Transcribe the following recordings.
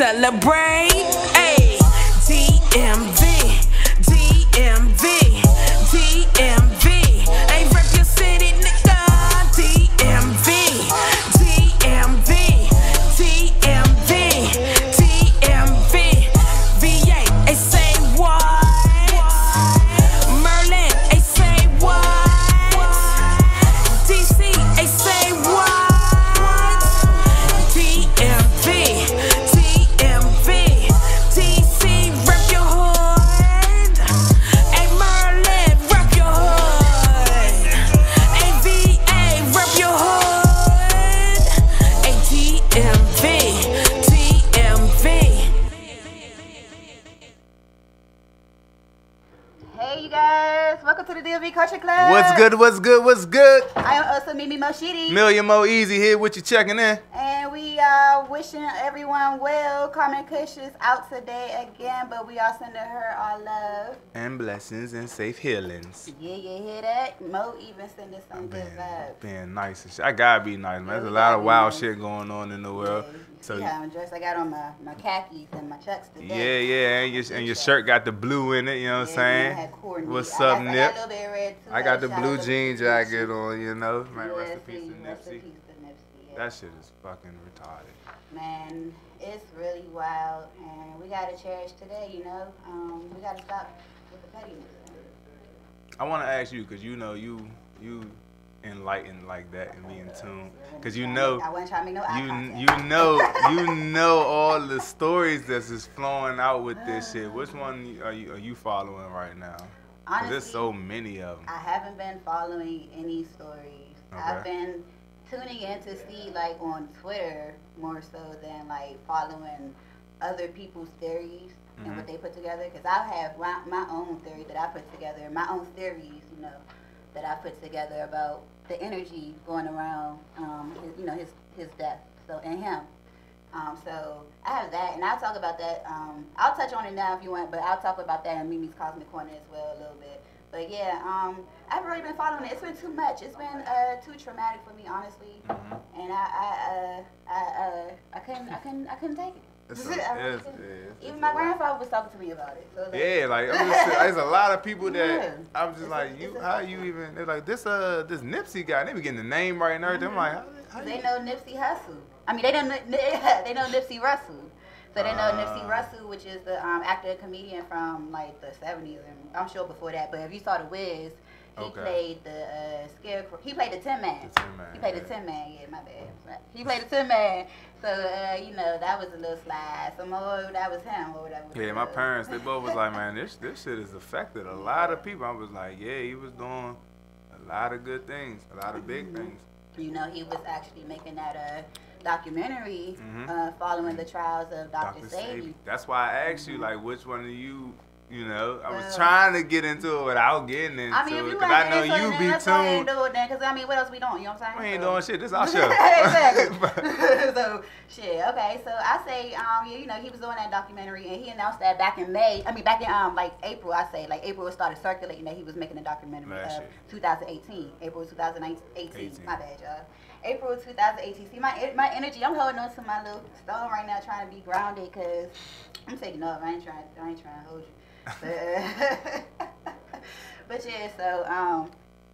celebrate. Ayy, DMV, DMV, DMV. Ain't rep your city, nigga. DMV, DMV, DMV, DMV, VA. They say what? Merlin, they say what? DC, they say what? DMV, DMV, DC, rep your hood. Hey Merlin, rep your hood. Hey VA, rep your hood. Hey DMV, DMV. Hey you guys, welcome to the DMV Culture Club. What's good, what's good, what's good? I am also Mimi Moshidi. Million Mo Easy here with you checking in. And we are wishing everyone well. Carmen Kush is out today again, but we are sending her our love. And blessings and safe healings. Yeah, you hear that? Mo even sent us some good vibes. Being nice and shit. I gotta be nice, man. There's a we lot gotta of be wild nice. shit going on in the world. So yeah, I'm dressed. I got on my khakis and my chucks today. Yeah, and your shirt got the blue in it, you know what I'm saying? What's up, I got a Nip? little bit of red too. I got the Shout blue out to jean Keisha. jacket on, you know. Man, Yeah, rest in peace see, to rest in Nipsey. peace to Nipsey, yeah. That shit is fucking retarded. Man, it's really wild, and we gotta cherish today. You know, we gotta stop with the pettiness. I want to ask you, because you know you enlightened like that and be in tune. Because you know, I wasn't trying to make no eye contact. you know all the stories that's just flowing out with this shit. Which one are you following right now? Because there's so many of them. I haven't been following any stories. Okay. I've been tuning in to see like on Twitter more so than like following other people's theories and what they put together. Because I have my own theory that I put together, my own theories, you know, that I put together about the energy going around, his death. So and him. So I have that, and I'll talk about that. I'll touch on it now if you want, but I'll talk about that in Mimi's Cosmic Corner as well a little bit. But yeah, I've really been following it. It's been too much. It's been too traumatic for me, honestly, and I couldn't take it. Even my grandfather was talking to me about it. So like, Yeah, like I'm just, there's a lot of people that Yeah. I'm just like, how you even? They're like this Nipsey guy. They be getting the name right and everything. I'm like, how they you? know Nipsey Hussle. I mean, they know Nipsey Russell. So they know Nipsey Russell, which is the actor and comedian from like the 70s, and I'm sure before that. But if you saw The Wiz, he played the Scarecrow. He played the Tin Man. He played the Tin Man. Yeah, my bad. He played the Tin Man. So that was a little slide. So more that was him. Or that was Yeah, my parents, they both was like, man, this shit has affected a lot of people. I was like, yeah, he was doing a lot of good things, a lot of big things. You know, he was actually making that documentary following the trials of Dr. Sadie. That's why I asked you, like, which one of you, I was trying to get into it without getting into it, because I know you be tuned. Because, I mean, what else we doing? You know what I'm saying? We ain't doing shit. This our show. Exactly. So, shit. Okay, so I say, he was doing that documentary, and he announced that back in May. I mean, back in, April, I say. Like, April started circulating that he was making a documentary of 2018. April 2018. My bad, y'all. April 2018. See, my energy, I'm holding on to my little stone right now, trying to be grounded, because I'm taking off. I ain't trying to hold you. But yeah, so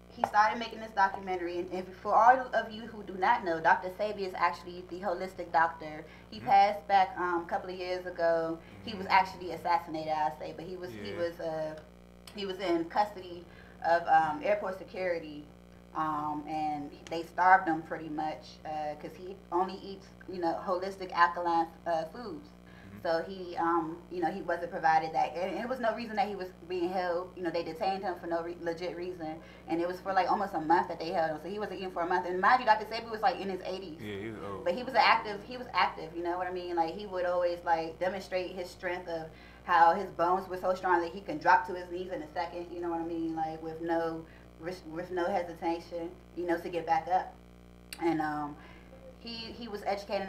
he started making this documentary, and for all of you who do not know, Dr. Sebi is actually the holistic doctor. He passed back a couple of years ago. He was actually assassinated, I say, but he was in custody of airport security, and they starved him pretty much because he only eats holistic alkaline foods. So he wasn't provided that, and it was no reason that he was being held. They detained him for no legit reason, and it was for like almost a month that they held him. So he wasn't eating for a month. And mind you, Dr. Sebi was like in his 80s. Yeah, he was old. But he was active. You know what I mean? Like he would always like demonstrate his strength of how his bones were so strong that he can drop to his knees in a second. You know what I mean? Like with no hesitation. To get back up, and He was educating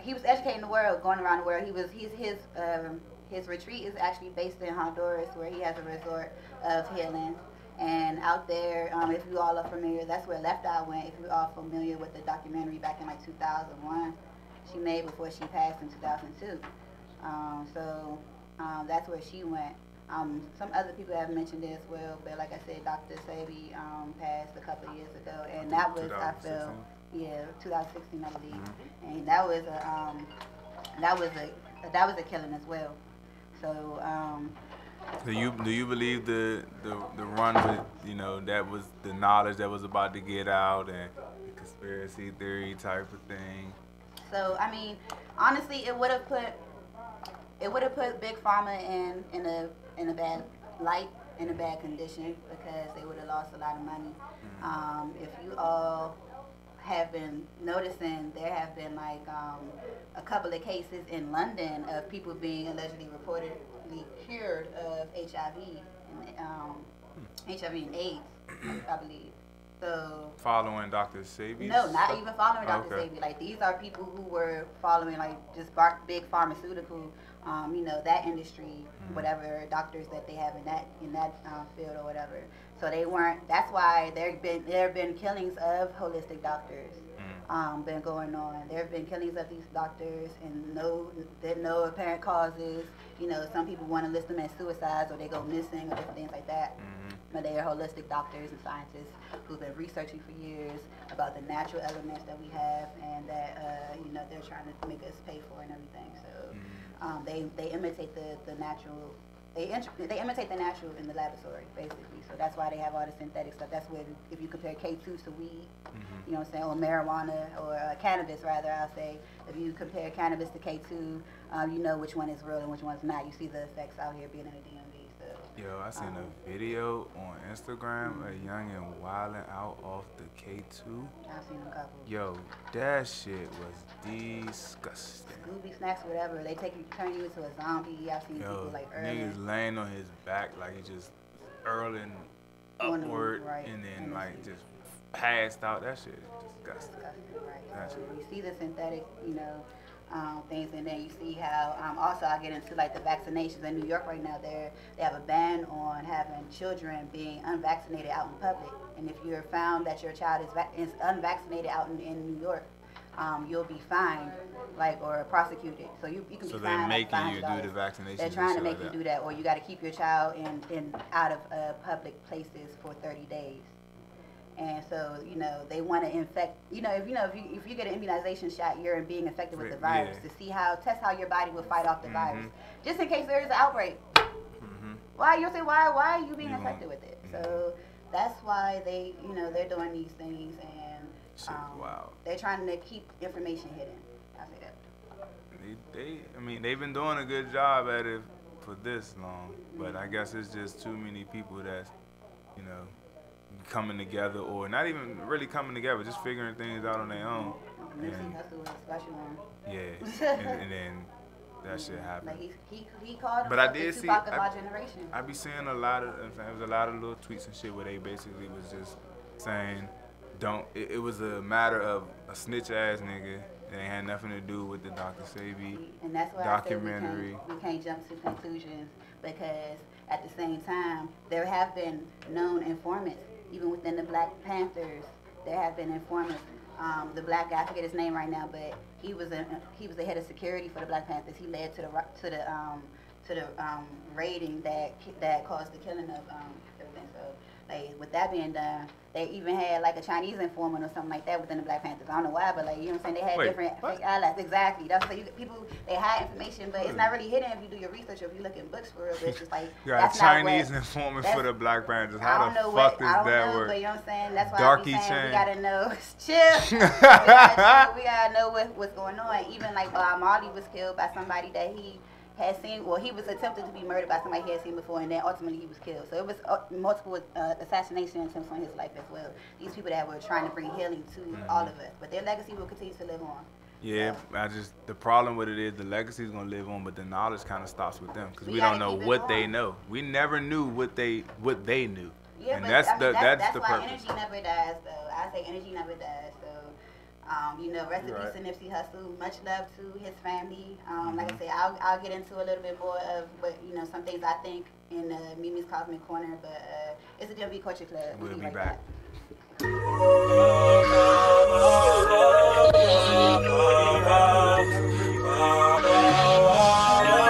he was educating the world, going around the world. His retreat is actually based in Honduras, where he has a resort of healing. And out there, if you all are familiar, that's where Left Eye went. If you all familiar with the documentary back in like 2001, she made before she passed in 2002. That's where she went. Some other people have mentioned it as well, but like I said, Dr. Sebi passed a couple of years ago, and that was 2016, I believe, and that was a killing as well. So. Do you believe the run with that was the knowledge that was about to get out and the conspiracy theory type of thing? So I mean, honestly, it would have put Big Pharma in a bad light, in a bad condition, because they would have lost a lot of money. If you all have been noticing, there have been like a couple of cases in London of people being allegedly reportedly cured of HIV and AIDS, I believe. So following Dr. Sebi? No, not even following Dr. Sebi. Like, these are people who were following like just big pharmaceutical, that industry, whatever doctors that they have in that field or whatever. So they weren't. That's why there have been killings of holistic doctors. Been going on. There have been killings of these doctors and no apparent causes. Some people want to list them as suicides or they go missing or different things like that. But they are holistic doctors and scientists who've been researching for years about the natural elements that we have and that they're trying to make us pay for and everything. So they imitate the natural. They imitate the natural in the laboratory, basically. So that's why they have all the synthetic stuff. That's where if you compare K2 to weed, you know what I'm saying, or marijuana, or cannabis, rather, I'll say, if you compare cannabis to K2, you know which one is real and which one's not. You see the effects out here being in the DMV. So, yo, I seen a video on Instagram, a youngin' wilding out off the K2. I've seen a couple. Yo, that shit was disgusting. Scooby snacks, whatever. They turn you into a zombie. I've seen people like niggas laying on his back like he just earling upward, and then like just passed out. That shit is disgusting. Right. So you see the synthetic, things, and then you see how. Also, I get into like the vaccinations in New York right now. They have a ban on having children being unvaccinated out in public. And if you're found that your child is unvaccinated out in New York, you'll be fined, or prosecuted. So you can be fined. So they're making you do the vaccination. They're trying to make you do that, or you got to keep your child in out of public places for 30 days. And so they want to infect. If you get an immunization shot, you're being infected with the virus to test how your body will fight off the virus, just in case there is an outbreak. Why you'll say why are you being infected with it? So that's why they're doing these things, and they're trying to keep information hidden. I say that. They've been doing a good job at it for this long, but I guess it's just too many people that's coming together, or not even really coming together, just figuring things out on their own. And then that shit happened. Like he called but I did the see, Tupac of our generation. I be seeing a lot of, there was a lot of little tweets and shit where they basically was just saying, it was a matter of a snitch ass nigga. It ain't had nothing to do with the Dr. Sebi and that's why documentary. We can't jump to conclusions, because at the same time, there have been known informants, even within the Black Panthers. There have been informants. The black guy, I forget his name right now, but he was the head of security for the Black Panthers. He led to the raiding that caused the killing of everything. So, with that being done, they even had like a Chinese informant or something like that within the Black Panthers. I don't know why, but you know what I'm saying? They had different fake allies. Exactly. That's people, they hide information, but it's not really hidden if you do your research or if you look in books for real. But it's just like, you got a Chinese informant for the Black Panthers. How the fuck does that work? But you know what I'm saying? That's why Darky I'm saying Chan. we gotta know. Chill. we gotta know what's going on. Even like Marley was killed by somebody that he had seen, he was attempted to be murdered by somebody he had seen before, and then ultimately he was killed. So it was multiple assassination attempts on his life as well. These people that were trying to bring healing to all of us, but their legacy will continue to live on. Yeah, so. The problem with it is the legacy is gonna live on, but the knowledge kind of stops with them because we don't know what they know. We never knew what they knew. Yeah, and but that's the why purpose. Energy never dies, though. I say energy never dies. So. Rest in peace to Nipsey Hussle. Much love to his family. Like I said, I'll get into a little bit more of what some things I think in Mimi's Cosmic Corner, but it's a DMV Culture Club. We'll be right back. Back.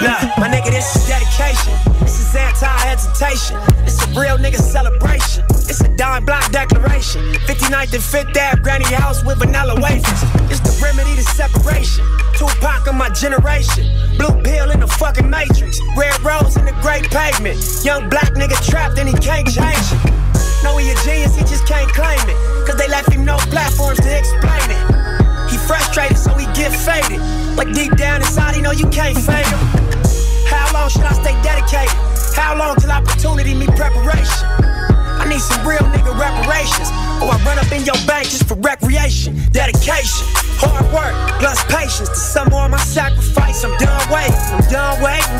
Look, my nigga, this is dedication. This is anti-hesitation. It's a real nigga celebration. It's a dime block declaration. 59th and 5th Ave, granny house with vanilla wafers. It's the remedy to separation. Tupac of my generation. Blue pill in the fucking matrix. Red rose in the great pavement. Young black nigga trapped and he can't change it. Know he a genius, he just can't claim it. Cause they left him no platforms to explain it. He frustrated, so he get faded. But deep down inside, he know you can't fade him. How long should I stay dedicated? How long till opportunity meet preparation? I need some real nigga reparations, or I run up in your bank just for recreation. Dedication, hard work, plus patience. To some more of my sacrifice, I'm done waiting.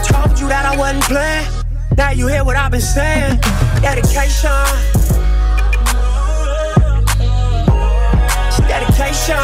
Told you that I wasn't playing. Now you hear what I've been saying. Dedication. Dedication.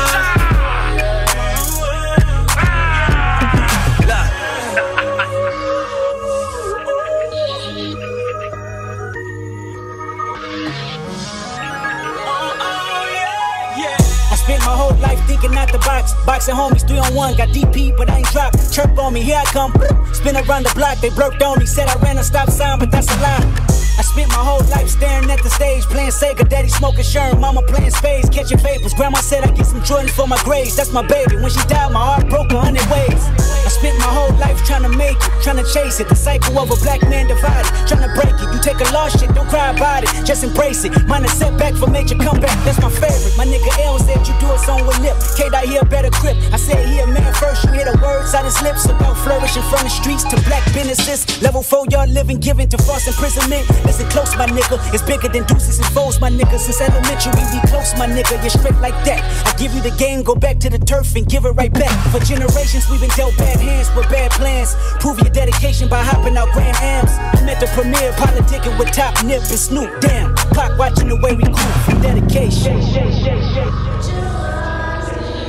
Spent my whole life thinking out the box. Boxing homies 3-on-1, got DP, but I ain't dropped. Chirp on me, here I come. Spin around the block, they blurted on me. Said I ran a stop sign, but that's a lie. I spent my whole life staring at the stage, playing Sega, daddy smoking Sherm, mama playing spades, catching vapors. Grandma said I get some Jordans for my grades. That's my baby. When she died, my heart broke 100 ways. I spent my whole life trying to make it, trying to chase it. The cycle of a black man divided, trying to break it. You take a lost shit, don't cry about it, just embrace it. Mine a setback for major comeback, that's my favorite. My nigga L said you do a song with lip. K-Dot here better grip. I said he a man first, you hear the words out his lips about flourishing from the streets to black businesses. Level 4 y'all living, giving to false imprisonment. Listen close, my nigga, it's bigger than deuces and foes, my nigga. Since elementary we close, my nigga, you're straight like that. I give you the game, go back to the turf and give it right back. For generations we've been dealt bad hands with bad plans. Prove your dedication by hopping out Grand Ams. I'm at the premiere, politicking with Top Nip and Snoop. Damn, clock watching the way we groove for dedication.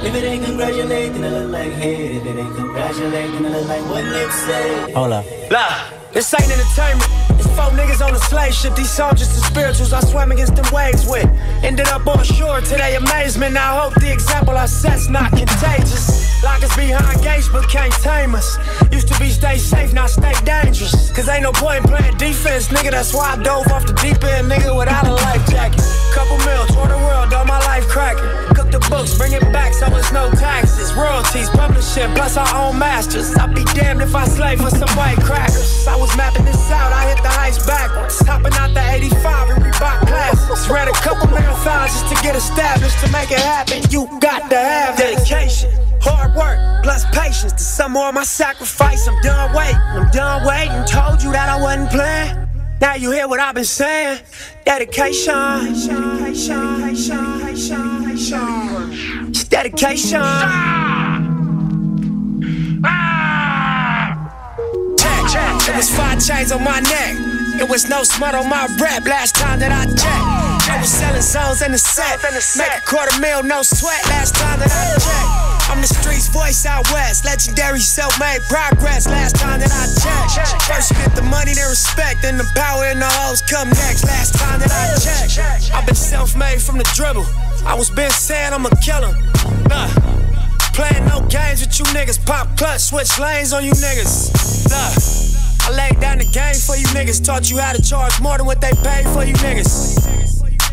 If it ain't congratulating, it look like hate. If it ain't congratulating, it look like what Nip said. Hold up. Blah. This ain't entertainment. It's 4 niggas on the slave ship. These soldiers and spirituals I swam against them waves with. Ended up on shore to their amazement. I hope the example I set's not contagious. Lock us behind gates but can't tame us. Used to be stay safe, now stay dangerous. Cause ain't no point in playing defense, nigga. That's why I dove off the deep end, nigga, without a life jacket. Couple mil, tour the world, all my life cracking. Cook the books, bring it back so it's no taxes. Royalties, publishing, plus our own masters. I'd be damned if I slave for some white crackers. I was mapping this out, I hit the heights backwards. Hopping out the 85 and Reebok classics. Ran a couple marathons just to get established. To make it happen, you got to have dedication, hard work, plus patience. To some more of my sacrifice, I'm done waiting. Told you that I wasn't playing. Now you hear what I've been saying. Dedication. It's dedication. It was 5 chains on my neck. It was no smut on my rep last time that I checked. I was selling zones in the set. Make a $250,000, no sweat last time that I checked. I'm the streets voice out west. Legendary self-made progress last time that I checked. First you get the money, then respect, then the power and the hoes come next last time that I checked. I've been self-made from the dribble. I was been saying I'ma kill him. Playing no games with you niggas. Pop clutch, switch lanes on you niggas. I laid down the game for you niggas. Taught you how to charge more than what they paid for you niggas.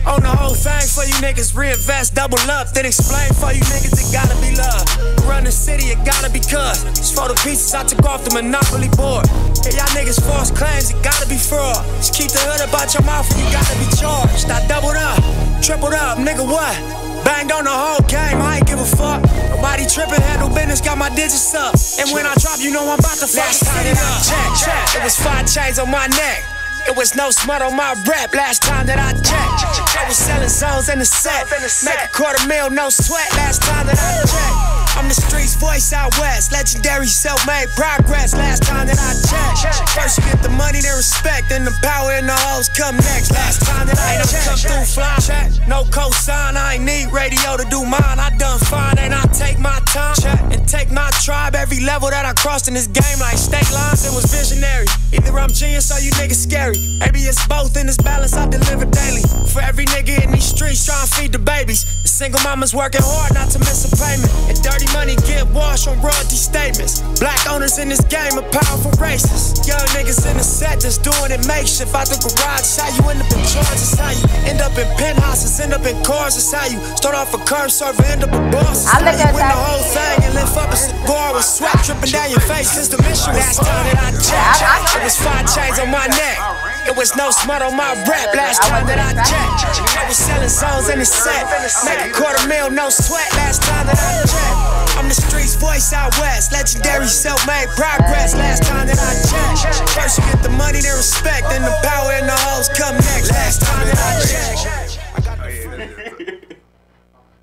Own the whole thing for you niggas. Reinvest, double up, then explain for you niggas. It gotta be love. Run the city, it gotta be cuz. Just for the pieces I took off the Monopoly board. Yeah, y'all niggas false claims, it gotta be fraud. Just keep the hood about your mouth and you gotta be charged. I doubled up, tripled up, nigga what? Banged on the whole game, I ain't give a fuck. Nobody trippin', handle business, got my digits up. And when I drop, you know I'm about to fuck the city up. Check. It was 5 chains on my neck. It was no smut on my rep last time that I checked. I was selling zones in the set. Make a $250,000, no sweat last time that I checked. I'm the streets voice out west. Legendary self-made progress last time that I checked. First you get the money, then respect, then the power and the hoes come next last time that I checked. Come through flying, no cosign. I ain't need radio to do mine. I done fine and I take my time and take my tribe every level that I crossed in this game like state lines. It was visionary. Either I'm genius or you niggas scary. Maybe it's both in this balance I deliver daily. For every nigga in these streets trying to feed the babies. The single mama's working hard not to miss a payment. And dirty money get washed on royalty statements. Black owners in this game are powerful racists. Young niggas in the set just doing it makeshift. Out the garage, how you end up in charges. How you end up in penthouses, end up in cars. It's how you start off a curb server, end up a boss. It's how you win the whole thing and lift up a cigar with sweat dripping down your face. Since the mission last time that I checked, it was 5 chains on my neck. It was no smut on my rap. Last time that I checked, I was selling songs in the set. Make a $250,000, no sweat. Last time that I checked, I'm the streets voice out west. Legendary self-made progress. Last time that I checked, first you get the money, then respect, then the power and the hoes come next. Last time that I checked.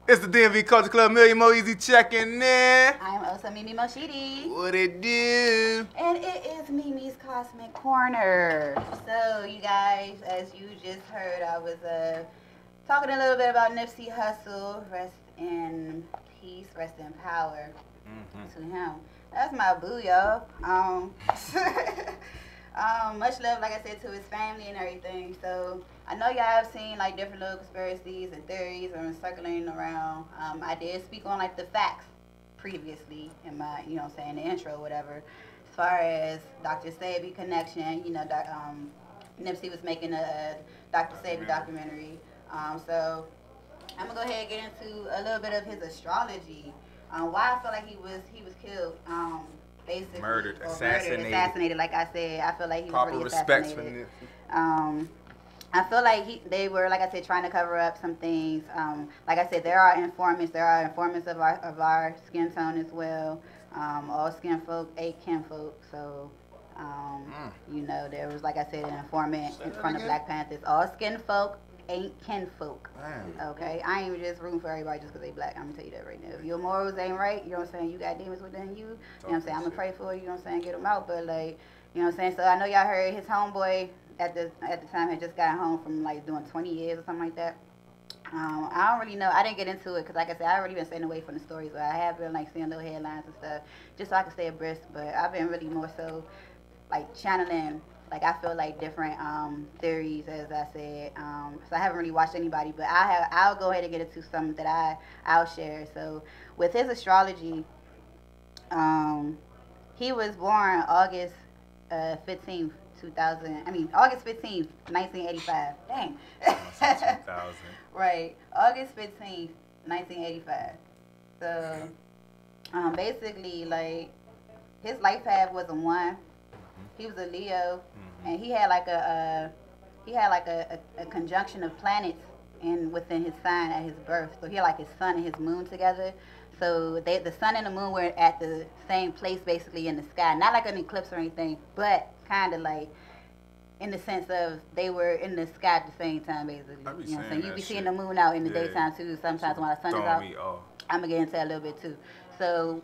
It's the DMV Culture Club. Million Mo Easy checking in. I'm also Mimi Moshidi. What it do? And it is Mimi's Cosmic Corner. So, you guys, as you just heard, I was talking a little bit about Nipsey Hussle. Rest in peace, rest in power to him. That's my boo, y'all. Much love, like I said, to his family and everything. So I know y'all have seen like different little conspiracies and theories are circulating around. I did speak on like the facts previously in my, you know what I'm saying, the intro or whatever. As far as Dr. Sebi connection, you know, Nipsey was making a Dr. Sebi documentary. So I'm gonna go ahead and get into a little bit of his astrology. Why I feel like he was killed. Basically, murdered, assassinated. Like I said, I feel like he was Proper really respects assassinated. for Nipsey. I feel like they were, like I said, trying to cover up some things. Like I said, there are informants. There are informants of our skin tone as well. All skin folk, ain't kin folk. So, you know, there was, like I said, an informant in front of Black Panthers. All skin folk ain't kin folk. Okay, I ain't just rooting for everybody just because they black. I'm gonna tell you that right now. If your morals ain't right, you know what I'm saying, you got demons within you. You know what I'm saying, I'm gonna pray for you. You know what I'm saying, get them out. But like, you know what I'm saying. So I know y'all heard his homeboy at the time had just got home from like doing 20 years or something like that. I don't really know. I didn't get into it because, like I said, I already been staying away from the stories. But I have been like seeing little headlines and stuff just so I can stay abreast. But I've been really more so like channeling. Like, I feel like different theories, as I said. So I haven't really watched anybody, but I'll go ahead and get into some that I'll share. So with his astrology, he was born August 15th, 1985. Dang. 2000. Right. August 15th, 1985. So basically, like, his life path was a 1. He was a Leo, and he had like a conjunction of planets within his sign at his birth. So he had like his sun and his moon together. So the sun and the moon were at the same place basically in the sky. Not like an eclipse or anything, but kind of like in the sense of they were in the sky at the same time basically. You know what I'm saying? You be seeing the moon out in the daytime too. Sometimes when the sun is out. I'm gonna get into that a little bit too. So,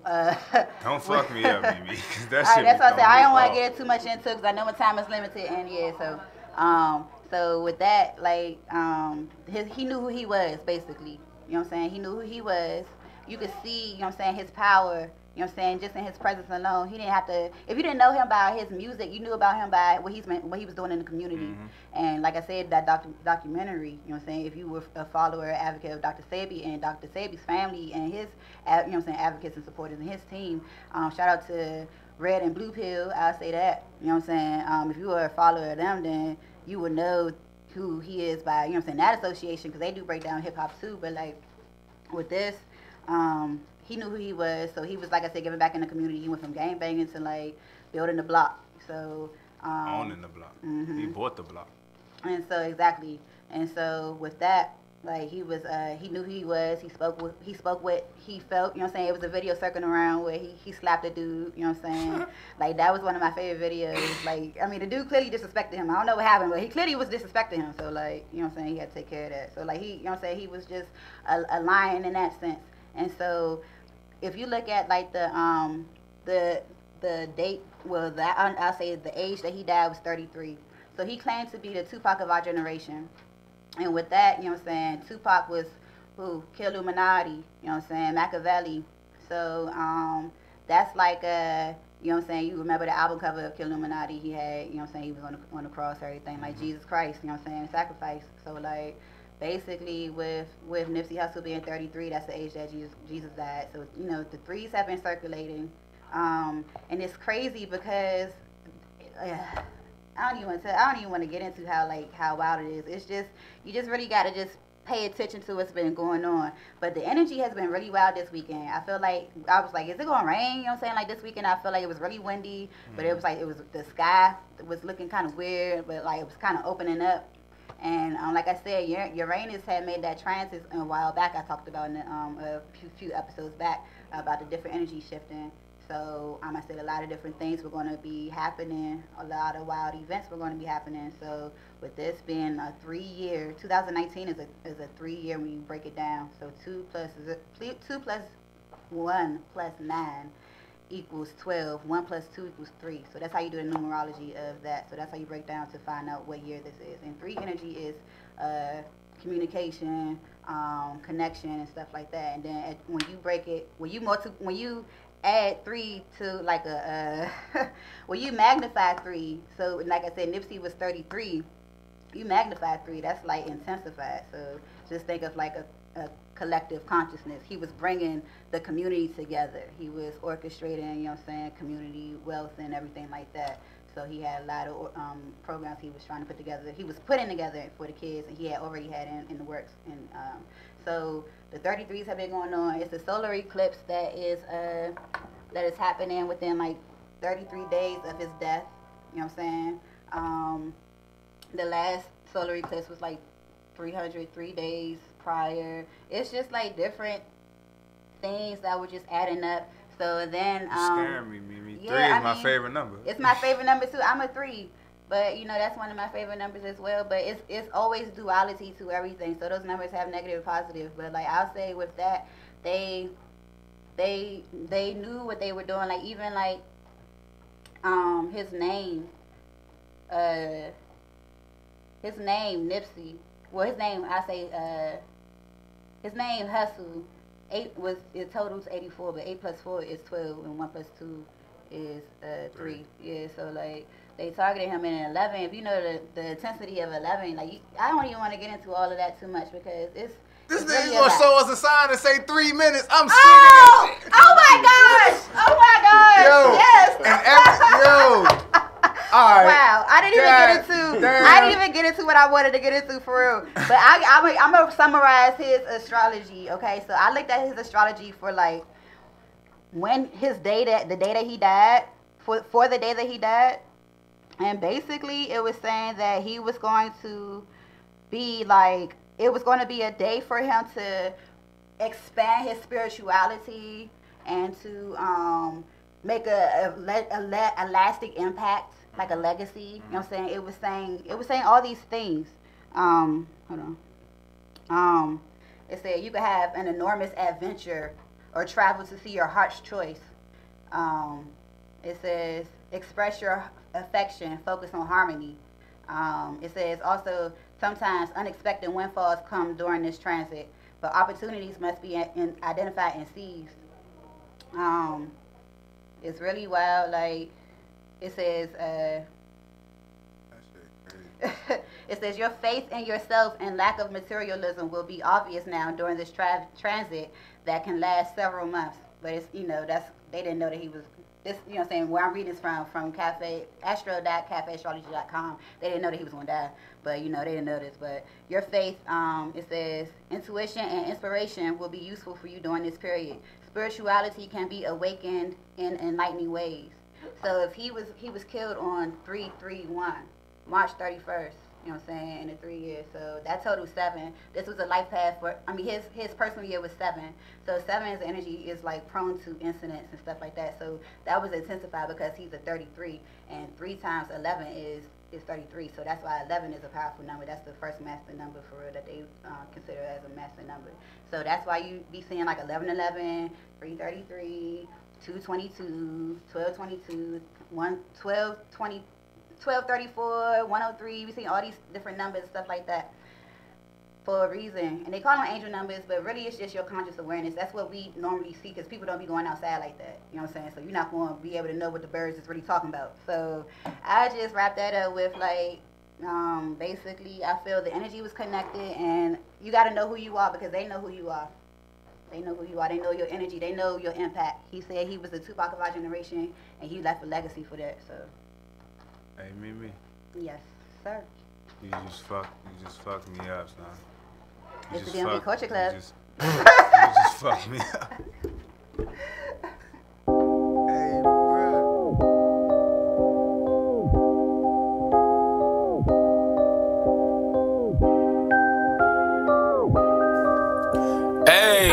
don't fuck me up, Mimi. That's what I said. I don't want to get too much into it because I know my time is limited, and yeah. So with that, like, he knew who he was basically. You know what I'm saying? He knew who he was. You could see, you know what I'm saying, his power. You know what I'm saying? Just in his presence alone, he didn't have to. If you didn't know him by his music, you knew about him by what he was doing in the community. And like I said, that documentary. You know what I'm saying? If you were a follower, advocate of Dr. Sebi and Dr. Sebi's family and his, you know what I'm saying, advocates and supporters and his team. Shout out to Red and Blue Pill. I'll say that. You know what I'm saying? If you were a follower of them, then you would know who he is by, you know what I'm saying, that association, because they do break down hip hop too. But like with this. He knew who he was, so he was, like I said, giving back in the community. He went from gang banging to like building the block. So owning the block. He bought the block. And so exactly. And so with that, like he was, he knew who he was. He spoke what he felt. You know what I'm saying? It was a video circling around where he slapped a dude. You know what I'm saying? Like that was one of my favorite videos. Like I mean, the dude clearly disrespected him. I don't know what happened, but he clearly was disrespecting him. So like, you know what I'm saying? He had to take care of that. So like you know what I'm saying? He was just a lion in that sense. And so, if you look at like the date, well, I'll say the age that he died was 33. So he claimed to be the Tupac of our generation. And with that, you know what I'm saying, Tupac was who? Killa, you know what I'm saying, Machiavelli, So that's like you know what I'm saying, you remember the album cover of Killuminati, he had, you know what I'm saying, he was on the cross, everything, like Jesus Christ, you know what I'm saying, sacrifice. So like basically with Nipsey Hussle being 33, that's the age that Jesus died. So you know the threes have been circulating, and it's crazy because I don't even want to get into how wild it is. It's just you just really gotta just pay attention to what's been going on. But the energy has been really wild this weekend. I feel like I was like, is it gonna rain? You know what I'm saying? Like this weekend I feel like it was really windy, but it was the sky was looking kind of weird, but like it was kind of opening up. And like I said, Uranus had made that transit a while back. I talked about in a few episodes back about the different energy shifting. So I said a lot of different things were going to be happening. A lot of wild events were going to be happening. So with this being a 3-year, 2019 is a 3-year when you break it down. So 2 plus 1 plus 9 equals 12. 1 plus 2 equals 3. So that's how you do the numerology of that. So that's how you break down to find out what year this is. And 3 energy is communication, connection, and stuff like that. And then when you break it, when you add 3 to like when you magnify 3. So like I said, Nipsey was 33. You magnify 3. That's like intensified. So just think of like a collective consciousness. He was bringing the community together. He was orchestrating, you know what I'm saying, community wealth and everything like that. So he had a lot of programs he was trying to put together. He was putting together for the kids, and he had already had in the works. And so the 33s have been going on. It's a solar eclipse that is happening within like 33 days of his death. You know what I'm saying? The last solar eclipse was like 303 days prior. It's just like different things that were just adding up. So then scaring me, Mimi. Yeah, 3 is my favorite number. It's my favorite number too. I'm a 3. But you know that's one of my favorite numbers as well. But it's always duality to everything. So those numbers have negative and positive. But like I'll say with that, they knew what they were doing. Like even like his name Nipsey. Well, his name his name Hustle. 8 was it totals 84, but 8 plus 4 is 12, and 1 plus 2 is 3. Yeah, so like they targeted him in 11. If you know the intensity of 11, like I don't even want to get into all of that too much because it's. This it's nigga's really gonna show us a sign and say 3 minutes. I'm sick Oh! of this shit. Oh my gosh! Oh my gosh! Yo, Yes. and all right. Wow, I didn't even get into what I wanted to get into for real. But I'm gonna summarize his astrology. Okay, so I looked at his astrology for like when the day that he died, for the day that he died, and basically it was saying that he was going to be like it was going to be a day for him to expand his spirituality and to make a lasting impact. Like a legacy, you know what I'm saying? It was saying all these things. Hold on. It said you could have an enormous adventure or travel to see your heart's choice. It says express your affection, focus on harmony. It says also sometimes unexpected windfalls come during this transit, but opportunities must be identified and seized. It's really wild, like. It says, it says your faith in yourself and lack of materialism will be obvious now during this transit that can last several months. But it's they didn't know that he was this. You know what I'm saying? Where I'm reading this from astro.cafeastrology.com. They didn't know that he was going to die. But they didn't know this. But your faith, it says intuition and inspiration will be useful for you during this period. Spirituality can be awakened in enlightening ways. So if he was killed on 3/3/1, March 31st, you know what I'm saying, in the 3 years. So that total 7. This was a life path for his personal year was 7. So 7's energy is like prone to incidents and stuff like that. So that was intensified because he's a 33, and 3 times 11 is 33. So that's why 11 is a powerful number. That's the first master number for real that they consider as a master number. So that's why you be seeing like 1111, 333. 222, 1222, 1234, 103. We see all these different numbers and stuff like that. for a reason. And they call them angel numbers, but really it's just your conscious awareness. That's what we normally see because people don't be going outside like that. You know what I'm saying? So you're not going to be able to know what the birds is really talking about. So I just wrap that up with like, basically I feel the energy was connected and you got to know who you are because they know who you are. They know who you are. They know your energy. They know your impact. He said he was the Tupac of our generation and he left a legacy for that. So. Hey, Mimi. Yes, sir. You just fucked me up, son. It's the DMV Culture Club. You just fucked me up. Hey, bro. Hey.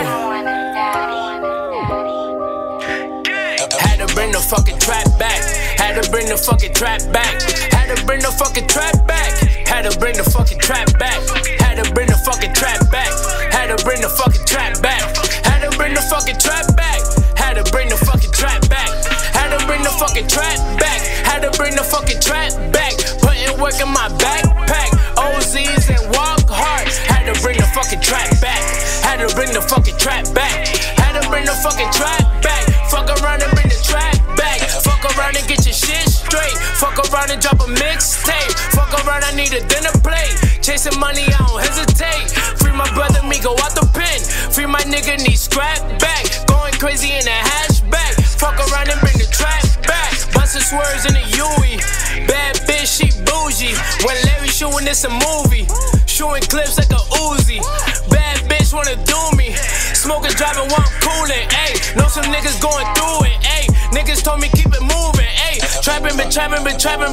Had to bring the fucking trap back. Had to bring the fucking trap back. Had to bring the fucking trap back. Had to bring the fucking trap back. Had to bring the fucking trap back. Had to bring the fucking trap back. Had to bring the fucking trap back. Had to bring the fucking trap back. Had to bring the fucking trap back. Had to bring the fucking trap back. Putting work in my backpack. OZs and walk hard. Had to bring the fucking trap back. Had to bring the fucking trap back. Had to bring the fucking trap back. Fuck around and bring the trap back. Fuck around and get your shit straight. Fuck around and drop a mixtape. Fuck around, I need a dinner plate. Chasing money, I don't hesitate. Free my brother, me go out the pen. Free my nigga, need scrap back. Going crazy in a hatchback. Fuck around and bring the trap back. Bustin' swerves in the Yui. Bad bitch, she bougie. When Larry shooting, it's a movie. Shooting clips like a Uzi. Bad bitch wanna do me. Smokers driving while I'm coolin'. Ayy, know some niggas going through it. Ayy, niggas told me keep it moving. Ayy,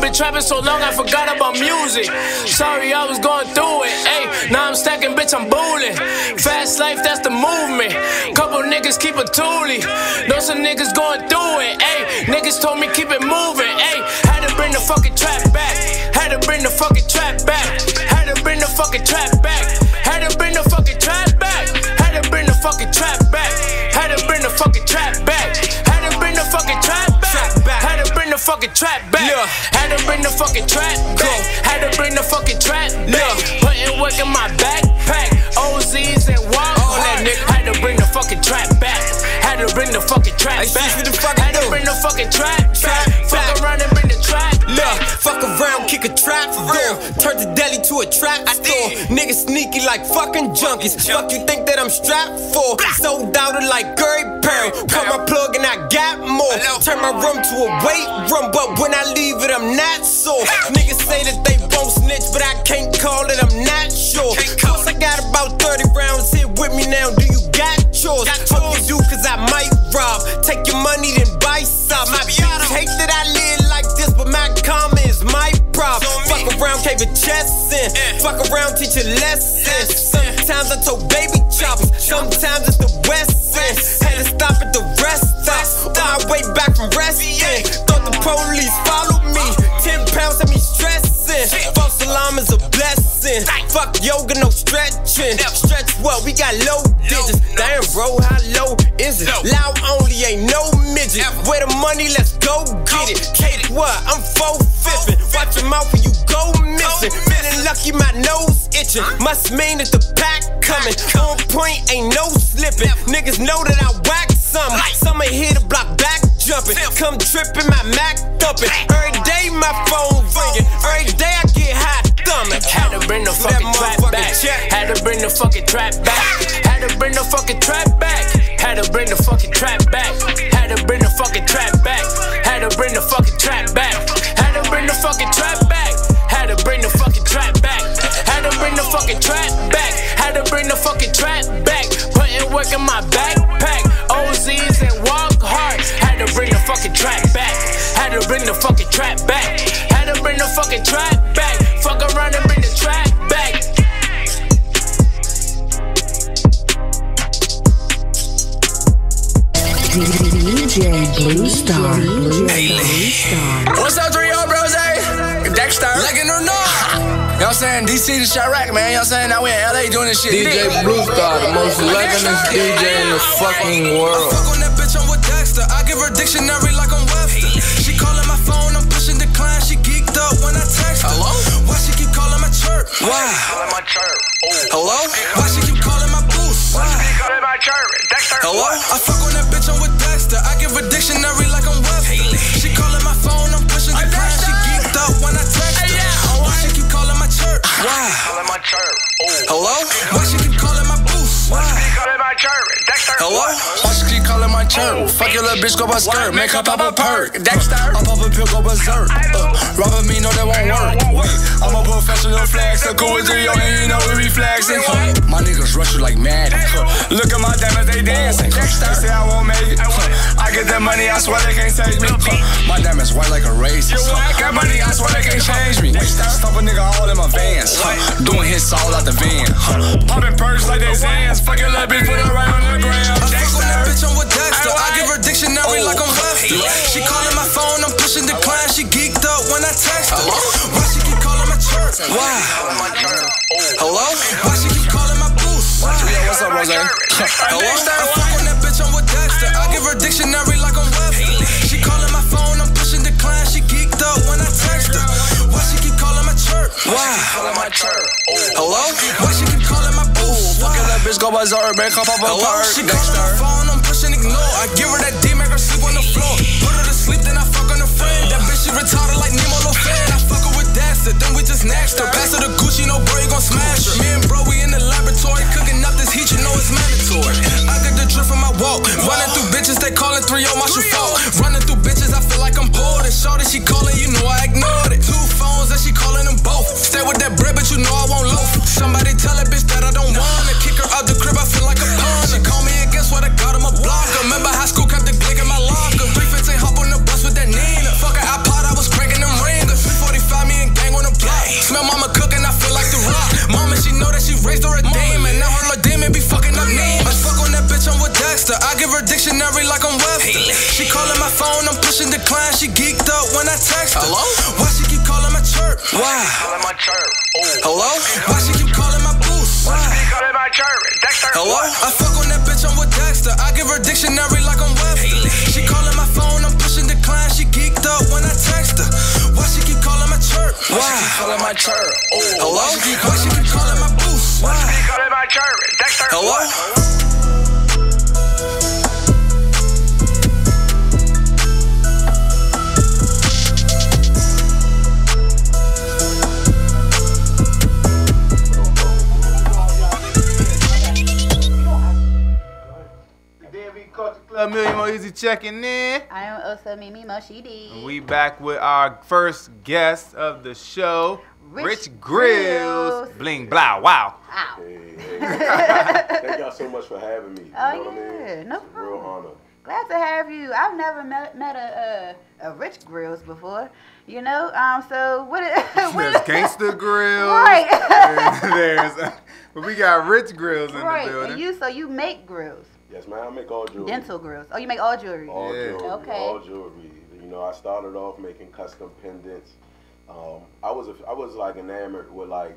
been trapping so long I forgot about music. Sorry, I was going through it. Ayy, now I'm stacking, bitch, I'm booling. Fast life, that's the movement. Couple niggas keep a toolie. Know some niggas going through it. Ayy, niggas told me keep it moving. Ayy, had to bring the fucking trap back. Had to bring the fucking trap back. Had to bring the fucking trap back. Had to bring the fucking trap back. Had to bring the fucking trap back. Had to bring the fucking trap back. Had to bring the fucking trap back. Had to bring the fucking trap back. Had to bring the fucking trap back. Had to bring the fucking trap back. Putting work in my backpack. OZs and walk hard. Had to bring the fucking trap back. Had to bring the fucking trap back. Had to bring the fucking trap back. Fuck around and bring the trap back. Fuck around, kick a trap door. Turn the deli to a trap store. Niggas sneaky like fucking junkies. Fuck you think that I'm strapped for? So doubted like Curry Perry. Put my plug and I got more. Turn my room to a weight room, but when I leave it, I'm not sore. Niggas say that they won't snitch, but I can't call it, I'm not sure. Cause I got about 30 rounds here with me now. Do you got yours? Hope you do, cause I might rob. Take your money, then buy some. My bitch hate that I live like this, but my karma is my problem. Fuck around, cave a chest in. Fuck around, teach a lesson. Sometimes I told baby choppers. Sometimes it's the West End. Had to stop at the rest stop. On my way back from resting. Thought the police followed me. 10 pounds had me stressing. False alarm is a blessing. Fuck yoga, no stretching. Stretch what? We got low digits. Damn, bro, how low is it? Loud only, ain't no midget. Where the money, let's go get it. Cake what? I'm 4-5. Watch your mouth when you go missing. Feeling lucky, my nose itching. Must mean that the pack coming. On point, ain't no slipping. Niggas know that I whack something. Some hit the block back jumping. Come tripping, my Mac thumping. Every day my phone ringing. Every day I get hot thumbing. Had to bring the fucking trap back. Had to bring the fucking trap back. Had to bring the fucking trap back. Had to bring the fucking trap back. Had to bring the fucking trap back. Had to bring the fucking trap back. Had to bring the fucking trap back. Had to bring the fucking trap back. Had to bring the fucking trap back. Had to bring the fucking trap back. Putting work in my backpack. OZs and walk hard. Had to bring the fucking trap back. Had to bring the fucking trap back. Had to bring the fucking trap back. Fuck around and bring the trap back. DJ Blue Star. What's up, 3-0 bros? If Dexter, like it or not. You know what I'm saying? DC to Chirac, man. You know what I'm saying? Now we in LA doing this shit. DJ Blue Star, the most legendous DJ in the fucking world. I fuck on that bitch, I'm with Dexter. I give her dictionary like I'm Webster. She calling my phone, I'm pushing decline. She geeked up when I text her. Hello? Why she keep calling my chirp? Why? Calling my chirp. Hello? Why she keep calling my booth? Why she keep calling my church? Hello? I fuck on that bitch, I'm with Dexter. I give a dictionary like I'm Webster. She calling my phone, I'm pushing the plan. She geeked up when I text her. Why she keep calling my church? Why? Calling my church. Hello? Why she keep calling my booth? Why she keep calling my church? Hello? Why she keep calling my church? Fuck your little bitch, go bust skirt. Make her pop a perk. Dexter. I pop a pill, go berserk. Robert me, no, that won't work. I'm a professional flex. So cool with Rio, and you know we be flexing. My niggas rush you like mad. Look at my diamonds, they dancing. They say I won't make it. I get that money, I swear they can't take me. My diamonds white like a racist. I got money, I swear they can't change me. Stop a nigga all in my vans. Doing hits all out the van. Popping perks like they Zans. Fuck your little bitch, put her right on the ground. I fuck on that bitch, I'm with Dexter. I give her dictionary like I'm Webster. She calling my phone, I'm pushing decline. She geeked up when I text her. Why she keep calling my church? Why? Hello? Why she keep calling my booth? Yeah, what's up, Rose? Hello? I fuck on that bitch, I'm with Dexter. I give her dictionary like I'm Webster. She calling my phone, I'm pushing decline. She geeked up when I text her. Why she keep calling my church? Why? Calling my church. Hello? Why she keep calling my booth? Fucking that bitch, go berserk, man. Come up a perk. She calling my phone, I'm pushing ignore. I give her that D, make her sleep on the floor. Put her to sleep, then I fuck on her friend. That bitch, she retarded like Nemo Lofan. I fuck her with Dexter, then we just next her. Pass her the Gucci, no bro, you gon' smash her. Me and bro, we in the laboratory, cooking up this heat, you know it's mandatory. I got the drip from my walk. Running through bitches, they calling 3-0, my true fault. Running through bitches, I feel like I'm bored. And shorty, she calling, you know I ignored it. 2 phones and she calling them both. Stay with that bread, but you know I won't loaf. Somebody tell that bitch that I don't wanna kick her out the crib, I feel like a pawn. She call me and guess what, I got him a blocker. Remember high school, kept the glick in my locker. 315, hop on the bus with that Nina. Fuck an iPod, I was cranking them ringers. 345, me and gang on the block. Smell mama cooking, I feel like the rock. Mama, she know that she raised her a demon. Now her little demon be fucking up names. I fuck on that bitch, I'm with Dexter. I give her dictionary like I'm Webster. She calling my phone, I'm pushing decline. She geeked up when I text her. Hello? Why she keep calling my church? Why? Calling my church. Hello? Why she keep calling my booth? Why she keep calling my church? Dexter. Hello? I fuck on that bitch, I'm with Dexter. I give her dictionary like I'm Webster. She calling my phone, I'm pushing decline. She geeked up when I text her. Why she keep calling my church? Why she keep calling my church? Hello? Why she keep calling my booth? Why she keep calling my church? Dexter. Hello? DMV Million More Easy checking in. I am also Mimi Moshidi. And we back with our first guest of the show, Rich Grillz. Bling, blah, wow. Wow. Hey. Thank y'all so much for having me. You know what I mean? No it's problem. a real honor. Glad to have you. I've never met a Rich Grillz before. You know, so what? There's Gangsta Grillz. Right. But we got Rich Grillz in right. the building. And so you make grills. Yes, man. I make all jewelry. Dental grills. Oh, you make all jewelry. All jewelry. Okay. All jewelry. You know, I started off making custom pendants. I was like enamored with like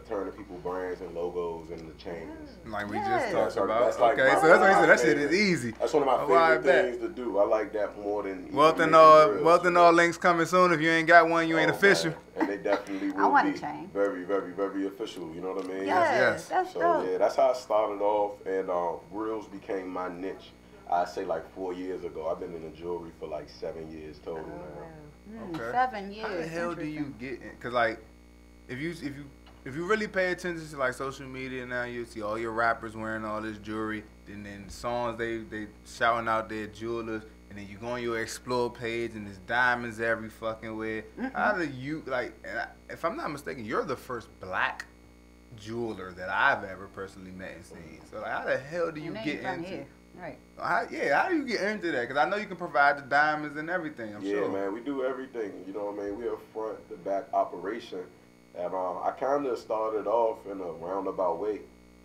turning people brands and logos and the chains. Like we just talked about. That's like okay, so that's why that shit is easy. That's one of my favorite things to do. I like that more than Wealth and all links coming soon. If you ain't got one, you ain't official. Man. And they definitely will I want be a chain. very, very, very official. You know what I mean? Yes. That's so dope. yeah, that's how I started off, and Grillz became my niche. I say like 4 years ago. I've been in the jewelry for like 7 years total now. Okay. 7 years. How the hell do you get in? Cause like, if you really pay attention to like social media now, you see all your rappers wearing all this jewelry, and then songs they shouting out their jewelers, and then you go on your explore page and there's diamonds every fucking way. How do you like? If I'm not mistaken, you're the first black jeweler that I've ever personally met and seen. So like, how the hell do you get into? Here. Right. How do you get into that? Because I know you can provide the diamonds and everything, I'm sure. Yeah, man, we do everything. You know what I mean? We're a front to back operation. And I kind of started off in a roundabout way.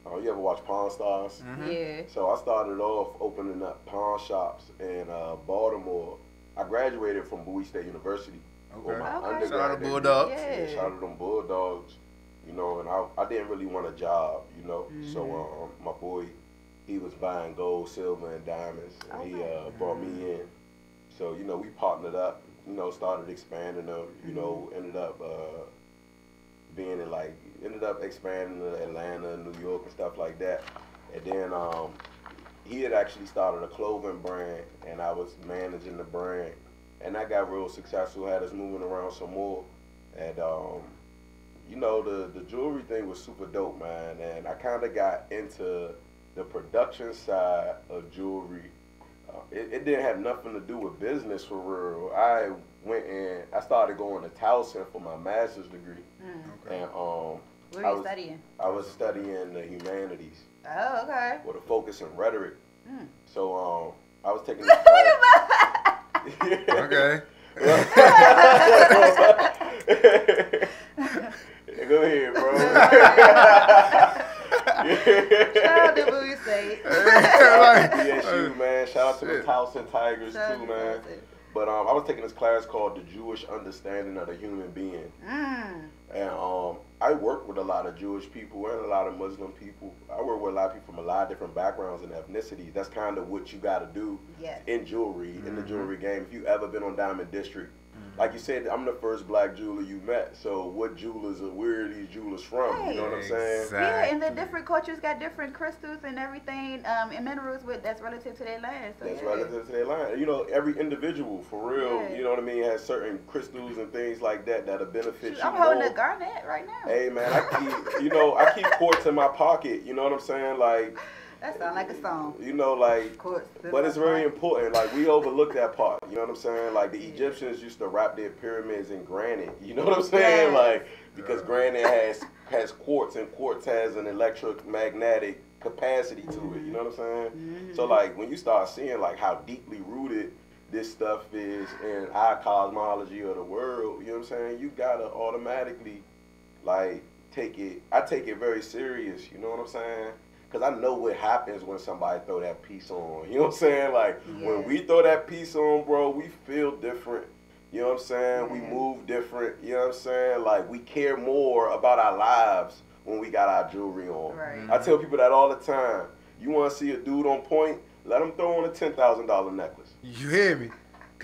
You ever watch Pawn Stars? Mm-hmm. Yeah. So I started off opening up pawn shops in Baltimore. I graduated from Boogiie State University. Okay. Undergrad. Shout out to Bulldogs. Yeah, shout out to them Bulldogs. You know, and I didn't really want a job, you know. Mm-hmm. So my boy, he was buying gold, silver, and diamonds, and he brought me in. So, you know, we partnered up, you know, started expanding them, you know, ended up being in like, ended up expanding to Atlanta, New York, and stuff like that. And then he had actually started a clothing brand, and I was managing the brand. And that got real successful, had us moving around some more. And, you know, the jewelry thing was super dope, man. And I kind of got into the production side of jewelry. It didn't have nothing to do with business for real. I went in, I started going to Towson for my master's degree. Okay. And what were you studying? I was studying the humanities. Oh, okay. With a focus in rhetoric. So I was taking this class. Okay. Go ahead, bro. Shout out to Boogiie State. BSU, man. Shout out to the Towson Tigers too, man. But I was taking this class called The Jewish Understanding of the Human Being. And I work with a lot of Jewish people and a lot of Muslim people. I work with a lot of people from a lot of different backgrounds and ethnicities. That's kind of what you got to do in jewelry, in the jewelry game. If you ever been on Diamond District, like you said, I'm the first black jeweler you met. So what jewelers are, where are these jewelers from? Right. You know what I'm saying? Yeah, and the different cultures got different crystals and everything, and minerals that's relative to their land. So that's relative to their land. You know, every individual, for real, you know what I mean, has certain crystals and things like that that'll benefit you. I'm holding a garnet right now. Hey, man, I keep quartz in my pocket. You know what I'm saying? Like, that sounds like a song. You know, like, but it's very important. Like, we overlook that part. You know what I'm saying? Like, the Egyptians used to wrap their pyramids in granite. You know what I'm saying? Like, because granite has quartz, and quartz has an electromagnetic capacity to it. You know what I'm saying? So, like, when you start seeing, like, how deeply rooted this stuff is in our cosmology of the world, you know what I'm saying? You gotta automatically, like, I take it very serious. You know what I'm saying? Because I know what happens when somebody throw that piece on. You know what I'm saying? Like, when we throw that piece on, bro, we feel different. You know what I'm saying? We move different. You know what I'm saying? Like, we care more about our lives when we got our jewelry on. Right. I tell people that all the time. You want to see a dude on point? Let him throw on a $10,000 necklace. You hear me?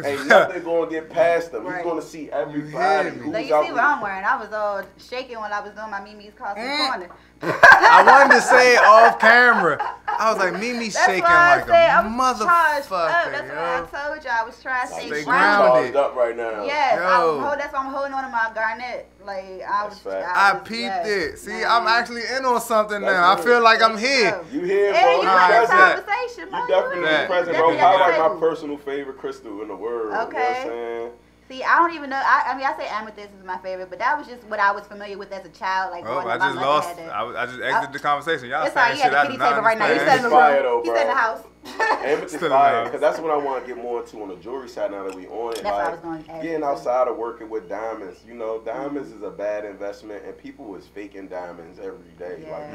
Ain't nothing going to get past him. He's going to see everybody who's you see what I'm wearing. I was all shaking when I was doing my Mimi's costume corner. I wanted to say it off camera. I was like, Mimi's shaking like a motherfucker. That's what I told you. I was trying to stay grounded. Up right now. Yes, that's why I'm holding on to my garnet. Like I peeped it. See, I'm actually in on something now. I feel like I'm here. You here, bro? You conversation, you definitely present, bro. Probably like my personal favorite crystal in the world. Okay. You know what I'm saying? See, I don't even know. I mean, I say amethyst is my favorite, but that was just what I was familiar with as a child. Like, I just lost. I just exited the conversation. Y'all saying shit. It's like you had the kitty table right now. You sat in the room. You sat in the house. Amethyst fire, because that's what I want to get more into on the jewelry side now that we on it. That's what I was going to ask. Getting outside of working with diamonds. You know, diamonds is a bad investment, and people is faking diamonds every day. Yeah. Like,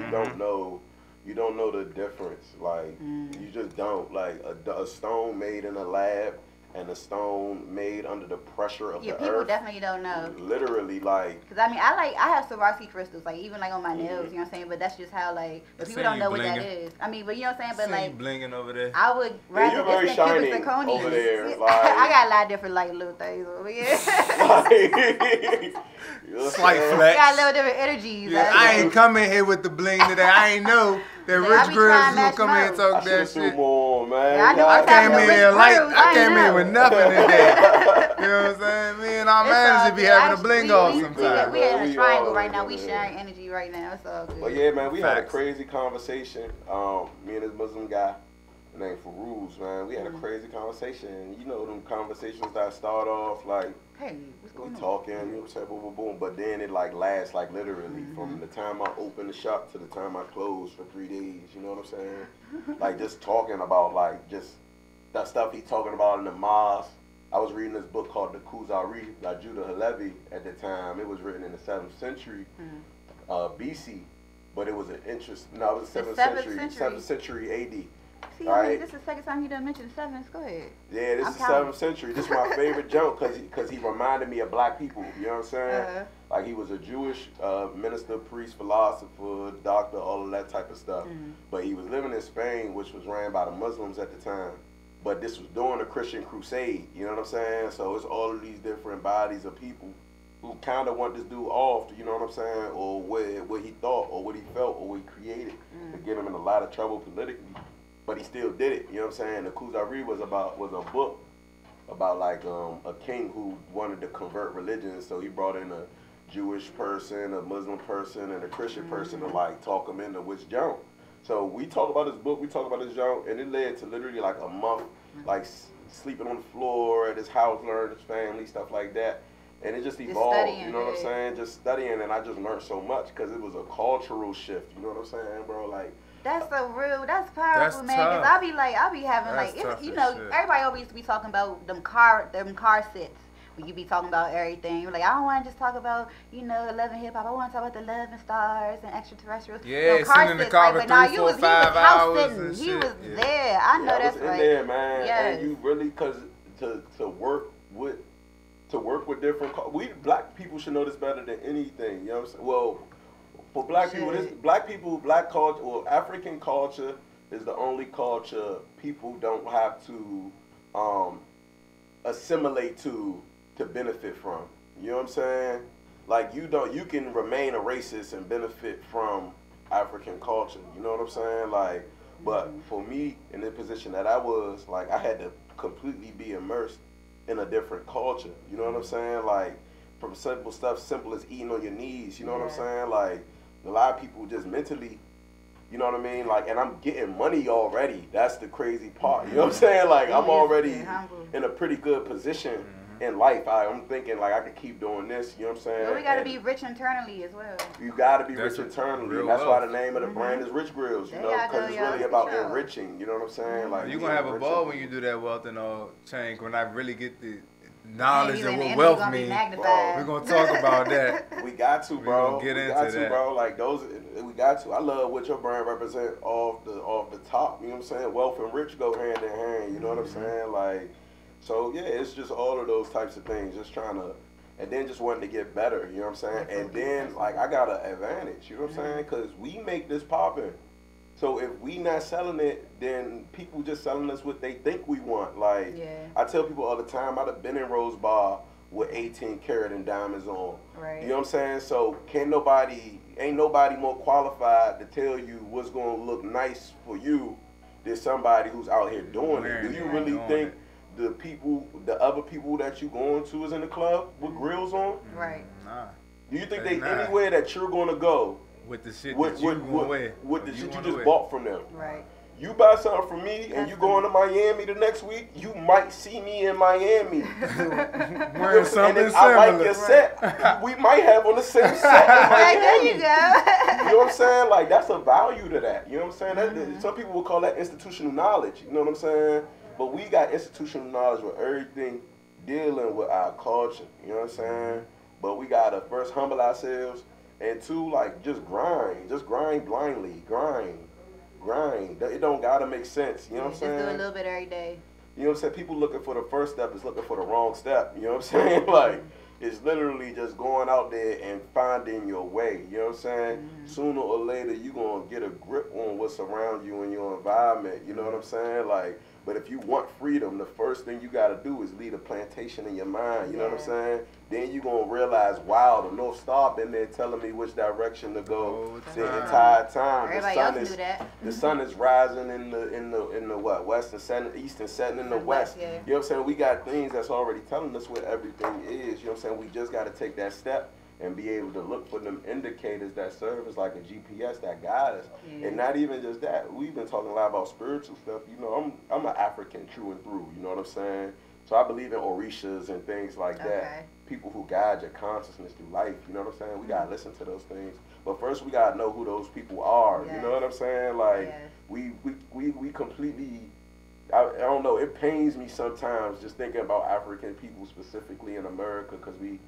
you don't know the difference. Like, you just don't. Like, a stone made in a lab and a stone made under the pressure of the earth. Yeah, people definitely don't know. Literally, like. Because, I mean, I have Swarovski crystals, like, even, like, on my nails, you know what I'm saying? But that's just how, like, but people don't know what that is. I mean, but you know what I'm saying? But, like. Blinging over there. I would rather very get some Cubic zirconium over there. Like, I got a lot of different, like, little things over here. Slight flex. Got a little different energies. Yeah, I ain't coming here with the bling today. I ain't know that Rich Grillz is gonna come here and talk that shit. More, man. Yeah, I came here light. I came here with nothing today. You know what I'm saying? Me and our managers be having a bling off sometimes. We in a triangle right now. We sharing energy right now. It's all good. But yeah, man, we had a crazy conversation. Me and this Muslim guy named Farouz, man. We had a crazy conversation. You know them conversations that start off like, hey, what's going on? Talking, you know what I'm saying, boom, boom, boom. But then it like lasts like literally from the time I opened the shop to the time I closed for 3 days. You know what I'm saying? Like just talking about like just that stuff he talking about in the mosque. I was reading this book called the Kuzari by Judah Halevi at the time. It was written in the 7th century BC, but it was an interest. No, it was the 7th century AD. See, I mean, this is the second time you done mentioned 7th. Go ahead. Yeah, this is 7th century. This is my favorite joke because he reminded me of black people. You know what I'm saying? Like he was a Jewish minister, priest, philosopher, doctor, all of that type of stuff. But he was living in Spain, which was ran by the Muslims at the time. But this was during the Christian crusade. You know what I'm saying? So it's all of these different bodies of people who kind of want this dude off, you know what I'm saying, or what he thought, or what he felt, or what he created, to get him in a lot of trouble politically. But he still did it, you know what I'm saying? The Kuzari was a book about like a king who wanted to convert religions, so he brought in a Jewish person, a Muslim person, and a Christian person to like talk him into which jump. So we talk about this book, we talk about this jump, and it led to literally like a month, like sleeping on the floor at his house, learning his family, stuff like that. And it just evolved, you know what I'm saying? Just studying, and I just learned so much because it was a cultural shift, you know what I'm saying, bro? Like, that's that's powerful, man. Because I be having like, you know, everybody always used to be talking about them car sets. When you be talking about everything, you're like, I don't want to just talk about, you know, Love and Hip Hop. I want to talk about the Love and Stars and Extraterrestrials. Yeah, car sitting in the car for 3, 4, 5 hours and shit. He was there. I know that's right. There, man. Yes. And you really, cause to work with different, we black people should know this better than anything. You know what I'm saying? Well, for black people, black culture, well, African culture is the only culture people don't have to assimilate to benefit from. You know what I'm saying? Like you can remain a racist and benefit from African culture. You know what I'm saying? Like, but for me, in the position that I was, like, I had to completely be immersed in a different culture. You know what I'm saying? Like, from simple as eating on your knees. You know what I'm saying? Like, a lot of people just mentally, you know what I mean? Like, and I'm getting money already. That's the crazy part. You know what I'm saying? Like, I'm already in a pretty good position in life. I'm thinking, like, I could keep doing this. You know what I'm saying? Well, we got to be rich internally as well. You got to be rich internally. And that's why the name of the brand is Rich Grillz, you know, because it's really about enriching. You know what I'm saying? Like, you're going to have a ball when you do that wealth and all change. When I really get the knowledge of what wealth means, we're going to talk about that. We got to, bro. We're going to get into that. Bro. Like, we got to. I love what your brand represent off the top. You know what I'm saying? Wealth and rich go hand in hand. You know what I'm saying? Like, so yeah, it's just all of those types of things. Just trying to, and then just wanting to get better. You know what I'm saying? And then, like, I got an advantage. You know what I'm saying? Because we make this poppin'. So if we not selling it, then people just selling us what they think we want. Like, I tell people all the time, I'd have been in Rose Bar with 18 karat and diamonds on. Right. You know what I'm saying? So ain't nobody more qualified to tell you what's going to look nice for you than somebody who's out here doing it. Do you really think the other people that you going to is in the club with grills on? Right. Nah. Do you think anywhere that you're going to go with the shit that you wear, with the shit you just bought from them? Right. You buy something from me and you going to Miami the next week, you might see me in Miami. Wearing something and if similar. I like your set, we might have on the same set in Miami. There you go. You know what I'm saying? Like, that's a value to that. You know what I'm saying? Some people will call that institutional knowledge. You know what I'm saying? But we got institutional knowledge with everything dealing with our culture. You know what I'm saying? But we got to first humble ourselves, and two, like, just grind blindly, grind. It don't gotta make sense. You know what I'm saying? Just do a little bit every day. You know what I'm saying? People looking for the first step is looking for the wrong step. You know what I'm saying? Like, it's literally just going out there and finding your way. You know what I'm saying? Sooner or later, you're gonna get a grip on what's around you and your environment. You know what I'm saying? Like, but if you want freedom, the first thing you gotta do is lead a plantation in your mind. You know what I'm saying? Then you're gonna realize, wow, the North Star been there telling me which direction to go the entire time. Everybody else knew that. The sun is rising in the what? West and setting, east and setting in the west. You know what I'm saying? We got things that's already telling us where everything is. You know what I'm saying? We just gotta take that step and be able to look for them indicators that serve as like a GPS that guide us. And not even just that. We've been talking a lot about spiritual stuff. You know, I'm an African through and through. You know what I'm saying? So I believe in orishas and things like that. People who guide your consciousness through life. You know what I'm saying? We gotta listen to those things. But first we gotta know who those people are. You know what I'm saying? Like, we completely, I don't know, it pains me sometimes just thinking about African people specifically in America, because we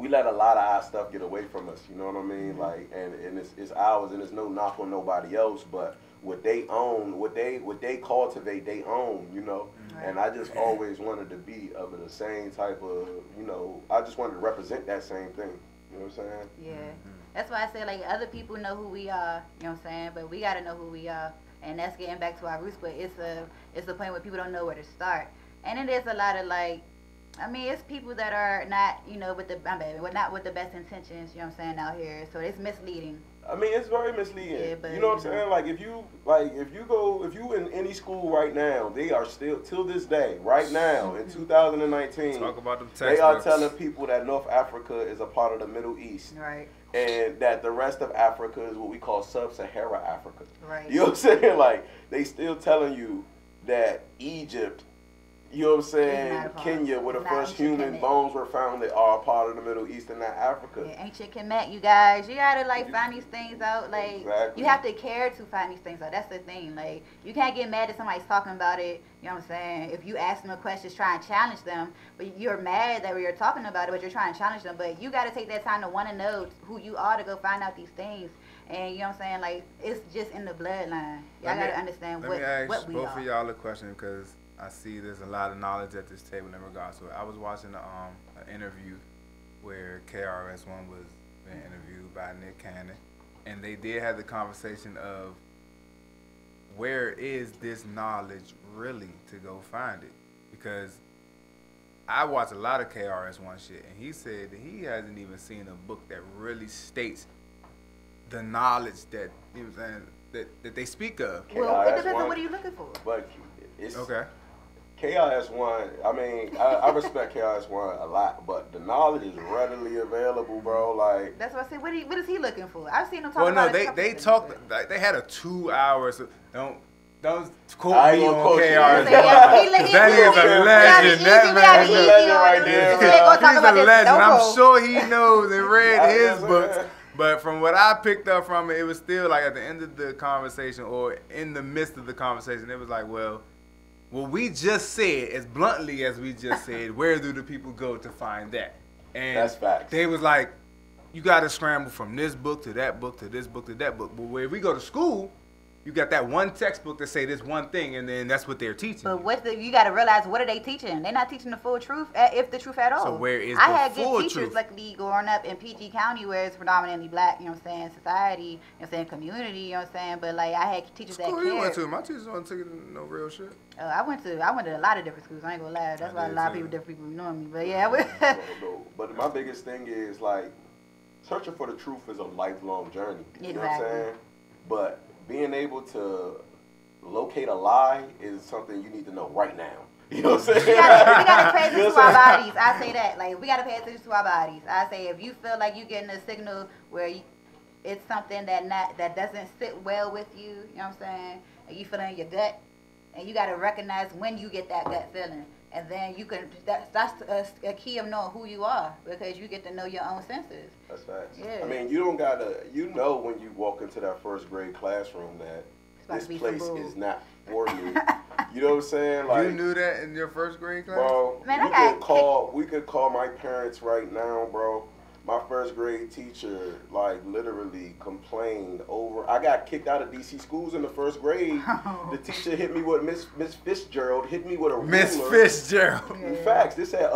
let a lot of our stuff get away from us, you know what I mean? Like, and it's ours, and it's no knock on nobody else, but what they own, what they cultivate, they own, you know? And I just always wanted to be of the same type of, you know, I just wanted to represent that same thing, you know what I'm saying? Yeah. That's why I say, like, other people know who we are, you know what I'm saying? But we got to know who we are, and that's getting back to our roots, but it's a point where people don't know where to start. And it is a lot of, like, I mean, it's people that are not, you know, not with the best intentions, you know what I'm saying, out here. So it's misleading. I mean, it's very misleading. Yeah, but, you know what I'm saying? Like if you in any school right now, they are still till this day, right now in 2019. Talk about them they are telling people that North Africa is a part of the Middle East. Right. And that the rest of Africa is what we call sub-Sahara Africa. Right. You know what I'm saying? Like they still telling you that Egypt, you know what I'm saying, Kenya, where the first human bones were found, that are part of the Middle East and not Africa. Yeah, ancient Kemet, you guys. You gotta like find these things out. Like you have to care to find these things out. That's the thing. Like you can't get mad that somebody's talking about it. You know what I'm saying? If you ask them a question, try and challenge them. But you're mad that you're talking about it, but you're trying to challenge them. But you gotta take that time to want to know who you are to go find out these things. And you know what I'm saying? Like it's just in the bloodline. Y'all gotta understand what we are. Let me ask both of y'all a question because I see there's a lot of knowledge at this table in regards to it. I was watching an interview where KRS-One was being interviewed by Nick Cannon, and they did have the conversation of where is this knowledge really to go find it? Because I watch a lot of KRS-One shit, and he said that he hasn't even seen a book that really states the knowledge that, you know what I'm saying, that they speak of. Well, it depends on what are you looking for. But it's okay. KRS-One, I mean, I respect KRS-One a lot, but the knowledge is readily available, bro. Like that's what I said. What is he looking for? I've seen him talk about. Well, no, they talked. Like, they had a 2 hours. So don't quote me on KRS-One. That is a legend. That man is a legend right there. He's a legend. I'm sure he knows and read his books. But from what I picked up from it, it was still like at the end of the conversation or in the midst of the conversation, it was like, well, what we just said, as bluntly as we just said, where do the people go to find that? And that's facts. They was like, you got to scramble from this book to that book to this book to that book. But where we go to school, you got that one textbook that say this one thing, and then that's what they're teaching. But you got to realize, what are they teaching? They're not teaching the full truth, if the truth at all. So where is I the had full good teachers, truth? luckily, growing up in PG County, where it's predominantly black, you know what I'm saying, society, you know what I'm saying, community, you know what I'm saying. But like, I had teachers that cared. You went to? My teachers weren't taking no real shit. I went to a lot of different schools. I ain't gonna lie. That's why a lot of different people know me. But yeah, no. But my biggest thing is like searching for the truth is a lifelong journey. You know what I'm saying? But being able to locate a lie is something you need to know right now. You know what I'm saying? We gotta pay attention to our bodies. I say that. Like, we gotta pay attention to our bodies. I say if you feel like you're getting a signal where it's something that doesn't sit well with you, you know what I'm saying, and you feel it in your gut, and you gotta recognize when you get that gut feeling. And then you can, that's a key of knowing who you are, because you get to know your own senses. That's facts. Yeah. I mean, you don't gotta, you know when you walk into that first grade classroom that this place is not for you. You know what I'm saying? Like, you knew that in your first grade class? Bro, man, we could call my parents right now, bro. My first grade teacher, like, literally complained over. I got kicked out of DC schools in the first grade. The teacher hit me with Miss Fitzgerald hit me with a ruler. Miss Fitzgerald. In fact, this had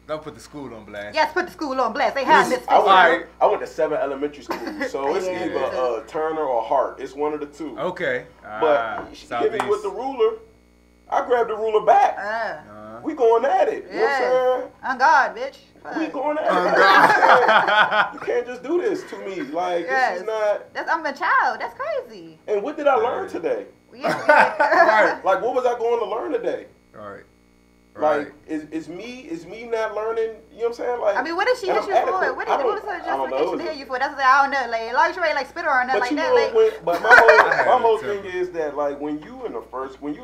Don't put the school on blast. Yes, put the school on blast. They have Miss Fitzgerald. I went to 7 elementary schools, so it's either Turner or Hart. It's one of the two. Okay. But she hit me with the ruler. I grabbed the ruler back. We going at it. You know what I'm saying? On God, bitch. We going at it. You can't just do this to me. Like, this is not. I'm a child. That's crazy. And what did I learn today? Right. Like, what was I going to learn today? All right. Like, is me not learning? You know what I'm saying? Like, I mean, what did she hit you for? What was her justification to hit you for? That's what I don't know. Like, as long as you ain't like spit or nothing like that. But my whole thing is that, like, when you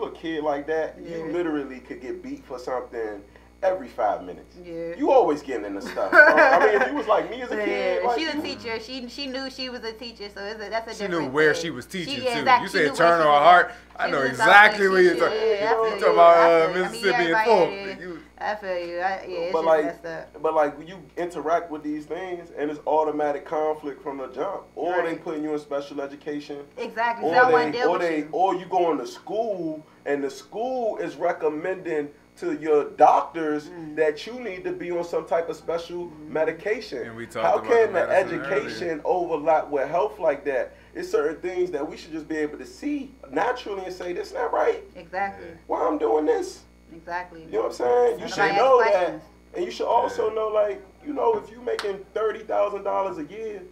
a kid like that, you literally could get beat for something every 5 minutes. Yeah. You always getting into stuff. I mean, if you was like me as a kid. Like, she's a teacher. She knew she was a teacher, so that's a different thing. She knew where she was teaching, too. Exactly. You said Turner or Hart. I know exactly where you're talking. You talking about Mississippi and Fulton. I feel you. It's but just like, messed up. But like, when you interact with these things, and it's automatic conflict from the jump, or they putting you in special education. Exactly. Or you going to school, and the school is recommending to your doctors that you need to be on some type of special medication. And we talked How about can the education earlier overlap with health like that? It's certain things that we should just be able to see naturally and say, this not right. Exactly. Why I'm doing this? Exactly. You know what I'm saying? You should know that. And you should also know, like, you know, if you're making $30,000 a year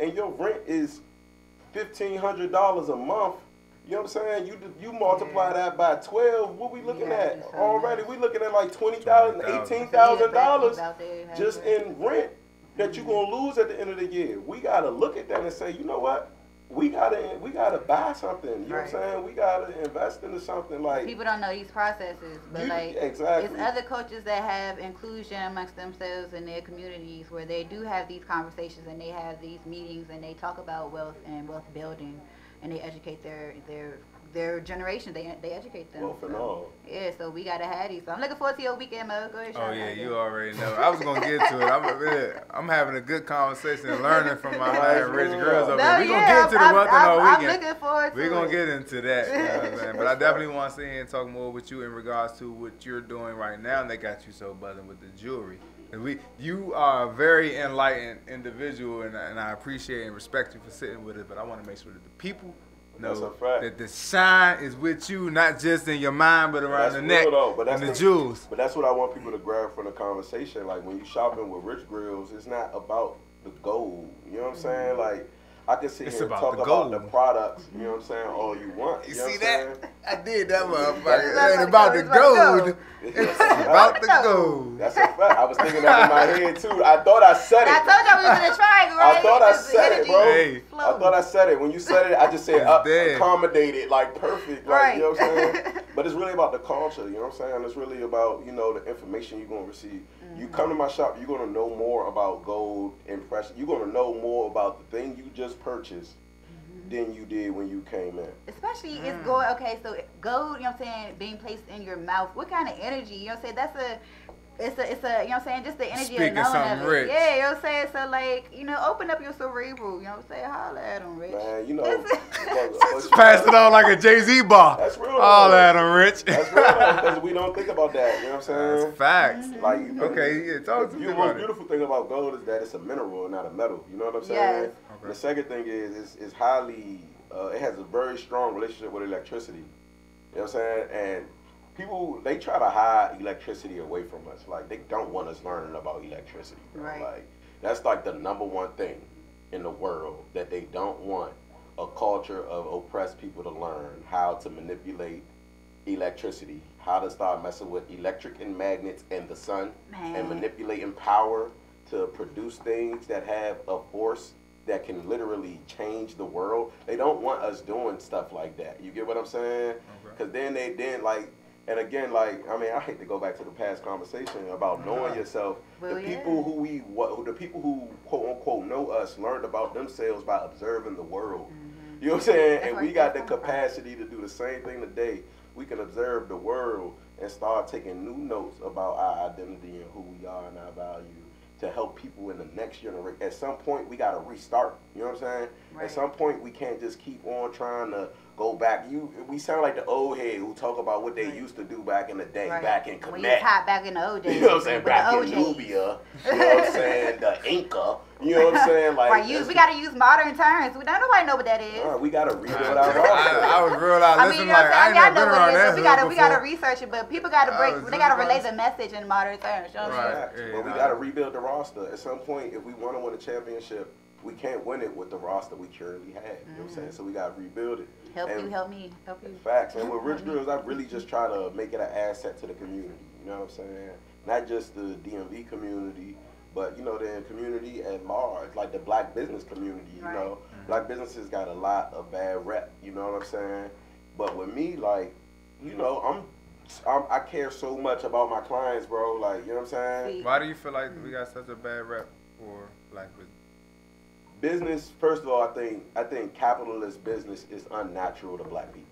and your rent is $1,500 a month, you know what I'm saying? You multiply that by 12. What we looking at already? We looking at like $20,000, $18,000 just in rent that you're gonna lose at the end of the year. We gotta look at that and say, you know what? We gotta buy something. You know what I'm saying? We gotta invest into something. Like, people don't know these processes, but it's other coaches that have inclusion amongst themselves in their communities where they do have these conversations and they have these meetings and they talk about wealth and wealth building and they educate their generation. They educate them. Well, for now. Yeah, so we gotta have these. So I'm looking forward to your weekend, Mo. Go ahead. Oh yeah, you already know. I was gonna get to it. I'm having a good conversation and learning from my man Rich Grillz over here. We gonna get into the one thing all weekend. I'm looking forward to it. We're gonna get into that. You know what I'm saying? But I definitely want to sit here and talk more with you in regards to what you're doing right now, and they got you so buzzing with the jewelry. And you are a very enlightened individual, and I appreciate and respect you for sitting with us. But I want to make sure that the people know that the shine is with you, not just in your mind, but around the neck and the jewels. But that's what I want people to grab from the conversation. Like, when you shopping with Rich Grillz, it's not about the gold. You know what I'm saying? Like, I can sit here and talk about the products, you know what I'm saying, all you want. You see that? I did that motherfucker. It ain't about the gold. It's about the gold. That's a fact. I was thinking that in my head, too. I thought I said it. I told you we was in a triangle, right? I thought I said it, bro. Hey. I thought I said it. When you said it, I just said accommodated, like perfect. Like, you know what I'm saying? But it's really about the culture, you know what I'm saying? It's really about, you know, the information you're going to receive. You come to my shop, you're going to know more about gold impression. You're going to know more about the thing you just purchased than you did when you came in. Especially it's gold. Okay, so gold, you know what I'm saying, being placed in your mouth. What kind of energy? You know what I'm saying? It's a, you know what I'm saying, just the energy of knowing of it. Rich. Yeah, you know what I'm saying? So, like, you know, open up your cerebral, you know what I'm saying? Holla at them, Rich. Man, you know. Pass it on like a Jay-Z bar. That's real. Holla at them, Rich. That's real, because we don't think about that, you know what I'm saying? That's facts. Like, talk to me the about most beautiful thing about gold is that it's a mineral and not a metal, you know what I'm saying? Yes. Okay. The second thing is it's highly, it has a very strong relationship with electricity, you know what I'm saying? And people, they try to hide electricity away from us. Like, they don't want us learning about electricity. Right. Like, that's like the #1 thing in the world that they don't want a culture of oppressed people to learn how to manipulate electricity, how to start messing with electric and magnets and the sun, and manipulating power to produce things that have a force that can literally change the world. They don't want us doing stuff like that. You get what I'm saying? Because then and again, like, I mean, I hate to go back to the past conversation about knowing yourself. The people who quote unquote know us learned about themselves by observing the world. You know what I'm saying? And we got the capacity to do the same thing today. We can observe the world and start taking new notes about our identity and who we are and our value to help people in the next generation. At some point, we got to restart. You know what I'm saying? Right. At some point, we can't just keep on trying to go back. We sound like the old head who talk about what they used to do back in the day, back in Kemet. When you was hot back in the old days. You know what I'm saying? Back in Nubia. You know what I'm saying? The Inca. You know what I'm saying? Like, we got to use modern terms. Nobody know what that is. We got to rebuild our roster. I was real out listening like, I ain't never been around that. We got to research it, but people got to they got to relay the message in modern terms. You know what I'm saying? But we got to rebuild the roster. At some point, if we want to win a championship, we can't win it with the roster we currently have. You know what I'm saying? So we got to rebuild it. Help you. Facts. And with Rich Grillz, I really just try to make it an asset to the community. You know what I'm saying? Not just the DMV community, but, you know, the community at large, like the black business community, you know. Black businesses got a lot of bad rep, you know what I'm saying? But with me, like, you know, I care so much about my clients, bro. Like, you know what I'm saying? Why do you feel like we got such a bad rep for black business? Business, first of all, I think capitalist business is unnatural to black people.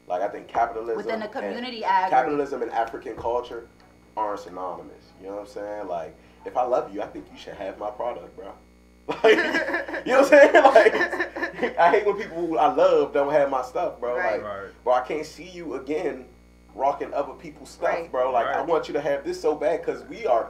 Like, I think capitalism within the community, capitalism and African culture aren't synonymous. You know what I'm saying? Like, if I love you, I think you should have my product, bro. Like, you know what I'm saying? Like, I hate when people who I love don't have my stuff, bro. Like, bro, I can't see you again rocking other people's stuff, bro. Like, I want you to have this so bad because we are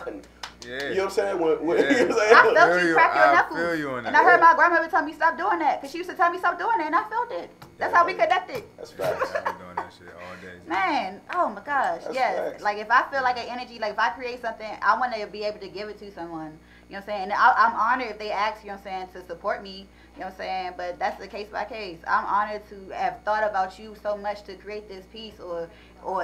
you know what I'm saying? You know what I'm saying? I felt you crack your knuckles. I feel you on that. And I heard my grandmother tell me stop doing that because she used to tell me stop doing that, and I felt it. That's how we connected. That's facts. I be doing that shit all Man, oh my gosh, That's yes. facts. Like if I feel like an energy, like if I create something, I want to be able to give it to someone. You know what I'm saying? And I'm honored if they ask, you know what I'm saying, to support me. You know what I'm saying? But that's the case by case. I'm honored to have thought about you so much to create this piece, or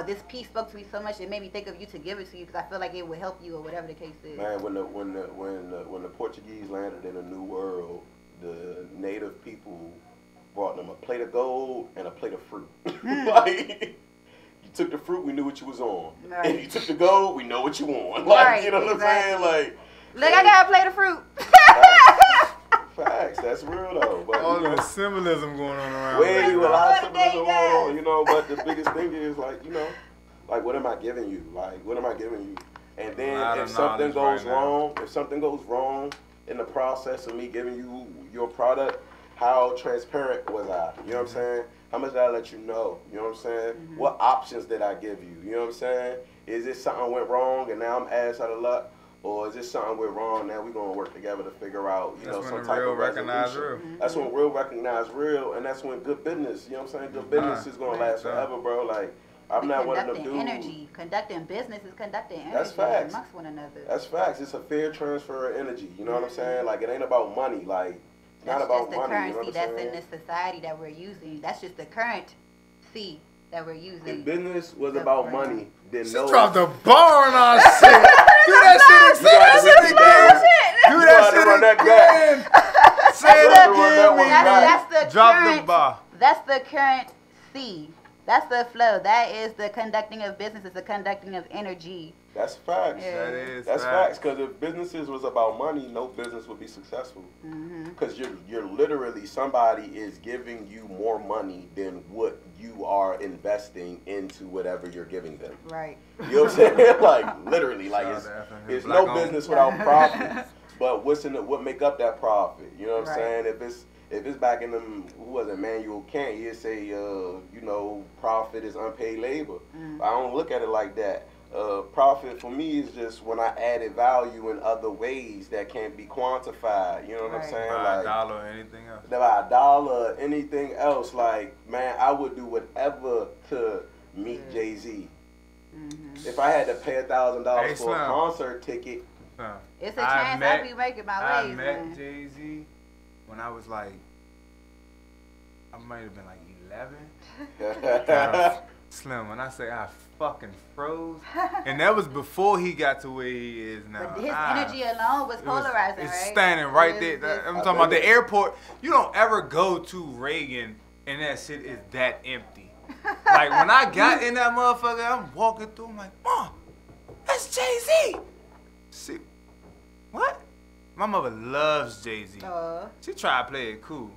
this piece spoke to me so much it made me think of you to give it to you because I feel like it would help you or whatever the case is. Man, when the Portuguese landed in a new world, the native people brought them a plate of gold and a plate of fruit. Like, you took the fruit, we knew what you was on. Right. And you took the gold, we know what you on. Like, right, you know what exactly. I'm saying? Like, look, I got a plate of fruit. Facts, that's real though. But all the symbolism going on around. Way a lot of symbolism There going you on, you know. But the biggest thing is like, you know, like what am I giving you? Like, what am I giving you? And then if something goes wrong, if something goes wrong in the process of me giving you your product, how transparent was I? You know what I'm saying? How much did I let you know? You know what I'm saying? What options did I give you? You know what I'm saying? Is this something went wrong and now I'm ass out of luck? Or is this something went wrong? Now we're gonna work together to figure out, you know, some type of resolution. That's when real recognize real, and that's when good business. You know what I'm saying? Good business is gonna last forever, bro. Like I'm not one of them dudes. Conducting business is conducting energy. That's facts. Amongst one another. That's facts. It's a fair transfer of energy. You know what I'm saying? Like it ain't about money. Like it's not about money. That's just the you know currency what that's I'm saying? in this society that we're using. That's just the currency that we're using. If business was about money, then She no. dropped a bar on our shit. Do that shit again. Do that shit again. Say it again, That's the drop current, the bar. That's the currency. That's the flow. That is the conducting of business. It's the conducting of energy. That's facts. Yeah. That is That's facts. Because if businesses was about money, no business would be successful. Because you're literally somebody is giving you more money than what you are investing into whatever you're giving them. Right. You know what I'm saying? Like literally, like it's no business without profit. But what make up that profit? You know what I'm saying? If it's back in them, who was it, Manuel Kant, he'd say, you know, profit is unpaid labor. I don't look at it like that. Profit for me is just when I added value in other ways that can't be quantified. You know what I'm saying? By like a dollar or anything else. By a dollar or anything else. Like, man, I would do whatever to meet Jay-Z. If I had to pay $1,000 for a concert ticket. It's a chance I'd be making my ways. I met Jay-Z when I was like, I might have been like 11. Slim, when I say I fucking froze, and that was before he got to where he is now. But his energy alone was polarizing, it's right? standing right there. I'm talking about the airport. You don't ever go to Reagan and that shit is that empty. Like when I got in that motherfucker, I'm walking through, I'm like, Mom, that's Jay-Z. See, what? My mother loves Jay-Z. She tried to play it cool.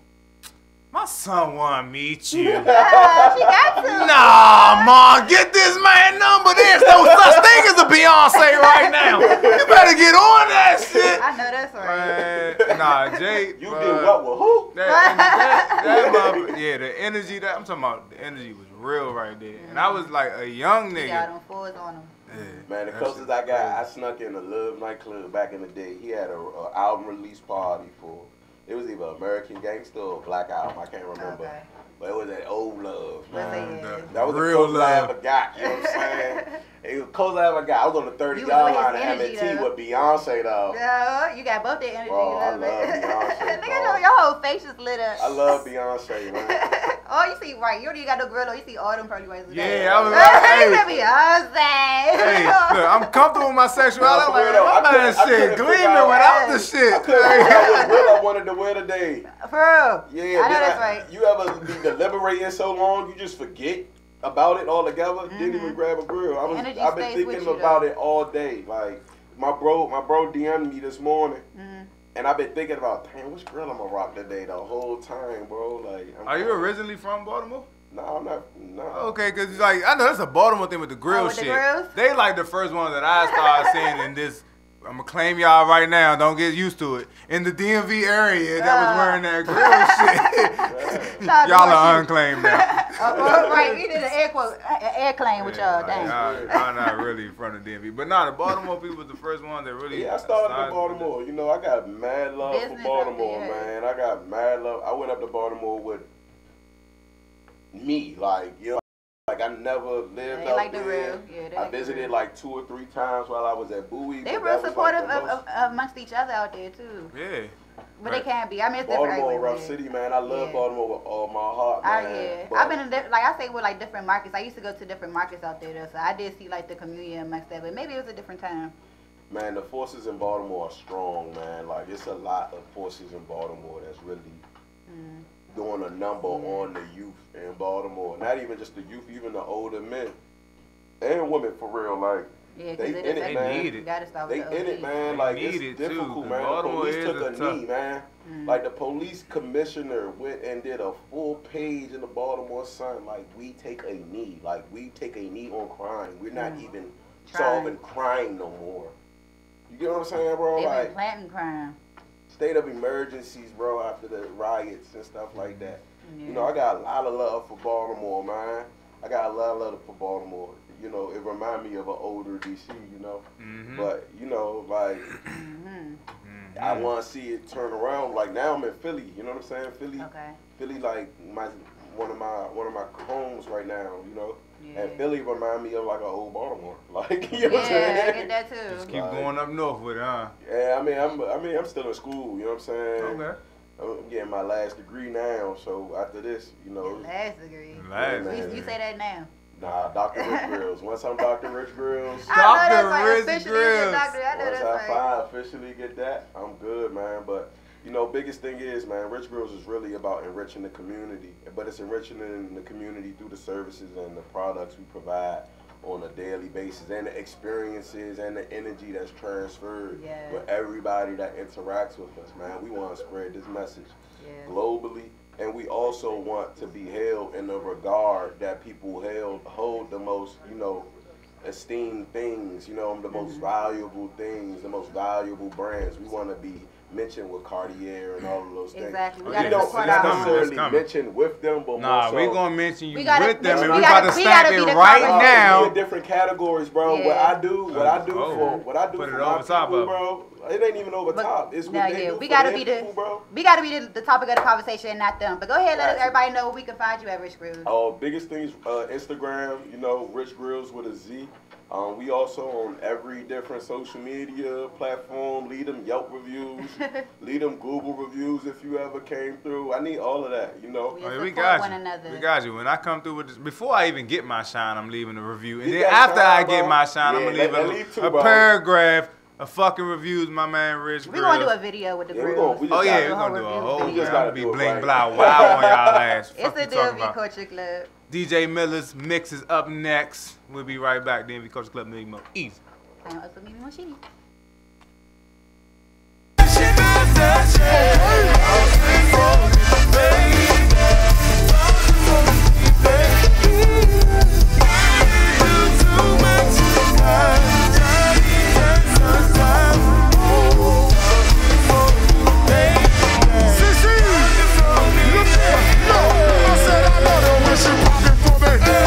My son wanna meet you. She got to. Nah, Mom, get this man number. There's no such thing as a Beyonce right now. You better get on that shit. I know that's right. Nah, Jay. You did what with who? Yeah, the energy that I'm talking about, the energy was real right there. And I was like a young nigga. He got them fours on him. Man, the closest I got, I snuck in a Love nightclub back in the day. He had a album release party for. It was either American Gangster or Black Album. I can't remember. But it was that old love, man. That was the closest I ever got. You know what I'm saying? It was the closest I ever got. I was on the 30-yard line at M&T with Beyonce, though. Yeah, you got both their energy. Bro, I love Beyonce. Nigga, your whole face is lit up. I love Beyonce, man. Oh, you see, right. You don't even got no grill on. You see all them probably ways. Yeah, I was like, hey. Beyonce. Hey, look, I'm comfortable with my sexuality. I'm like, my man shit gleaming without the shit. I couldn't figure out what I wanted to wear today. For real. Yeah, I know that's right. You ever be deliberating so long, you just forget about it altogether? Didn't even grab a grill. I've been thinking about it all day. Like, my bro DM'd me this morning. And I've been thinking about, damn, which grill I'm gonna rock today the whole time, bro. Like, are you originally from Baltimore? No, I'm not. No. Okay, cause like I know that's a Baltimore thing with the grill shit. They like the first one that I started seeing in this. I'm gonna claim y'all right now. Don't get used to it. In the DMV area that was wearing that grill shit. Y'all are unclaimed now. Right, you did an air claim with y'all. Dang. I'm not really from the DMV, but nah, the Baltimore people was the first one that really. Yeah, I started in Baltimore. You know, I got mad love for Baltimore, man. I got mad love. I went up to Baltimore with me, like, you know. Like I never lived out there. I visited like 2 or 3 times while I was at Boogiie. They real supportive amongst each other out there too. Yeah. But they can't be. I mean, it's Baltimore, different. rough city, man. I love Baltimore with all my heart, man. I've been in like I say with like different markets. I used to go to different markets out there, though, so I did see like the community amongst that. But maybe it was a different time. Man, the forces in Baltimore are strong, man. Like it's a lot of forces in Baltimore that's really doing a number on the youth in Baltimore. Not even just the youth, even the older men and women for real. Like they in it, man. They in it, man. Like it's difficult, man. The police took a knee, man. Like the police commissioner went and did a full page in the Baltimore Sun. Like we take a knee. Like we take a knee on crime. We're not even solving crime no more. You get what I'm saying, bro? They've like been planting crime. State of emergencies, bro, after the riots and stuff like that. You know, I got a lot of love for Baltimore, man. I got a lot of love for Baltimore. You know, it reminds me of an older DC, you know. But, you know, like, I want to see it turn around. Like, now I'm in Philly, you know what I'm saying? Philly, like, one of my homes right now, you know. And Philly remind me of like an old Baltimore, like you know what I'm saying. I get that too. Just keep going up north with it, huh? Yeah, I mean, I'm still in school. You know what I'm saying? Okay. I'm getting my last degree now, so after this, you know. Last degree. You say that now. Nah, Dr. Rich Grillz. Once I'm Dr. Rich Grillz. Dr. Rich Grillz. Once I officially get that, I'm good, man. But you know, biggest thing is, man, Rich Grillz is really about enriching the community, but it's enriching in the community through the services and the products we provide on a daily basis, and the experiences and the energy that's transferred with everybody that interacts with us, man. We want to spread this message globally, and we also want to be held in the regard that people hold the most, you know, esteemed things, you know, the most valuable things, the most valuable brands. We want to be mentioned with Cartier and all of those things. Exactly. We don't necessarily mention with them, but nah, we're going to mention you with them, and we're about to stamp it right now. In different categories, bro. What I do for my people, bro, it ain't even over top. It's what they do. We gotta be the topic of the conversation and not them. But go ahead, let everybody know where we can find you at Rich Grillz. Oh, biggest things, Instagram, you know, Rich Grillz with a Z. We also on every different social media platform. Leave them Yelp reviews. Leave them Google reviews if you ever came through. I need all of that, you know. We got you. We got you. When I come through with this, before I even get my shine, I'm leaving a review. And then after I get my shine, I'm going to leave a paragraph. A fucking reviews, my man Rich Grillz. We're going to do a video with the Grillz. We're going to do a whole video. We're going to be bling blah wow on y'all ass. It's the DMV Culture Club. DJ Miller's mix is up next. We'll be right back. DMV Culture Club, maybe more easy.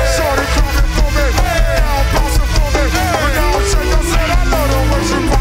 Shorty coming for me, now bouncing for me. Now check, I said I love the way she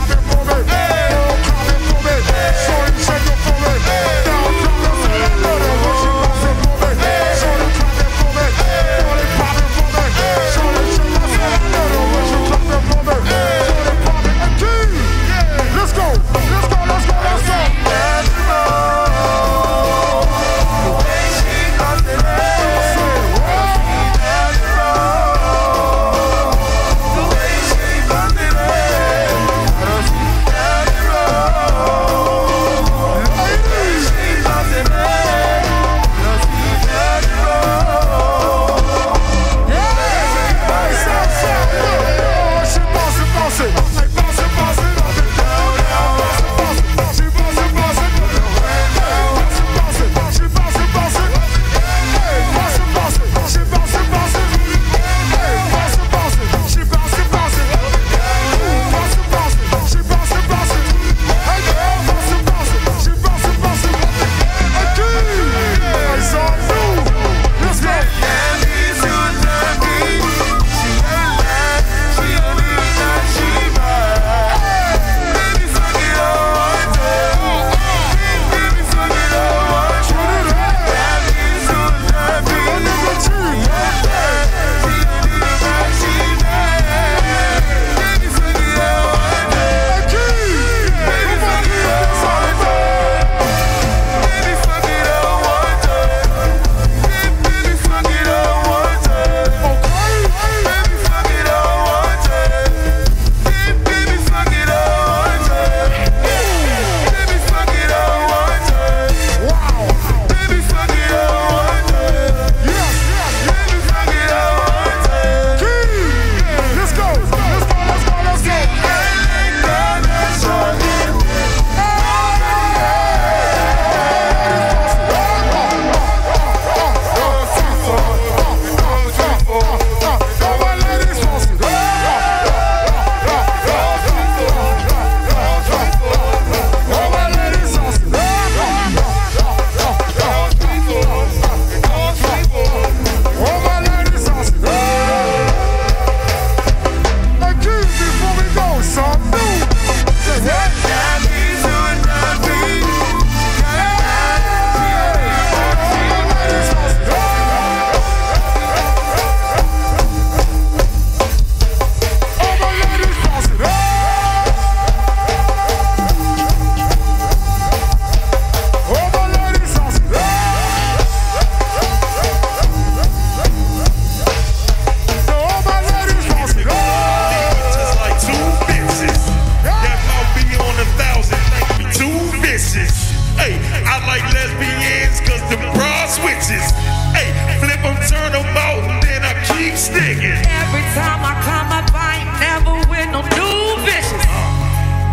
Stick it. Every time I climb up, I ain't never with no new bitches.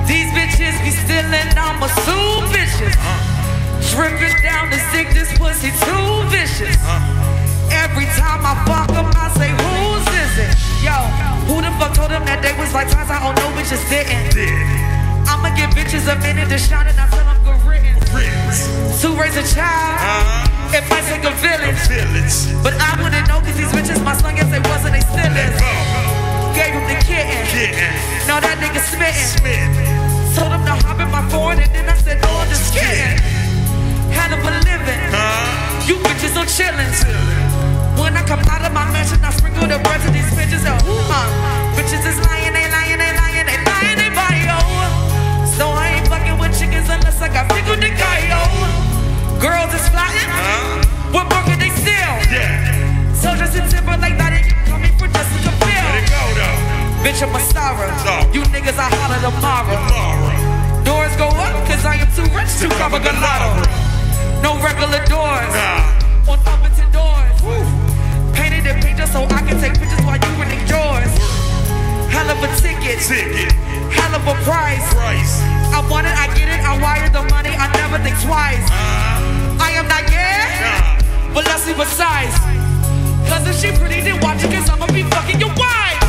These bitches be stealing, I'ma sue bitches. Dripping down the sick, this pussy too vicious. Every time I fuck them, I say, whose is it? Yo, who the fuck told them that they was like times I don't know bitches didn't? I'ma give bitches a minute to shine and I tell them good riddance. To raise a child, it might take a village. But I wouldn't know cause these bitches my son guess they wasn't, they stealers. Gave him the kitten, now that nigga smitten. Told him to hop in my Ford and then I said, no, I'm just kidding. Had him a living, you bitches are chillin'. When I come out of my mansion, I sprinkle the bread to these bitches. Bitches is lying, they lying, they lying, they lying, they body, so I ain't fucking with chickens unless I got pickled the guy, Girls is flying, what more can they steal? Soldiers in Timberlake, that ain't coming for Jessica Biel. Bitch, I'm a sorrow. You niggas, I holler tomorrow. Doors go up, cause I am too rich to cover gelato. No regular doors, on Upperton doors. Painted in pictures so I can take pictures while you winning yours. Hell of a ticket, hell of a price. I want it, I get it, I wire the money, I never think twice. I am not yeah, but let's see besides. Cause if she pretty, then watch it, cause I'ma be fucking your wife.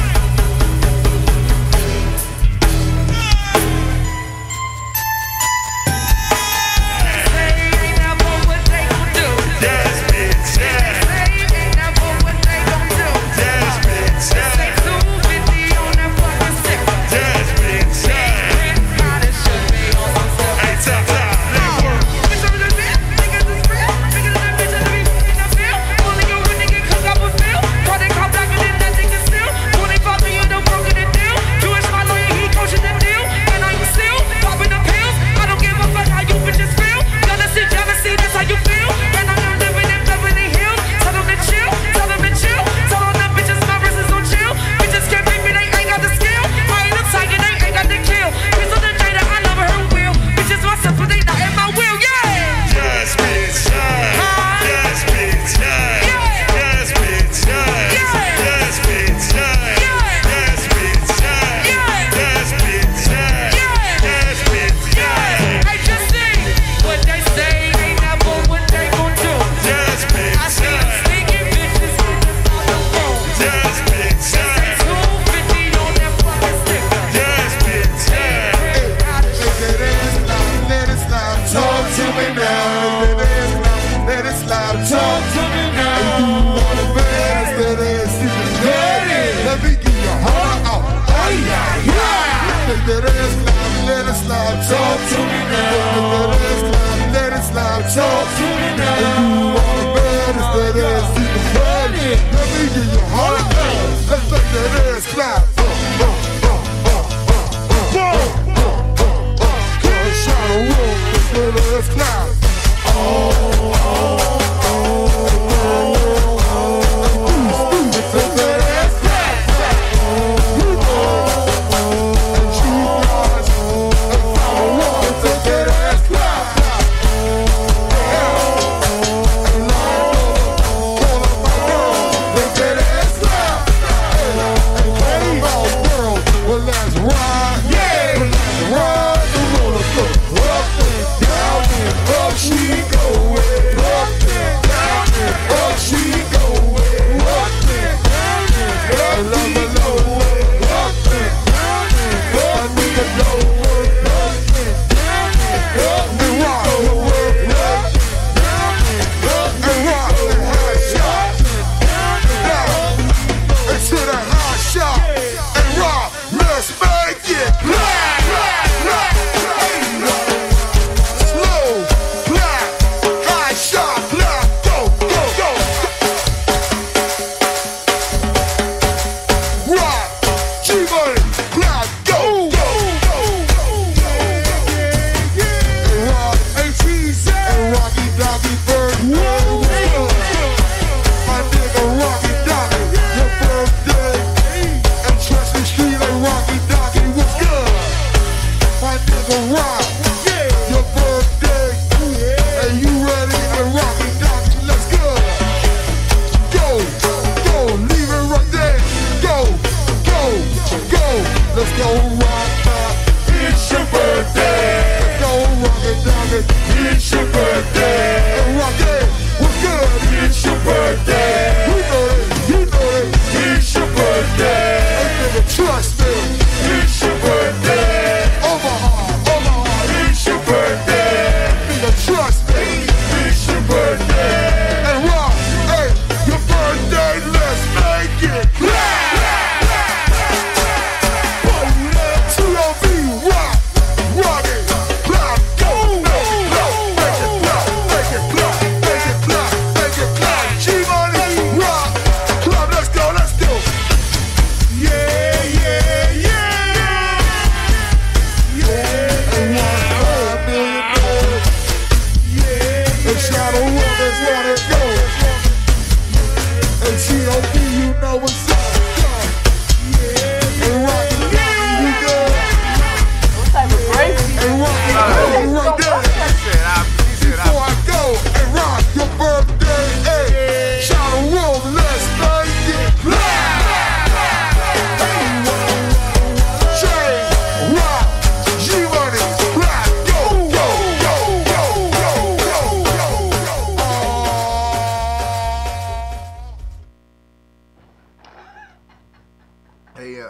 Hey,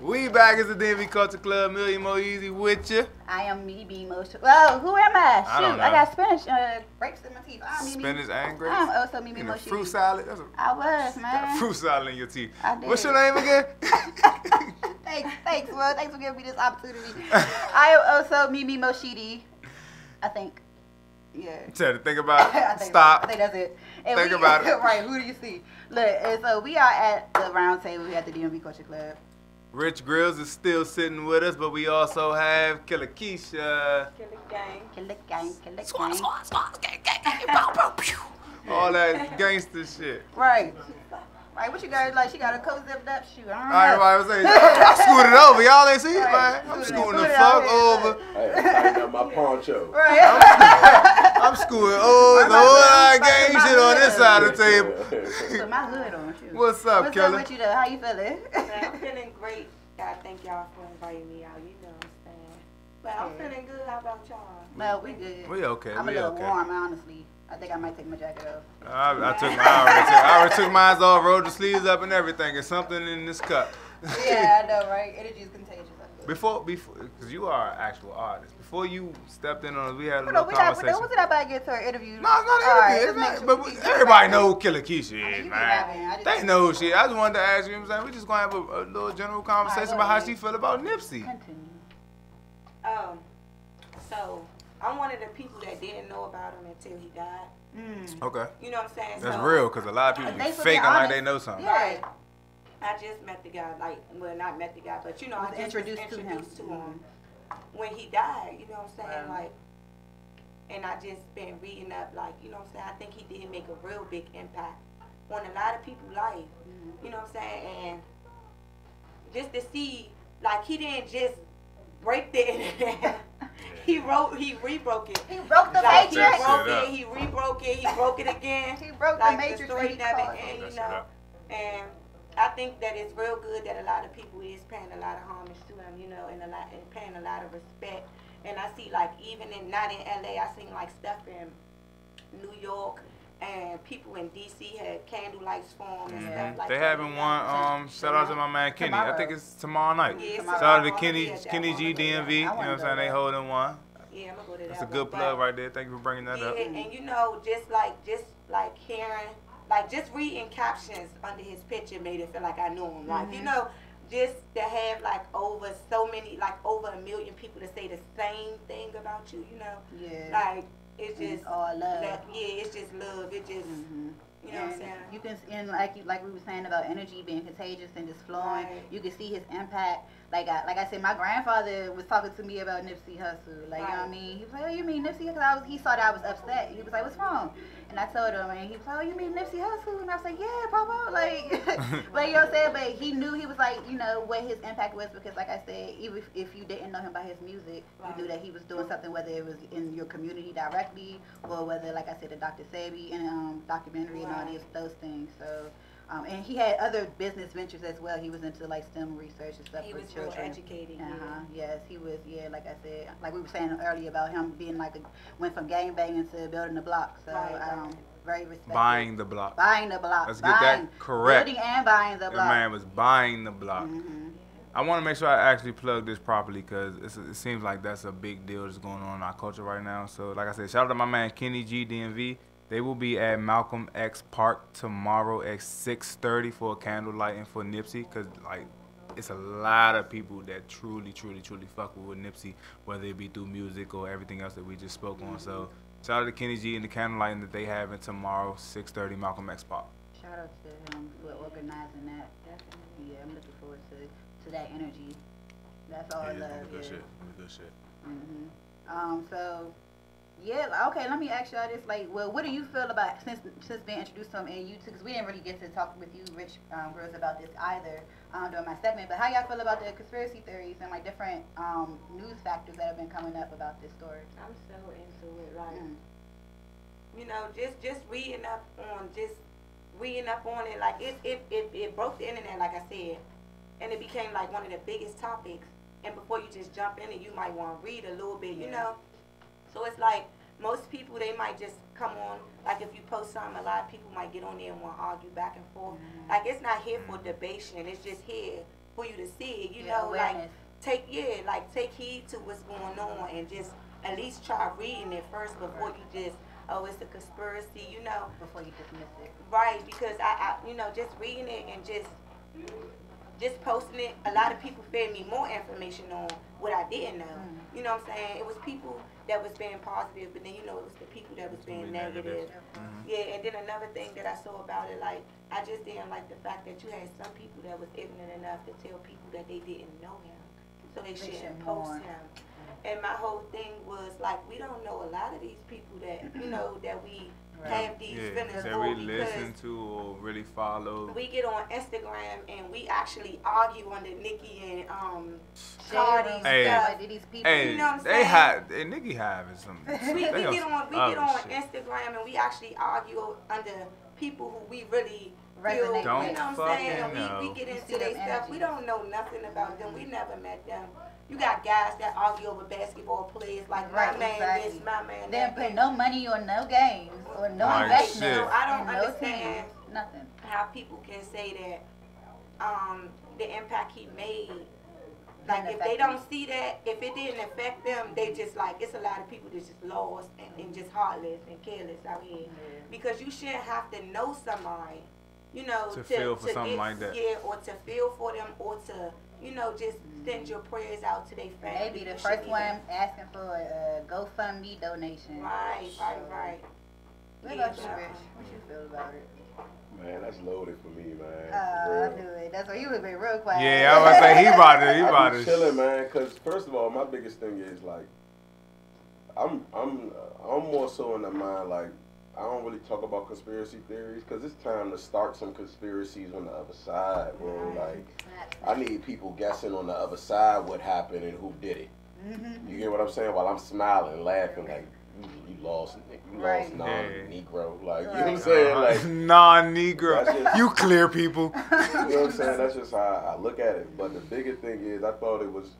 we back as the DMV Culture Club. Million More Easy with you. I am me being most. Well, who am I? I don't Shoot, know. I got spinach grapes in my teeth. Spinach and grapes? I'm also me being In a most. fruit salad? That's I was, got man. fruit salad in your teeth. I did. What's your name again? Thanks, well, thanks for giving me this opportunity. I am also Mimi Moshidi, I think. Yeah. Try to think about it. I think that's it. And Think about it. Right, who do you see? Look, and so we are at the round table at the DMV Culture Club. Rich Grillz is still sitting with us, but we also have Killa Keisha. Killa gang. All that gangster shit. Right. Right, what you got? Like, she got a coat zipped up shoe. I don't know. I was saying, I scooted over. Y'all ain't see it, man. I'm scooting the fuck over. Hey, I got my poncho. Right. I'm scooting over. The whole lot of gang shit on this side of the table. Put my hood on. Shoot. What's up, Killa? What's up with you, though? How you feeling? I'm feeling great. I thank y'all for inviting me out. You know what I'm saying? But I'm feeling good. How about y'all? No, we good. We okay. I'm a little warm, honestly. I think I might take my jacket off. I already took mine off, rolled the sleeves up and everything. It's something in this cup. Yeah, I know, right? Energy is contagious. Before, because you are an actual artist. Before you stepped in on us, we had a No, little conversation. wasn't that about to get to our interview? No, it's not an interview. But everybody know who Killa Keisha is, man. They know who she is. I just wanted to ask you, what I'm saying, we just going to have a little general conversation about how she feel about Nipsey. So I'm one of the people that didn't know about him until he died. Okay. You know what I'm saying? That's so, real, because a lot of people be faking like they know something. Yeah. I just met the guy, not met the guy, but you know, I just introduced was introduced to him when he died, you know what I'm saying? Wow. Like, and I just been reading up, like, you know what I'm saying? I think he did make a real big impact on a lot of people's life, you know what I'm saying? And just to see, like, he didn't just break the internet. He rebroke it. He broke the like, matrix. He rebroke it, he broke it again. He broke like, the matrix. The story never ended, you know? And I think that it's real good that a lot of people is paying a lot of homage to him, you know, and paying a lot of respect. And I see, like, even not in LA, I seen like stuff in New York, and people in DC had candlelights for him and stuff like that. They having one. Shout out to my man Kenny. Tomorrow. I think it's tomorrow night. Yeah, shout out to Kenny G DMV. You know what I'm saying? They holding one. Yeah, I'm gonna go to that. That's a good plug right there. Thank you for bringing that up. And you know, just like hearing. Like, just reading captions under his picture made it feel like I knew him. Like, you know, just to have, like, over 1 million people to say the same thing about you, you know? Yeah. Like, it's just... all love. It's just love. It just... You know what I'm saying? You can, and like we were saying about energy being contagious and just flowing, you can see his impact. Like I said, my grandfather was talking to me about Nipsey Hussle. Like, you know what I mean? He was like, oh, you mean Nipsey? Because he saw that I was upset. He was like, what's wrong? And I told him, and he was like, oh, you mean Nipsey Hussle? And I was like, yeah, Papa. Like, but you know what I'm saying? But he knew, he was like, you know, what his impact was, because like I said, even if you didn't know him by his music, you knew that he was doing something, whether it was in your community directly, or whether, like I said, the Dr. Sebi and documentary and all those things. So, and he had other business ventures as well. He was into like STEM research and stuff for children. He was educated. Yes, he was. Yeah, like I said, like we were saying earlier about him being like went from gang banging to building the block. So very respected. Buying the block. Buying the block. Let's get that correct. Building and buying the block. The man was buying the block. I want to make sure I actually plug this properly, because it seems like that's a big deal that's going on in our culture right now. So like I said, shout out to my man Kenny G DMV. They will be at Malcolm X Park tomorrow at 6:30 for a candle lighting for Nipsey, because like it's a lot of people that truly fuck with Nipsey, whether it be through music or everything else that we just spoke on. So shout out to Kenny G and the candle lighting that they have in tomorrow, 6:30 Malcolm X Park. Shout out to him for organizing that. Definitely. Yeah, I'm looking forward to that energy. That's all love. Good shit. Good shit. So. Yeah, okay, let me ask y'all this, like, well, what do you feel about, since being introduced to him and you too, because we didn't really get to talk with you, Rich Grillz, about this either during my segment, but how y'all feel about the conspiracy theories and, like, different news factors that have been coming up about this story? I'm so into it, like, you know, just reading up on it, like, it broke the internet, like I said, and it became, like, one of the biggest topics, and before you just jump in it, you might want to read a little bit, you know? So it's like most people, they might just come on, like if you post something, a lot of people might get on there and want to argue back and forth. Like it's not here for debation. It's just here for you to see it. You know, like take heed to what's going on and just at least try reading it first before you just, oh, it's a conspiracy, you know. Before you dismiss it. Right, because I you know, just reading it and just posting it, a lot of people fed me more information on what I didn't know. You know what I'm saying? It was people that was being positive, but then you know it was the people that was being negative. Yeah, and then another thing that I saw about it, like I just didn't like the fact that you had some people that was ignorant enough to tell people that they didn't know him, so they shouldn't post him. And my whole thing was like, we don't know a lot of these people that you know that we have these feelings that for we because listen to or really follow. we get on Instagram and we actually argue under Nicki and Cardi's stuff. These people, Hey, you know what I'm they saying? have, and Nicki have is something. We get on shit. Instagram and we actually argue under people who we really feel, Resonate you know Don't what I'm fucking saying? And know. we get You into see their them stuff. We energies. don't know nothing about them. We never met them. You got guys that argue over basketball players like my man this, my man They that. put no money on no games or no Right, investment. shit. So I don't in no understand teams, nothing. how people can say that the impact he made. Like if they don't see that, if it didn't affect them, they just like, it's a lot of people that's just lost and just heartless and careless out here. Because you shouldn't have to know somebody, you know, To feel for something get, like that. Yeah, or to feel for them, or to, you know, just send your prayers out to their family. Maybe the You first should be one there. asking for a GoFundMe donation. Right. What Yeah, about you, Rich? What you feel about it? Man, that's loaded for me, man. I For knew real. it. That's why you was being real quiet. Yeah, I was say he about I be to. chilling, man. Cause first of all, my biggest thing is like, I'm more so in the mind like, I don't really talk about conspiracy theories because it's time to start some conspiracies on the other side, bro. Like, I need people guessing on the other side what happened and who did it. You get what I'm saying? While I'm smiling, laughing, like, you lost non-Negro. Like, you know what I'm saying? Like, non-Negro. that's just- You clear people. you know what I'm saying? That's just how I look at it. But the bigger thing is, I thought it was,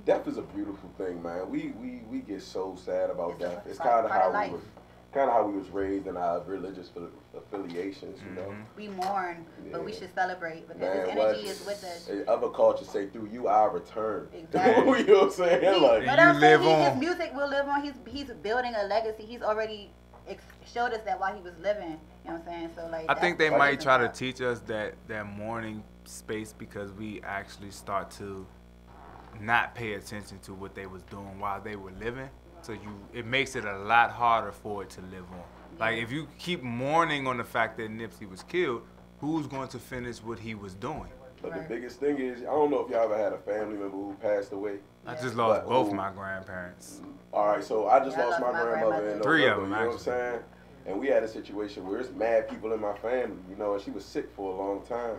death is a beautiful thing, man. We get so sad about death. It's kind of how we was raised in our religious affiliations, you know. We mourn, but we should celebrate because Man, his energy is with us. Other cultures say, through you, I return. Exactly. You know what I'm saying? Like, But I'm saying his music will live on. He's building a legacy. He's already showed us that while he was living. You know what I'm saying? So like, I think they that's might try to about. teach us that mourning space because we actually start to not pay attention to what they was doing while they were living. So it makes it a lot harder for it to live on. Like if you keep mourning on the fact that Nipsey was killed, who's going to finish what he was doing? but the biggest thing is, I don't know if y'all ever had a family member who passed away. I just lost both my grandparents. All right, so I just lost my grandmother in November. Three of them, you know what I'm actually. saying? And we had a situation where it's mad people in my family, you know, and she was sick for a long time,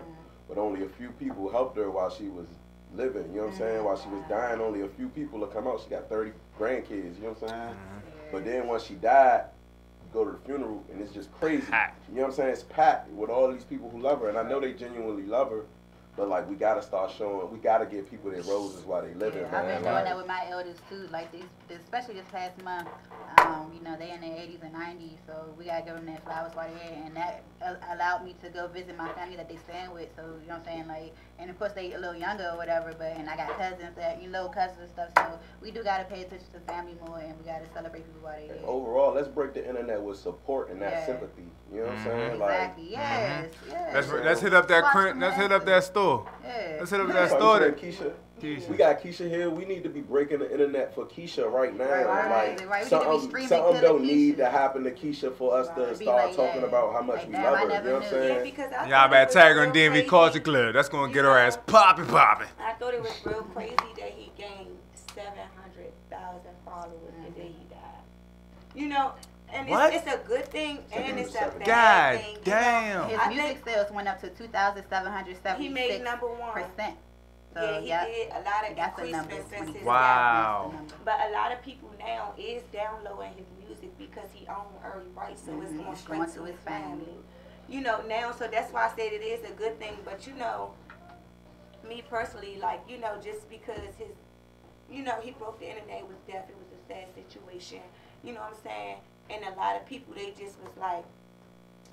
but only a few people helped her while she was living, you know what I'm saying? While she was dying, only a few people would come out. She got 30 grandkids, you know what I'm saying? But then once she died, you go to the funeral and it's just crazy. You know what I'm saying? It's packed with all these people who love her, and I know they genuinely love her. But like, we gotta start showing. We gotta give people their roses while they living, man. I've been doing Like, that with my elders too. Like especially this past month. You know, they in their 80s and 90s, so we gotta give them their flowers while they're here, and that allowed me to go visit my family that they staying with. So you know what I'm saying, like, and of course they a little younger or whatever. But and I got cousins that cousins and stuff. So we do gotta pay attention to family more, and we gotta celebrate people while they're here. overall, let's break the internet with support and not sympathy. You know what I'm saying? Like, Exactly. Yes. Yes. Let's hit up that let's hit up that store. Yeah. Let's hit up that store. That Keisha. We got Keisha here. We need to be breaking the internet for Keisha right now. Right. Like, We need to be something streaming don't Killa need to happen to Keisha for us to Be start like, talking yeah. about how much Like, we damn, love I her. You never know what I'm knew. saying? Yeah, because I y'all thought better it was tag her on real DMV crazy. Culture Club. That's gonna get her ass popping. I thought it was real crazy that he gained 700,000 followers the day he died. You know, and it's a good thing and it's a bad God thing. damn. His music sales went up to 2,776%. He made number one. So, yeah, he did a lot of that's a number. increasement since his Wow. death. But a lot of people now is downloading his music because he owns early rights, so it's more strength to his family. You know, now, so that's why I said it is a good thing. But, you know, me personally, like, you know, just because he broke the internet with death, it was a sad situation. You know what I'm saying? and a lot of people, they just was like,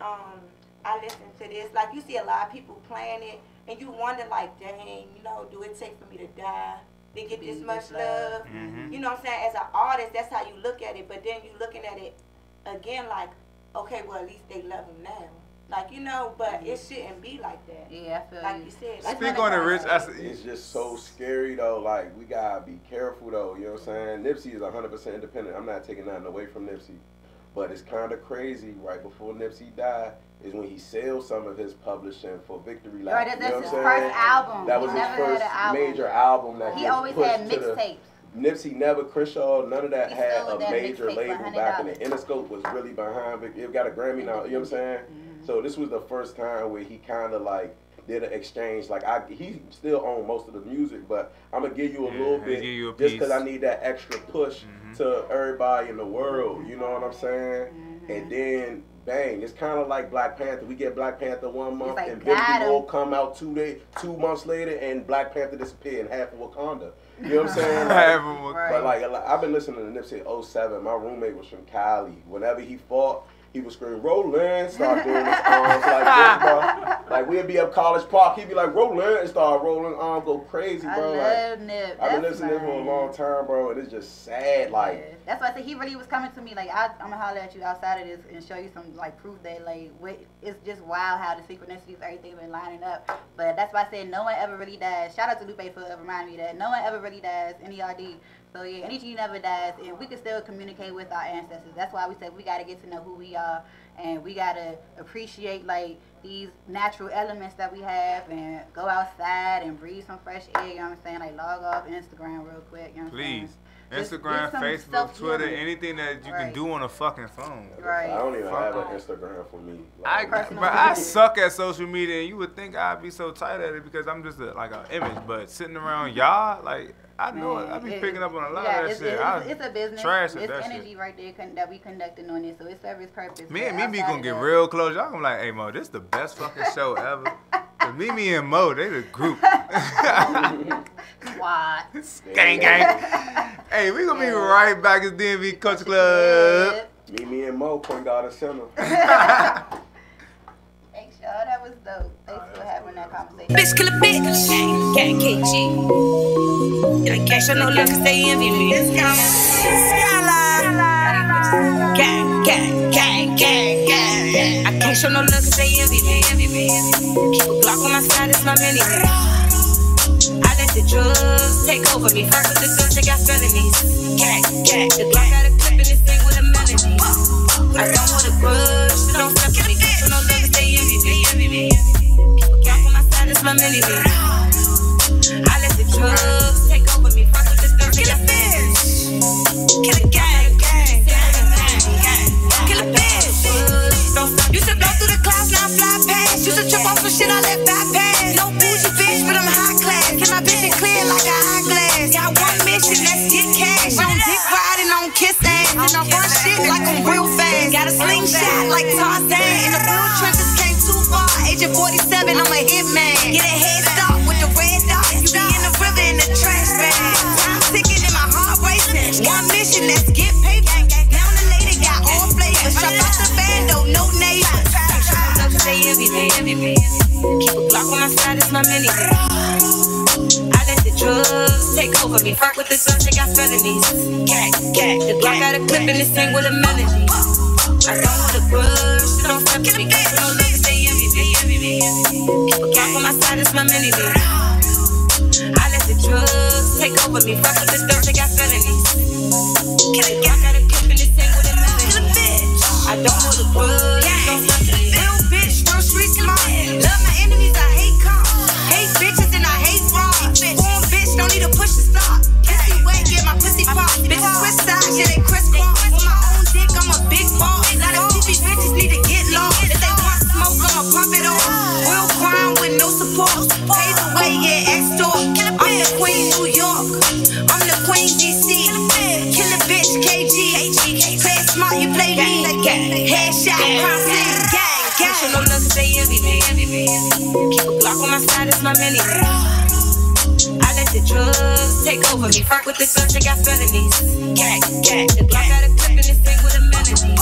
I listened to this. Like, you see a lot of people playing it, and you wonder, like, dang, you know, do it take for me to die to get this much love? You know what I'm saying? As an artist, that's how you look at it, but then you looking at it again like, okay, well, at least they love him now. Like, you know, but it shouldn't be like that. Yeah, I feel like you said. Like, speak on it, Rich. It's just so scary, though. Like, we got to be careful, though. You know what I'm saying? Nipsey is 100% independent. I'm not taking nothing away from Nipsey. But it's kind of crazy, right before Nipsey died, is when he sold some of his publishing for Victory Lap. Right, that's his first album. That was his first major album that he always had mixtapes. Nipsey never, Crenshaw, none of that had a major label back in the Interscope was really behind it. It got a Grammy now, you know what I'm saying? So this was the first time where he kind of like did an exchange. Like he still owned most of the music, but I'm gonna give you a little bit just because I need that extra push to everybody in the world. You know what I'm saying? And then bang, it's kind of like Black Panther. We get Black Panther 1 month, like, and Biggie will come out 2 months later, and Black Panther disappear in half of Wakanda. You know what I'm saying? Like, but like I've been listening to Nipsey 07. My roommate was from Cali. Whenever he fought, he would scream, "Rollin'," start doing his arms like this, bro. Like, we'd be up College Park, he'd be like, "Rollin'," and start rolling arms, go crazy, bro. I love Nip. I've been listening to him for a long time, bro, and it's just sad, like. That's why I said he really was coming to me, like, I'm gonna holler at you outside of this and show you some, like, proof that, like, it's just wild how the synchronicities, everything been lining up. But that's why I said no one ever really dies. Shout out to Lupe for reminding me that no one ever really dies, NERD. So yeah, NEG never dies, and we can still communicate with our ancestors. That's why we said we gotta get to know who we are, and we gotta appreciate like these natural elements that we have, and go outside and breathe some fresh air. You know what I'm saying? Like, log off Instagram real quick. You know what I'm saying? Instagram, Facebook, Twitter, anything that you can do on a fucking phone. I don't even have an Instagram for me. Like, I suck at social media, and you would think I'd be so tight at it because I'm just like an image. But sitting around y'all, like, I know it. I be picking up on a lot of that shit. It's a business. Trash it's energy right there that we conducting on it, so it serves its purpose. Me and Mimi gonna get real close. Y'all gonna be like, "Hey Mo, this is the best fucking show ever." Mimi and Mo, they the group. What? Gang gang. Hey, we gonna be right back at DMV Culture Club. Mimi and Mo, point guard and center. Thanks, y'all. That was dope. Thanks for having that conversation. Bitch, kill a bitch. Gang, KG. I can't show no love cause they envy me. Gang. I can't show no love cause they envy me. Keep a Glock on my side, it's my mini. I let the drugs take over me. Fuck with the drugs, they got felonies. Gang. The Glock got a clip in this thing with a melody. I don't want a grudge, so don't step with me. Can't show no love cause they envy me. Keep a Glock on my side, it's my mini. I let the drugs take over me. Fuck with the drugs, they got felonies. Kill a gang. Kill a bitch. Used to blow through the clouds, now I fly past. Used to trip off some shit, I let bypass. No bougie bitch, but I'm high class. Get my vision clear like an eyeglass. Got one mission, that's get cash. On dick riding, on kiss ass. And I run shit like I'm real fast. Got a slingshot like Tarzan. And the real trenches came too far. Age of 47, I'm a hitman. Get a head start with the red dot. You be in the river in the trash bag. Time ticking and my heart racing. One mission, that's get paper. Now the lady got all flavors. Shop out the bando, no neighbors. Say envy me. Keep a Glock on my side, it's my mini. I let the drugs take over me. Fuck with the drugs, they got felonies. Gang. The Glock got a clip in this thing with a melody. I don't want a grudge, so don't step with me. Can't no love, say envy me. Keep a Glock on my side, it's my mini. I let the drugs take over me. Fuck with the drugs, they got felonies. The Glock got a clip in this thing with a melody. I don't want a grudge, don't step with me. Streets in my head. Love my enemies, I hate cops. Hate bitches and I hate fraud. Born bitch, don't need a push to stop. Pussy wet, get my pussy pop. Bitches switch sides, yeah, they crisscross. On my own dick, I'm a big boss. A lot of goofy bitches need to get lost. If they want smoke, I'ma pop it off. Real crime with no support. Pay the way, yeah, extort. I'm the queen, New York. I'm the queen, DC. Kill a bitch, KG. Play it smart, you play me. Headshot, crime scene, gang. Show no love cause they envy me. Keep a Glock on my side, it's my mini. I let the drugs take over me. Fuck with the guns, I got felonies. Gang, gang. The Glock got a clip and this thing with a melody.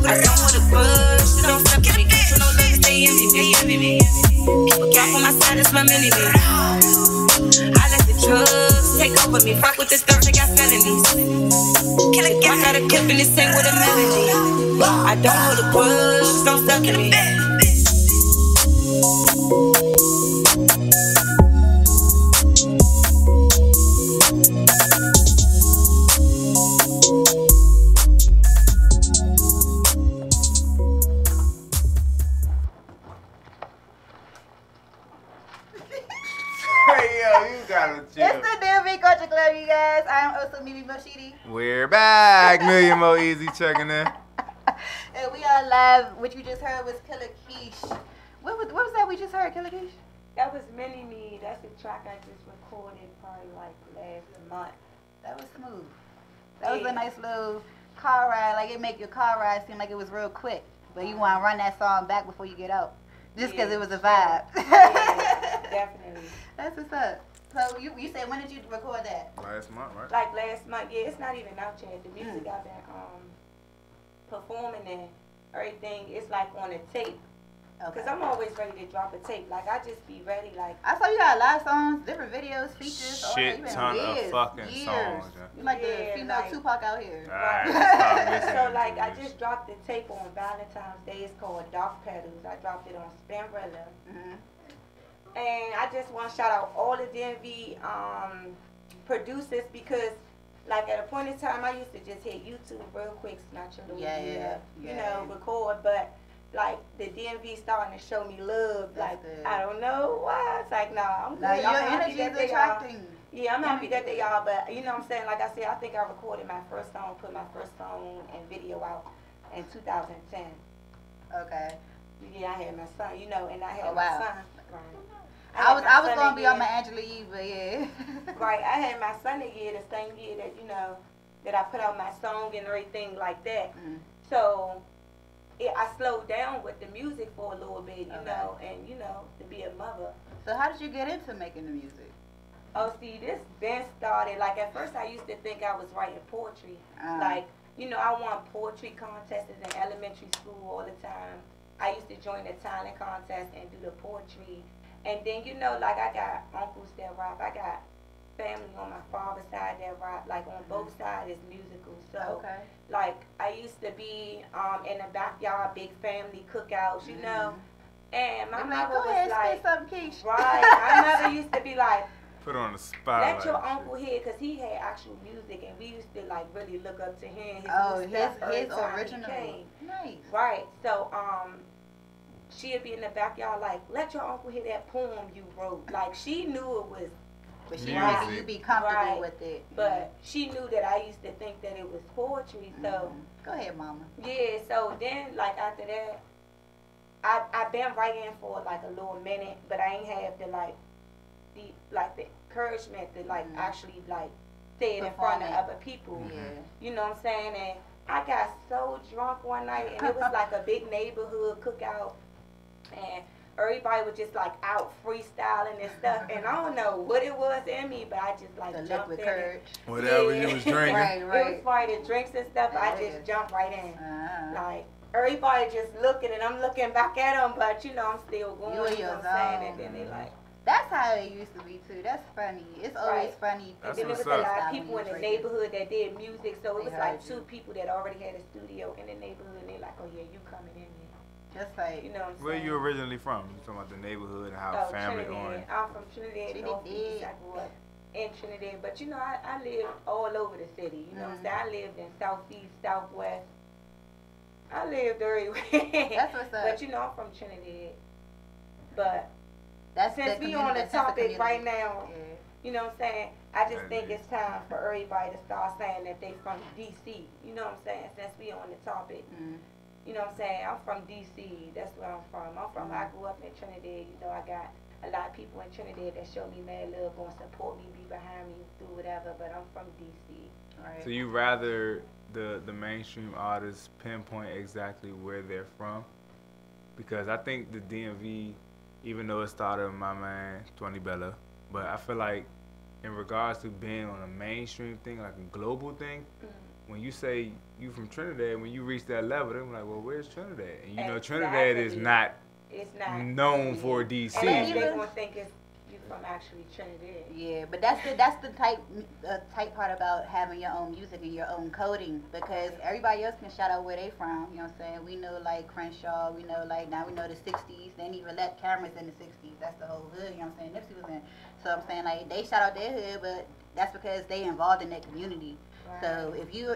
I don't want a grudge, so don't step to me. So no niggas, they envy me. Keep a Glock on my side, it's my mini-me. I let the drugs take over me. Fuck with the guns, I got felonies. I got a clip and this thing with a melody. I don't hold a grudge, so don't step to me. It's the DMV Culture Club, you guys. I'm also Mimi Moshidi. We're back. Million Mo Easy checking in. And we are live. What you just heard was Killa Keisha. What was that we just heard, Killa Keisha? That was Mini Me. That's a track I just recorded probably like last month. That was smooth. That was a nice little car ride. Like it make your car ride seem like it was real quick. But you want to run that song back before you get out. Just because it was a vibe. Yeah, definitely. That's what's up. So you said, when did you record that? Last month, right? Like last month. Yeah, it's not even out yet. The music I've been performing and everything, it's like on a tape. Because I'm always ready to drop a tape. Like, I just be ready. Like, I saw you got a lot of songs, different videos, features. Shit ton of fucking songs. Yeah. You like the female like, Tupac out here. Right. So, like, I just dropped the tape on Valentine's Day. It's called Dark Petals. I dropped it on Spinrilla. And I just want to shout out all the DMV producers because, like, at a point in time, I used to just hit YouTube real quick, snatch a little video, you know, record. But, like, the DMV starting to show me love. That's like, I don't know why. It's like, nah, I'm good. Your energy is attracting. Yeah, I'm happy that they are. But, you know what I'm saying? Like I said, I think I recorded my first song, put my first song and video out in 2010. Okay. Yeah, I had my son, you know, and I had my son. Right. I was gonna be on my Angela Eve, but yeah. Right, I had my son the same year that, you know, that I put out my song and everything like that. So I slowed down with the music for a little bit, you know, and you know, to be a mother. So how did you get into making the music? Oh, see, this then started, like at first I used to think I was writing poetry. Like, you know, I won poetry contests in elementary school all the time. I used to join the talent contest and do the poetry. And then, you know, like I got uncles that rap. I got family on my father's side that rap. Like on both sides is musical. So, like I used to be in the backyard, big family cookouts, you know. And my mother was like, right. My mother used to be like, put on the spot. Let your uncle hear, because he had actual music, and we used to like really look up to him. His original. Nice. Right. So, she'd be in the backyard like, let your uncle hear that poem you wrote. Like, she knew it was. But she wanted you to be comfortable with it. But she knew that I used to think that it was poetry. So. Go ahead, mama. Yeah, so then, like, after that, I've been writing for, like, a little minute, but I ain't have the, like, the encouragement to, like, actually, like, say it in front of other people. You know what I'm saying? And I got so drunk one night, and it was, like, a big neighborhood cookout. And everybody was just like out freestyling and stuff, and I don't know what it was in me, but I just like jumped in it. Whatever you was drinking. Right. It was probably the drinks and stuff. I just jumped right in. Like everybody just looking, and I'm looking back at them, but you know I'm still going. You know what I'm saying? And then they like. That's how it used to be too. That's funny. It's always funny. And then there was a lot of people in the neighborhood that did music, so it was like 2 people that already had a studio in the neighborhood, and they like, oh yeah, you coming in here. Just like, you know what I'm where you originally from? You talking about the neighborhood and how family on? I'm from Trinidad. Northeast. I grew up in Trinidad, but you know I lived all over the city. You know what I'm saying? I lived in Southeast, Southwest. I lived everywhere. That's what's up. But you know I'm from Trinidad. But since we on the topic right now, you know what I'm saying? I just think it's time for everybody to start saying that they from DC. You know what I'm saying? Since we on the topic. You know what I'm saying? I'm from D.C. That's where I'm from. I grew up in Trinidad. You know, I got a lot of people in Trinidad that show me mad love, going to support me, be behind me, do whatever. But I'm from D.C. Right. So you rather the mainstream artists pinpoint exactly where they're from? Because I think the DMV, even though it started with my man, 20 Bella, But I feel like in regards to being on a mainstream thing, like a global thing, when you say you from Trinidad, when you reach that level, they're like, well, where's Trinidad? And you know, Trinidad is not known for DC. And they gonna think it's you from actually Trinidad. Yeah, but that's the tight part about having your own music and your own coding, because everybody else can shout out where they from. You know what I'm saying? We know like Crenshaw, we know like now we know the 60s. They didn't even let cameras in the 60s. That's the whole hood. You know what I'm saying? Nipsey was in. So I'm saying like they shout out their hood, but that's because they involved in that community. Right. So if you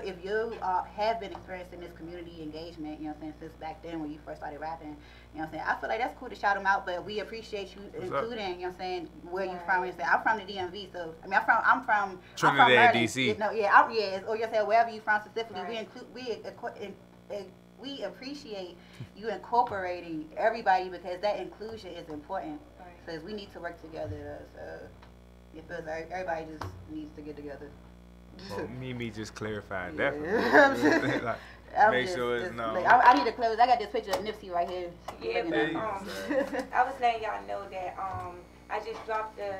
have been experiencing this community engagement, you know what I'm saying, since back then when you first started rapping, you know what I'm saying, I feel like that's cool to shout them out, but we appreciate you including, you know what I'm saying, where you from. You know, I'm from the DMV, so I mean I'm from Trinidad, DC. No, or you know, say wherever you from specifically, we appreciate you incorporating everybody, because that inclusion is important. Right. So we need to work together. So it feels like everybody just needs to get together. Well, me just clarified definitely. Like, make sure it's known. Like, I need to close. I got this picture of Nipsey right here. Yeah, but I was letting y'all know that I just dropped the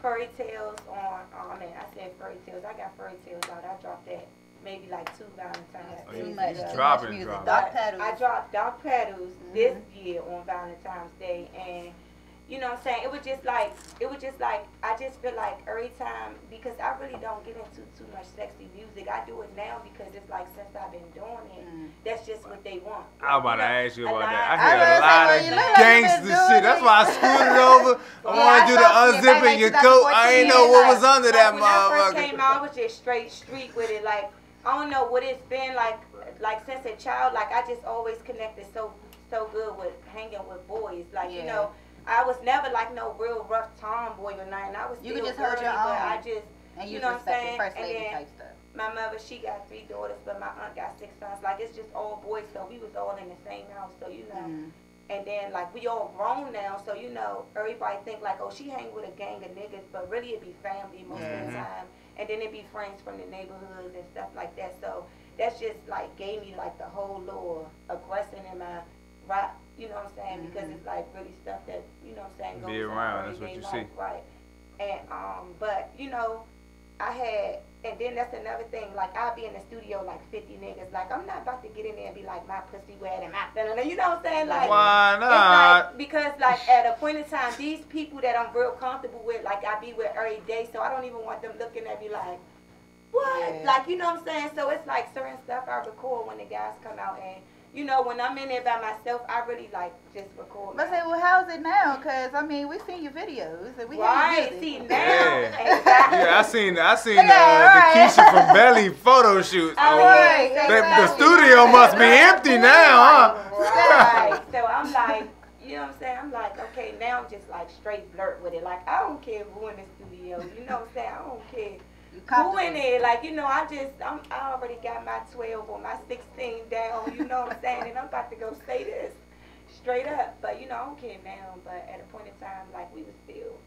Fairy Tales on. I said Fairy Tales. I got Fairy Tales out. I dropped that maybe like 2 Valentine's Days. Too much. Dropping. Dark Petals. I dropped Dark Petals this year on Valentine's Day, and you know what I'm saying? It was just like, I just feel like every time, because I really don't get into too much sexy music. I do it now because it's like, since I've been doing it, that's just what they want. I was about to ask you about that. I hear a lot of gangster shit. That's why I scooted over. I want to do the unzipping your coat. I ain't know what was under that motherfucker. When I first came out, I was just straight street with it. Like, I don't know what it's been like since a child. Like, I just always connected so good with hanging with boys. Like, you know, I was never like no real rough tomboy or nothing. I was still just girly, hold your own. but I just, and you know what I'm saying? First and lady then type stuff. my mother, she got 3 daughters, but my aunt got 6 sons. Like, it's just all boys, so we was all in the same house, so you know. And then like we all grown now, so you know, everybody think like, oh, she hang with a gang of niggas, but really it be family most of the time. And then it be friends from the neighborhoods and stuff like that. So that's just like gave me like the whole little aggression in my rap. You know what I'm saying? Because it's like really stuff that, you know what I'm saying, goes be around, on that's what you life, see. right? And but you know, I had, and then that's another thing. Like I'll be in the studio like 50 niggas. Like I'm not about to get in there and be like my pussy wet and my, you know what I'm saying? Like why not? It's like, because like at a point in time, these people that I'm real comfortable with, like I be with every day, so I don't even want them looking at me like, what? Yeah. Like, you know what I'm saying? So it's like certain stuff I record when the guys come out, and you know, when I'm in there by myself, I really like just record. But say, well, how's it now? Because I mean, we seen your videos and we right. See now, yeah, I seen the Keisha from Belly photo shoot. The studio must be empty now, huh? Right. So I'm like, you know what I'm saying? I'm like, okay, now I'm just like straight flirt with it. Like I don't care who in the studio. You know what I'm saying? I don't care. Who in there? Like, you know, I already got my 12 or my 16 down, you know what I'm saying? And I'm about to go say this straight up. But, you know, I don't care now. But at a point in time, like, we was still,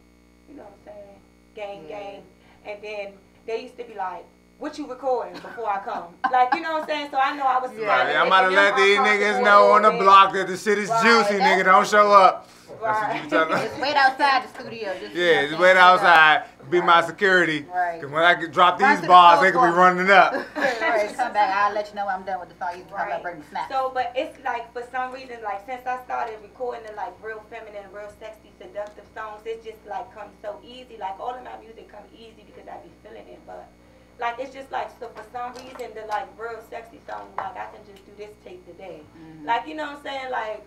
you know what I'm saying, gang. And then they used to be like, what you recording before I come? Like, you know what I'm saying? So I know I was right. I'm about to let these niggas know on the block that the shit is juicy, nigga. Don't show up. Right. Just wait outside the studio. Just wait outside. Be my security. Right. Because when I can drop these bars, they can be running up. Right. Come back. I'll let you know when I'm done with the song. You can come back, bring me snacks. So, but it's like, for some reason, like, since I started recording the, like, real feminine, real sexy, seductive songs, it just, like, comes so easy. Like, all of my music comes easy because I be feeling it. But, like, it's just, like, so for some reason, the, like, real sexy songs, like, I can just do this tape today. Like, you know what I'm saying? Like,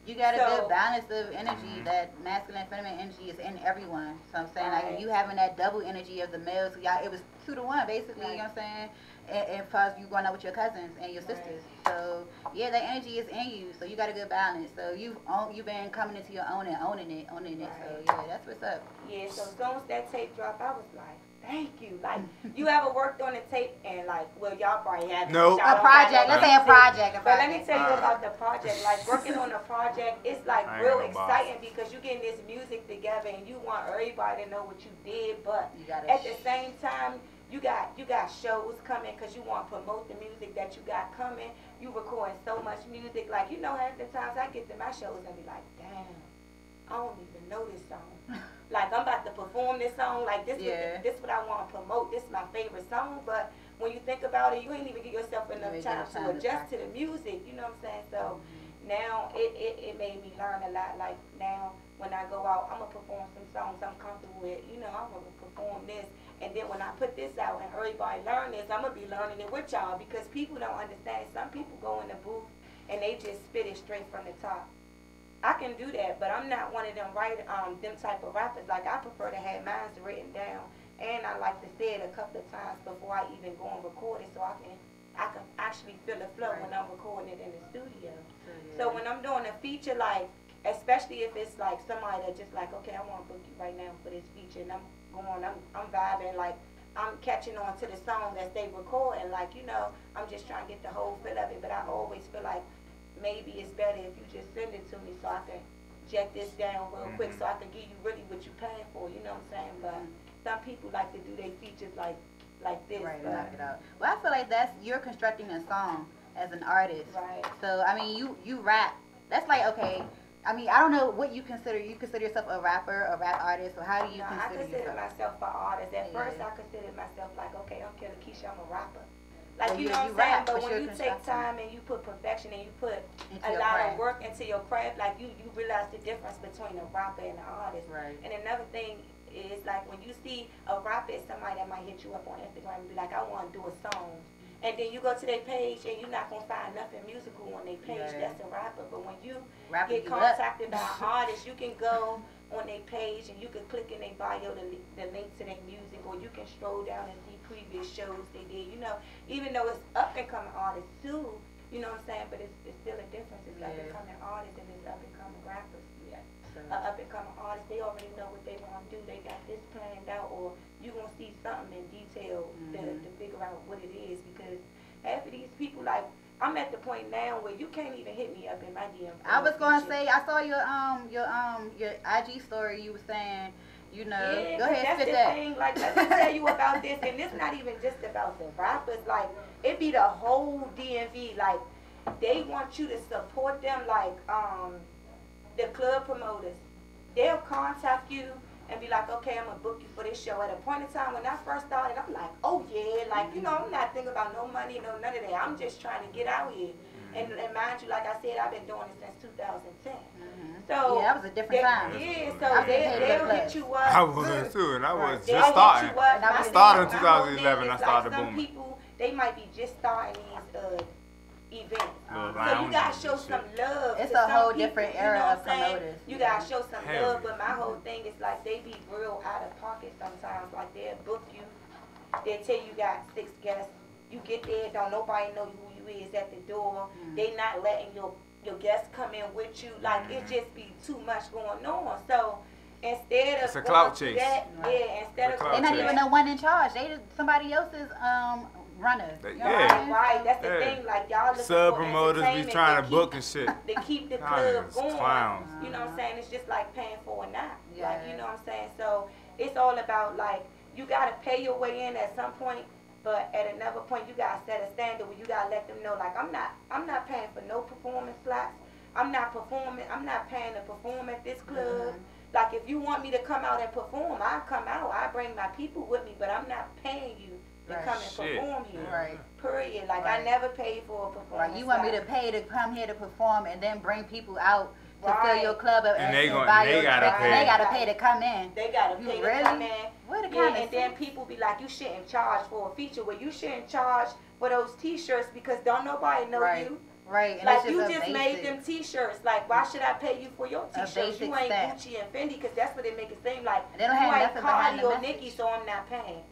you got a good balance of energy. That masculine and feminine energy is in everyone. So I'm saying, like, you having that double energy of the males. So y'all, it was 2 to 1, basically, you know what I'm saying? And plus, you going out with your cousins and your sisters. So, yeah, that energy is in you. So you got a good balance. So you've been coming into your own and owning it. So, yeah, that's what's up. Yeah, so as soon as that tape dropped, I was like, thank you. Like, you ever worked on a tape and, like, well, y'all probably have. Nope. A project. Let's say a project. But let me tell you about the project. Like, working on a project, it's, like, real exciting because you getting this music together and you want everybody to know what you did. But at the same time, you got shows coming because you want to promote the music that you got coming. You recording so much music. Like, you know, half the times I get to my shows and be like, damn. I don't even know this song. Like, I'm about to perform this song. Like, this what I want to promote. This is my favorite song. But when you think about it, you ain't even give yourself enough time to adjust to the music. You know what I'm saying? So now it made me learn a lot. Like, now when I go out, I'm going to perform some songs I'm comfortable with. You know, I'm going to perform this. And then when I put this out and everybody learn this, I'm going to be learning it with y'all. Because people don't understand. Some people go in the booth and they just spit it straight from the top. I can do that, but I'm not one of them them type of rappers. Like, I prefer to have mine written down. And I like to say it a couple of times before I even go and record it so I can actually feel the flow when I'm recording it in the studio. So when I'm doing a feature, like, especially if it's like somebody that just like, okay, I want to book you right now for this feature, and I'm vibing, like, I'm catching on to the song that they recording, like, you know, I'm just trying to get the whole feel of it, but I always feel like maybe it's better if you just send it to me so I can check this down real quick so I can give you really what you're paying for, you know what I'm saying? But some people like to do their features like this. Right, knock it out. Well, I feel like you're constructing a song as an artist. Right. So, I mean, you rap. That's like, okay, I mean, I don't know what you consider. You consider yourself a rapper, a rap artist, or how do you consider yourself? I consider myself an artist. At first, I considered myself like, okay, I'm Killa Keisha, I'm a rapper. Like, you know what I'm saying? But when you take time and you put perfection and you put a lot of work into your craft, like, you realize the difference between a rapper and an artist. Right. And another thing is, like, when you see a rapper is somebody that might hit you up on Instagram and be like, I want to do a song. And then you go to their page and you're not going to find nothing musical on their page. That's a rapper. But when you get contacted by an artist, you can go on their page and you can click in their bio the link to their music, or you can stroll down and see previous shows they did. You know, even though it's up and coming artists too, you know what I'm saying, but it's still a difference. It's up and coming artists and it's up and coming rappers. Up and coming artists, they already know what they want to do. They got this planned out, or you gonna see something in detail to figure out what it is. Because half of these people, like, I'm at the point now where you can't even hit me up in my DM. I was gonna say, I saw your IG story. You were saying, you know, go ahead, spit that. Thing. Like, let me tell you about this, and it's not even just about the rappers. Like, it be the whole DMV. Like, they want you to support them. Like, the club promoters, they'll contact you and be like, okay, I'm going to book you for this show. At a point in time when I first started, I'm like, oh yeah, like, you know, I'm not thinking about no money, no none of that. I'm just trying to get out here. And mind you, like I said, I've been doing it since 2010. So yeah, that was a different time. Yeah, so they'll hit you up. I was too, and I was just starting. I started in 2011, I started booming. Some people, they might be just starting these event. So you gotta show some love. It's to a whole people, different you era know of promoters. You gotta show some love, but my whole thing is like they be real out of pocket sometimes. Like they'll book you, they'll tell you got 6 guests. You get there, don't nobody know who you is at the door. They not letting your guests come in with you. Like it just be too much going on. So instead of it's a clout chase. That, instead of they're not even the one in charge. They just somebody else's runner. Right. That's the thing. Like y'all looking sub promoters be trying to book and shit. They keep the club going. Clowns. You know what I'm saying? It's just like paying for a night. Like you know what I'm saying? So it's all about like you gotta pay your way in at some point, but at another point you gotta set a standard where you gotta let them know like I'm not paying for no performance slots. I'm not paying to perform at this club. Like if you want me to come out and perform, I'll come out. I bring my people with me, but I'm not paying you to come and perform here. Right. Period. Like I never paid for a performance. Right. You want me to pay to come here to perform and then bring people out to fill your club up and they gotta pay. They gotta pay to come in. They gotta pay to come in. What the kind of and then people be like, you shouldn't charge for a feature. Well, you shouldn't charge for those T-shirts because don't nobody know you. Right. And like you just made them T-shirts. Like why should I pay you for your T-shirts? You ain't Gucci and Fendi because that's what they make it seem like. They don't have nothing behind the Cardi or Nicki, so I'm not paying.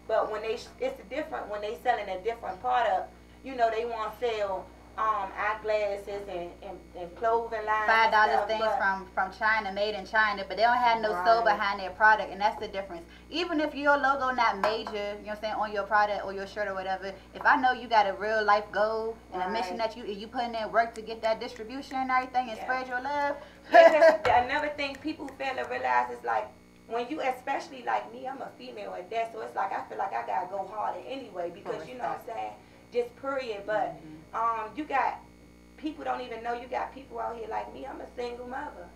But when it's different when they selling a different product. You know they want to sell eyeglasses and clothing lines. $5 things from China, made in China, but they don't have no soul behind their product, and that's the difference. Even if your logo not major, you know what I'm saying, on your product or your shirt or whatever, if I know you got a real life goal and a mission that you putting in work to get that distribution and everything and spread your love. Another thing people fail to realize is like when you, especially like me, I'm a female at that, so it's like I feel like I gotta go harder anyway because you know what I'm saying. Just period, but you got people don't even know you got people out here like me. I'm a single mother.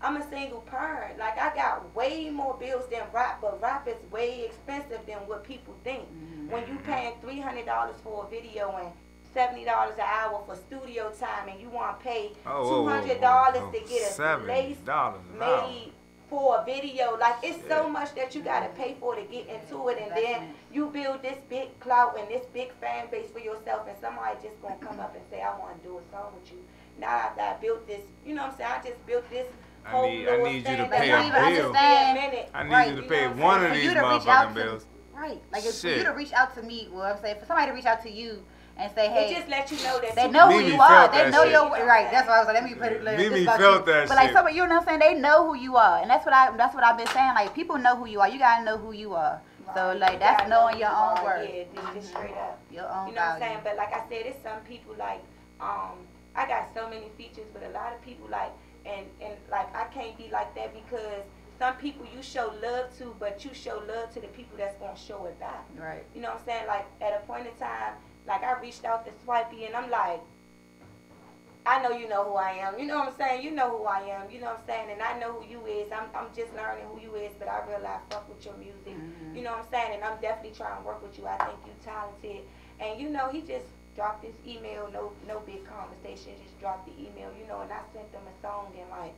I'm a single parent. Like, I got way more bills than rap, but rap is way expensive than what people think. When you paying $300 for a video and $70 an hour for studio time, and you want to pay $200 to get a lace made for a video, like, it's so much that you gotta pay for to get into it, and then you build this big clout and this big fan base for yourself, and somebody just gonna come up and say, I want to do a song with you. Now after I built this, you know what I'm saying, I just built this whole I need you to pay a bill. I need you to pay one of these motherfucking bills. Right, like if for you to reach out to me, well, I'm saying for somebody to reach out to you and say, hey, it just let you know that they know who you are. They know your right. That's why I was like, let me put it. Mimi felt that shit. But like some, you know what I'm saying? They know who you are, and that's what I've been saying. Like people know who you are. You gotta know who you are. Right. So like that's knowing your own worth. Yeah, just straight up. Your own. You know what I'm saying? But like I said, it's some people like I got so many features, but a lot of people like and like I can't be like that because some people you show love to, but you show love to the people that's gonna show it back. Right. You know what I'm saying? Like at a point in time. Like, I reached out to Swipey, and I'm like, I know you know who I am. You know what I'm saying? You know who I am. You know what I'm saying? And I know who you is. I'm just learning who you is, but I realize fuck with your music. You know what I'm saying? And I'm definitely trying to work with you. I think you talented. And, you know, he just dropped this email, no big conversation, just dropped the email, you know, and I sent them a song, and, like,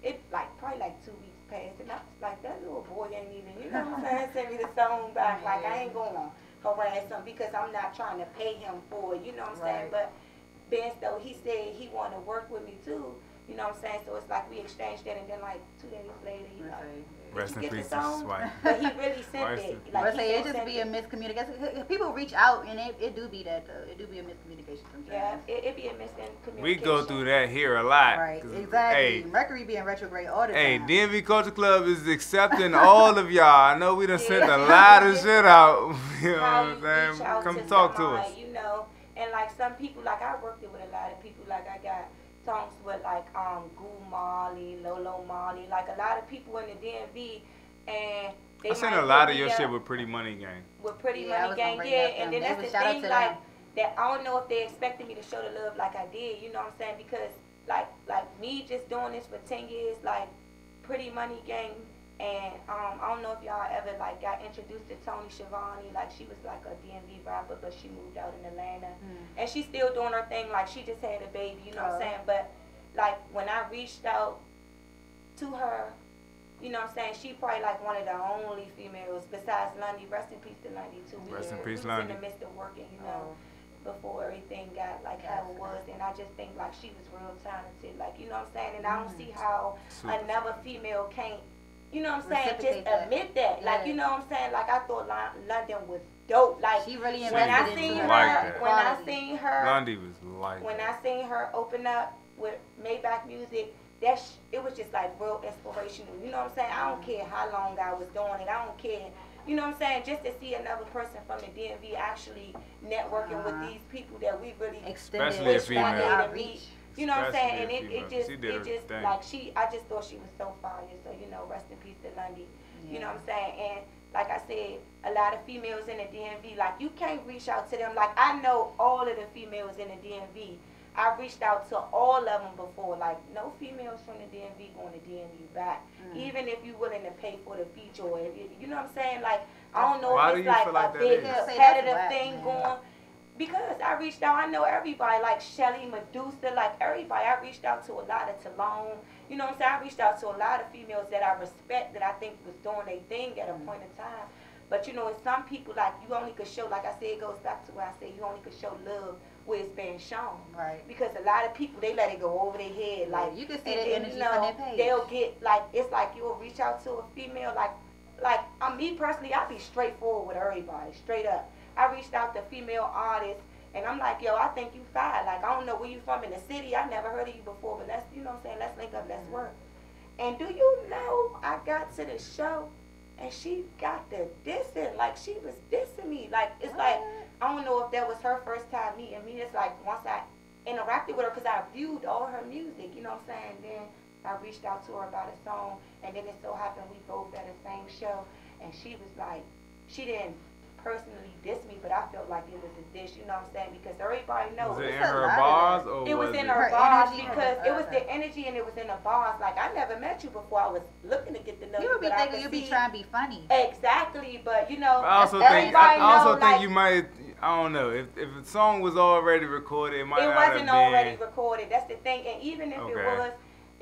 it, like, probably, like, 2 weeks passed, and I was like, that little boy ain't even, you know what I'm saying, send me the song back. Like, I ain't going on. Harass him because I'm not trying to pay him for it, you know what I'm saying? But Ben, though, he said he wanted to work with me too, you know what I'm saying? So it's like we exchanged that, and then like 2 days later, he like, rest in peace, Swipe. But he really sent it. Like it just be a miscommunication. People reach out, and it do be that though. It do be a miscommunication sometimes. Yeah, it be a miscommunication. We go through that here a lot. Right, exactly. Hey, Mercury be in retrograde all the time. Hey, DMV Culture Club is accepting all of y'all. I know we done sent a lot of shit out. You know what I'm saying? Come talk to us. You know, and like some people, like I worked with a lot of people. Like I got songs with like Goo Marley, Lolo Marley, like a lot of people in the DMV, and they I seen a lot of your shit with Pretty Money Gang. With Pretty Money Gang, yeah, and then that's the thing, like that. I don't know if they expected me to show the love like I did, you know what I'm saying? Because like me just doing this for 10 years, like Pretty Money Gang, and I don't know if y'all ever like got introduced to Tony Schiavone. Like she was like a DMV rapper, but she moved out in Atlanta, and she's still doing her thing. Like she just had a baby, you know what I'm saying? But like when I reached out to her, you know what I'm saying, she probably like one of the only females besides Lundy. Rest in peace to Lundy too. Rest in peace, Lundy. Lundy. In the midst of working, you know, before everything got like how it was, and I just think like she was real talented. Like you know what I'm saying, and I don't see how another female can't. You know what I'm saying? Just admit that. Like, you know what I'm saying? Like, I thought London was dope. Like, she really when I seen her, Lundy was like when I seen her open up with Maybach Music, it was just like real inspirational. You know what I'm saying? I don't care how long I was doing it. I don't care. You know what I'm saying? Just to see another person from the DMV actually networking with these people that we really especially a female. You know what I'm saying? And it just like I just thought she was so fire. So, you know, rest in peace to Lundy. Yeah. You know what I'm saying? And like I said, a lot of females in the DMV, like you can't reach out to them. Like I know all of the females in the DMV. I reached out to all of them before. Like no females from the DMV going to DM you back. Even if you're willing to pay for the feature or if you know what I'm saying? Like I don't know if it's like a big competitive thing going. Because I reached out, I know everybody, like Shelly, Medusa, like everybody. I reached out to a lot of Talone. You know what I'm saying? I reached out to a lot of females that I respect, that I think was doing their thing at a point in time. But, you know, it's some people, like, you only could show, like I said, it goes back to where I said you only could show love where it's being shown. Right. Because a lot of people, they let it go over their head. Like, you can see the energy on their page. They'll get, like, it's like you'll reach out to a female, like me personally, I be straightforward with everybody, straight up. I reached out to female artists, and I'm like, yo, I think you fine. Like, I don't know where you from in the city. I never heard of you before, but let's, you know what I'm saying, let's link up, let's work. And do you know, I got to the show, and she got the dissing. Like, she was dissing me. Like, it's like, I don't know if that was her first time meeting me. It's like, once I interacted with her, because I viewed all her music, you know what I'm saying? Then I reached out to her about a song, and then it so happened we both at the same show, and she was like, she didn't personally diss me, but I felt like it was a diss, you know what I'm saying? Because everybody knows. Was it in her bars or it was in her bars because it was the energy and it was in the bars. Like, I never met you before. I was looking to get to know you. You would be thinking you'd be trying to be funny. Exactly, but you know, I also think you might. I don't know if the song was already recorded. It might not have been. It wasn't already recorded. That's the thing, and even if it was.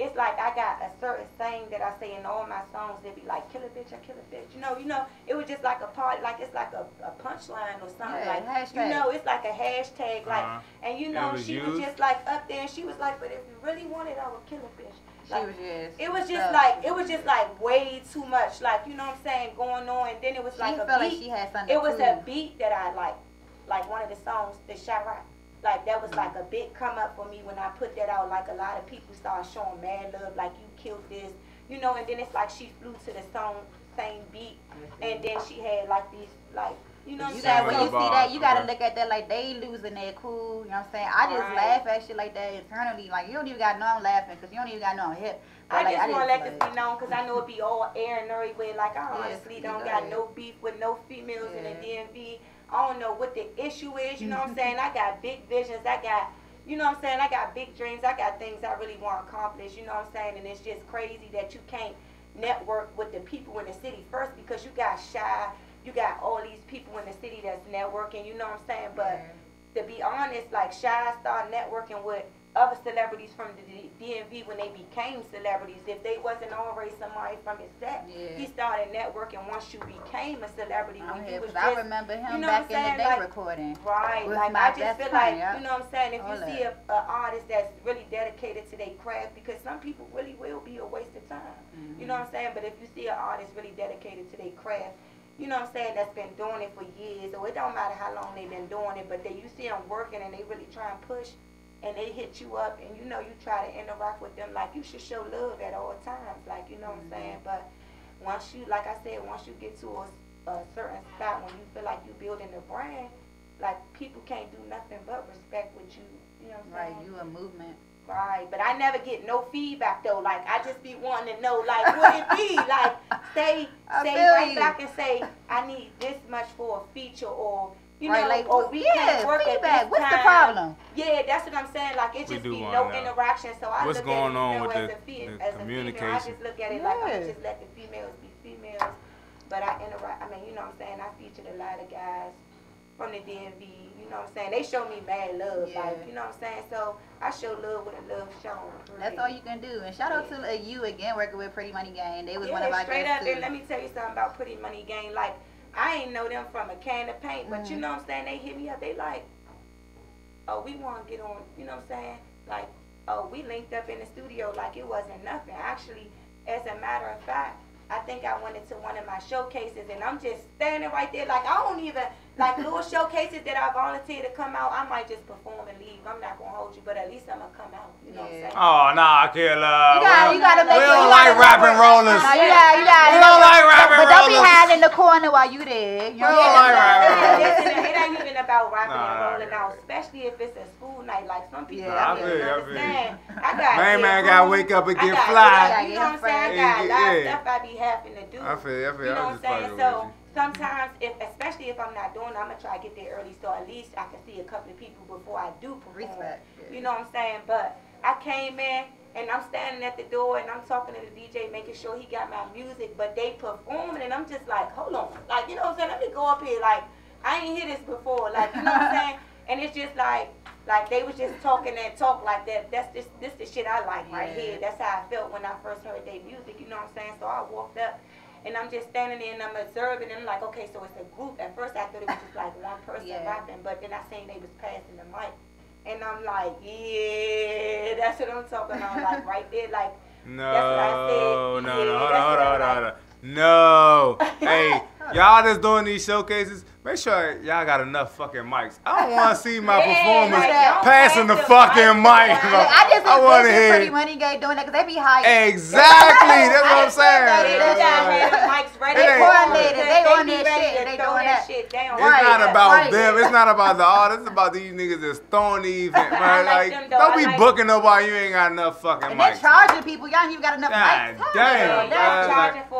It's like I got a certain saying that I say in all my songs. It'd be like, kill a bitch, I kill a bitch. You know, it was just like a part, like it's like a punchline or something. Yeah, like, hashtag. you know, it's like a hashtag. Like, and you know, she was just like up there and she was like, but if you really wanted, I would kill a bitch. Like, it was just like way too much. Like, you know what I'm saying, going on. And then it was like a beat. Like she had something it was a beat that I like one of the songs, the Chirac. Like, that was like a big come up for me when I put that out. Like, a lot of people started showing mad love, like, you killed this, you know. And then it's like she flew to the same beat, and then she had like these, like, you know what I'm saying? When you see that, you gotta look at that like they losing their cool. You know what I'm saying? I just laugh at shit like that internally. Like, you don't even gotta know I'm laughing because you don't even gotta know I'm hip. But I just want to let this be known because I know it be all air and everywhere. Like, I honestly don't got no beef with no females in the DMV. I don't know what the issue is, you know what I'm saying? I got big visions. I got, you know what I'm saying? I got big dreams. I got things I really want to accomplish, you know what I'm saying? And it's just crazy that you can't network with the people in the city first because you got Shy, you got all these people in the city that's networking, you know what I'm saying? But to be honest, like, Shy started networking with other celebrities from the DMV when they became celebrities. If they wasn't already somebody from his set, he started networking once you became a celebrity. I remember him back in the day recording. Right, like, I just feel like, you know what I'm saying, if you see an artist that's really dedicated to their craft, because some people really will be a waste of time, you know what I'm saying, but if you see an artist really dedicated to their craft, you know what I'm saying, that's been doing it for years, or it don't matter how long they've been doing it, but you see them working and they really try and push, and they hit you up, and you know you try to interact with them, like, you should show love at all times, like, you know what I'm saying, but once you, like I said, once you get to a certain spot, when you feel like you're building a brand, like, people can't do nothing but respect what you, you know what I'm saying? Right, you a movement. Right, but I never get no feedback, though, like, I just be wanting to know, like, what it be, like, say right back and say, I need this much for a feature, or, you know, like, or we can't work feedback. at this What's time. the problem? Yeah, that's what I'm saying. Like, it just be no interaction. So I what's look going at it, on with as the communication? Female, I just look at it like I just let the females be females, but I interact. I mean, you know what I'm saying? I featured a lot of guys from the DMV. You know what I'm saying? They show me mad love, like, you know what I'm saying? So I show love with a love shown. That's all you can do. And shout out to you again, working with Pretty Money Gang. They was one of our straight guests up. And let me tell you something about Pretty Money Gang. Like, I ain't know them from a can of paint, but you know what I'm saying? They hit me up. They like, oh, we want to get on, you know what I'm saying? Like, oh, we linked up in the studio like it wasn't nothing. Actually, as a matter of fact, I think I went into one of my showcases, and I'm just standing right there. Like, I don't even, like, little showcases that I volunteered to come out, I might just perform and leave. I'm not going to hold you, but at least I'm going to come out. You know what I'm saying? Oh, nah, Killa. You gotta make we don't like rapping rollers. No, you gotta we don't like rapping rollers. But don't be hiding in the corner while you there. You don't like rapping rollers. It ain't even about rapping and rolling out, especially if it's a school night. Like, some people don't understand. Man got to wake up and get fly. You know what I'm saying? I got a lot of stuff I be having to do. I feel. You know what I'm saying? So sometimes, especially if I'm not doing it, I'm gonna try to get there early, so at least I can see a couple of people before I do perform. You know what I'm saying? But I came in and I'm standing at the door and I'm talking to the DJ, making sure he got my music, but they performing and I'm just like, hold on, like, you know what I'm saying? Let me go up here, like, I ain't hear this before, like, you know what I'm saying? And it's just like they was just talking that talk like that. This the shit I like right here. That's how I felt when I first heard their music, you know what I'm saying? So I walked up and I'm just standing there and I'm observing and I'm like, okay, so it's a group. At first I thought it was just like one person rapping, but then I seen they was passing the mic. And I'm like, yeah, that's what I'm talking about, like right there, like, that's what I said. Hold on. No. Hey, y'all that's doing these showcases, make sure y'all got enough fucking mics. I don't want to see my performers passing the fucking mic. I just want to hear Pretty Money Gang doing that because they be high. Exactly. That's what I'm saying. They got mics ready. They coordinated. They on their shit. They doing that. that. Shit down. It's not about them. It's not about the artists. It's about these niggas that's throwing the event, man. Like, don't be booking nobody. You ain't got enough fucking and mics. they're charging people. Y'all ain't even got enough mics. Damn.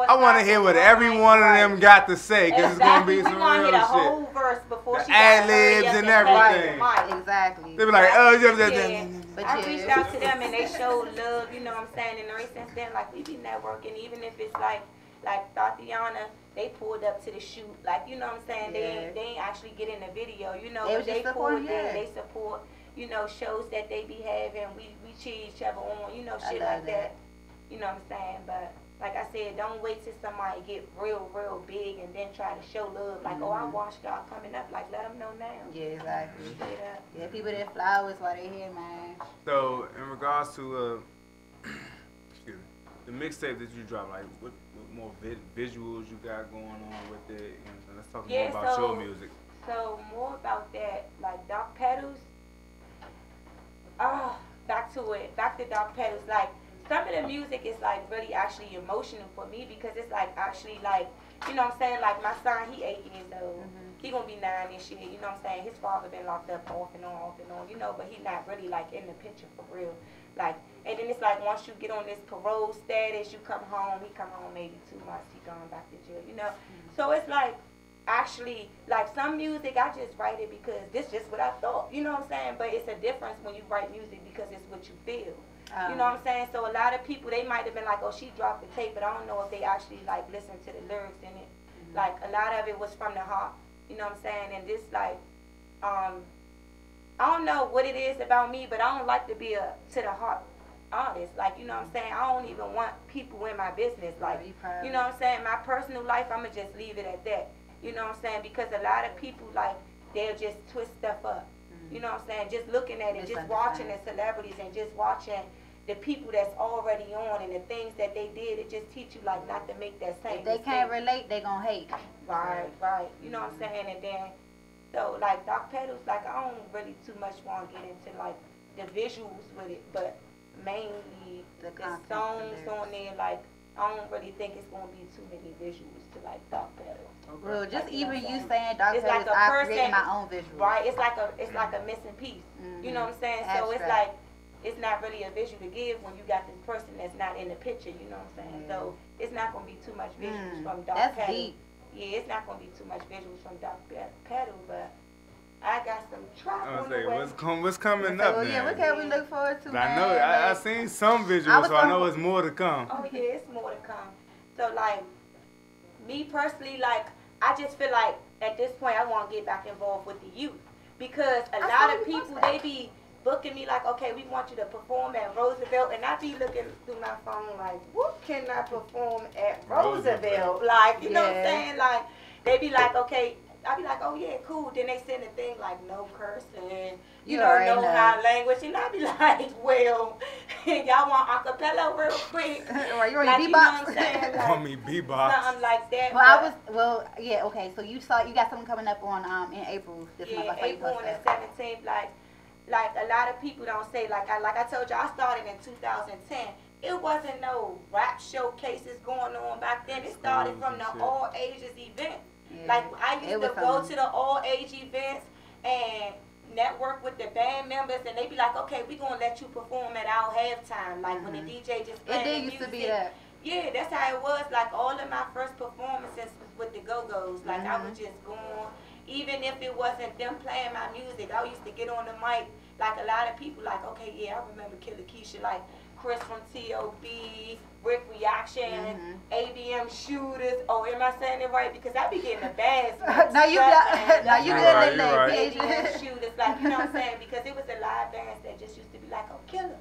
I want to hear what every one of them got to say, because it's going to be some real shit. The whole verse before she ad-libs and everything. Exactly. They be like, oh, I reached out to them and they showed love, you know what I'm saying? And ever since then, like, we be networking, even if it's like Tatiana, they pulled up to the shoot, like, you know what I'm saying? They ain't actually get in the video, you know, but they pulled in, they support, you know, shows that they be having. We cheer each other on, you know, shit like that. You know what I'm saying? But like I said, don't wait till somebody get real big and then try to show love. Like, oh, I watched y'all coming up. Like, let them know now. Yeah, exactly. Yeah, people that flowers while they here, man. So, in regards to the mixtape that you dropped, like, what more visuals you got going on with it? And let's talk more about your music. So, more about that, like, Dark Petals. Back to Dark Petals, like, some of the music is like really actually emotional for me because it's like actually like, you know what I'm saying, like my son, he 8 years old. He gonna be 9 this year, you know what I'm saying? His father been locked up off and on, you know, but he not really like in the picture for real. Like, and then it's like once you get on this parole status, you come home, he come home maybe 2 months, he going back to jail, you know? So it's like, actually, like some music, I just write it because this just what I thought, you know what I'm saying? But it's a difference when you write music because it's what you feel. You know what I'm saying? So a lot of people, they might have been like, oh, she dropped the tape, but I don't know if they actually like listened to the lyrics in it. Like a lot of it was from the heart, you know what I'm saying? And this like, I don't know what it is about me, but I don't like to be a to the heart artist. Like, you know what I'm saying? I don't even want people in my business. Like, you know what I'm saying? My personal life, I'ma just leave it at that. You know what I'm saying? Because a lot of people like, they'll just twist stuff up. You know what I'm saying? Just looking at it, just watching the celebrities and just watching the people that's already on and the things that they did, it just teach you like not to make that same mistake. If they can't relate, they gonna hate. Right. You know what I'm saying? And then, so like Dark Petals, like I don't really too much want to get into like the visuals with it, but mainly the songs on there, like I don't really think it's gonna be too many visuals to like Dark Petals. Bro, just like, even you saying Dark Petals, like I created my own visual. Right, it's like a missing piece. You know what I'm saying? So it's like, it's not really a visual to give when you got this person that's not in the picture, you know what I'm saying? So it's not going to be too much visuals from Dark Petals. That's deep. Yeah, it's not going to be too much visuals from Dark Petals, but I got some trap on the way. What's coming up, man? Yeah, what can we look forward to, I know, I seen some visuals, so I know it's more to come. Oh, yeah, it's more to come. So, like, me personally, like, I just feel like at this point I want to get back involved with the youth because a lot of people, they be booking me like, okay, we want you to perform at Roosevelt, and I be looking through my phone like, what can I perform at Roosevelt? Like, you know what I'm saying? Like, they be like, okay, I be like, oh yeah, cool. Then they send a thing like no cursing, you know high language, and I be like, well, y'all want acapella real quick? Right, you want like, bebop? You know what I'm saying? Like, want me bebop? Something like that. Well, okay. So you got something coming up on in April this month. Yeah, April on the 17th. Like a lot of people don't say, like I told you, I started in 2010. It wasn't no rap showcases going on back then. It started from the all ages event. Yeah. Like I used to go to the all age events and network with the band members, and they be like, okay, we gonna let you perform at our halftime. Like when the DJ just playing it did used to be that. Yeah, that's how it was. Like all of my first performances was with the Go-Go's. Like I would just go on. Even if it wasn't them playing my music, I used to get on the mic. Like a lot of people, like, okay, yeah, I remember Killa Keisha, like Chris from T.O.B., Rick Reaction, ABM Shooters. Oh, am I saying it right? Because I be getting the bags. Now you good, ABM Shooters, like, you know what I'm saying? Because it was a live bands that just used to be like, oh, Killa.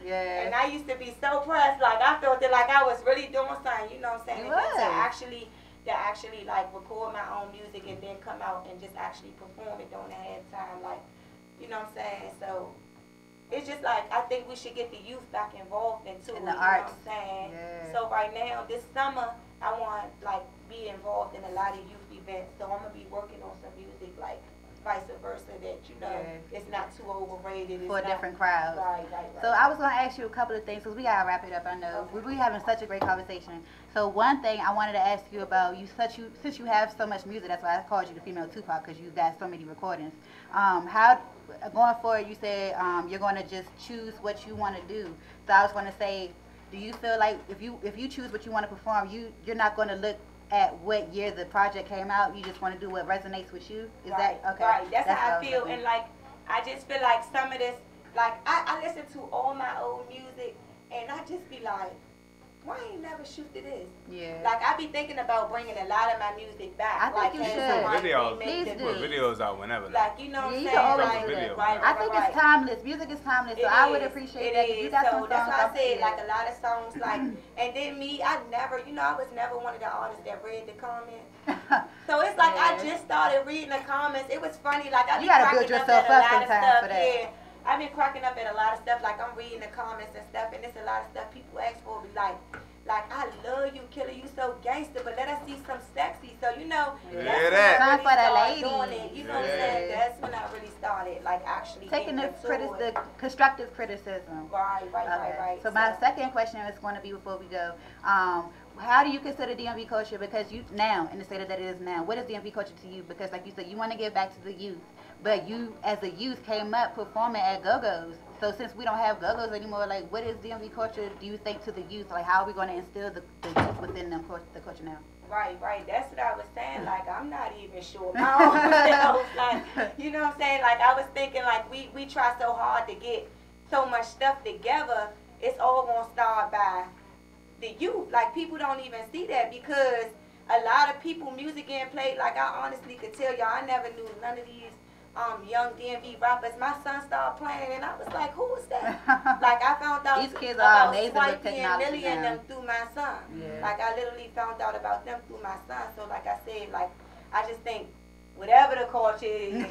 Yeah. And I used to be so pressed, like I felt that like I was really doing something, you know what I'm saying? To actually like record my own music and then come out and just actually perform it during the halftime, like, you know what I'm saying? So it's just like I think we should get the youth back involved into it, you know what I'm saying? Yeah. So right now, this summer, I want like be involved in a lot of youth events. So I'm gonna be working on some music like vice versa, that, you know, it's not too overrated. It's for different crowds. Right. So I was going to ask you a couple of things, because we got to wrap it up, I know. Okay. We're having such a great conversation. So one thing I wanted to ask you about, since you have so much music, that's why I called you the female Tupac, because you've got so many recordings. How, going forward, you said you're going to just choose what you want to do. So I was going to say, do you feel like if you choose what you want to perform, you're not going to look at what year the project came out, you just want to do what resonates with you? Is that okay? Right, that's how I feel. And like, I just feel like some of this, like, I listen to all my old music, and I just be like, why ain't never shoot to this? Yeah. Like, I be thinking about bringing a lot of my music back. I think you should. Videos. Please do. Put videos out whenever. Like, you know what I'm saying? You can always like, do that. Right, I think it's timeless. Music is timeless, so I would appreciate that. If you got some songs, that's why I said, like, a lot of songs, like, and then me, I was never one of the artists that read the comments. So it's like, I just started reading the comments. It was funny. Like, I be cracking up at a lot of stuff. Yeah. I've been cracking up at a lot of stuff, like I'm reading the comments and stuff, and it's a lot of stuff people ask for, be like, I love you, Killa, you so gangster, but let us see some sexy. So, you know, that's when I really started doing it. You know what I'm saying? That's when I really started, like, actually taking the constructive criticism. Right. So my second question is going to be, before we go, how do you consider DMV culture? Because you now, in the state that it is now, what is DMV culture to you? Because like you said, you want to give back to the youth, but you as a youth came up performing at go-go's. So since we don't have go-go's anymore, like, what is DMV culture, do you think, to the youth? Like, how are we going to instill the youth within them, the culture now? Right. That's what I was saying. Like, I'm not even sure my own self. Like, you know what I'm saying? Like, I was thinking, like, we try so hard to get so much stuff together. It's all going to start by the youth. Like, people don't even see that, because a lot of people, music getting played, like, I honestly could tell y'all, I never knew none of these young DMV rappers. My son started playing, and I was like, who was that? Like, I found out these kids are about amazing with Swipey and Millie and them through my son. Yeah. Like, I literally found out about them through my son. So, like I said, like, I just think whatever the culture is,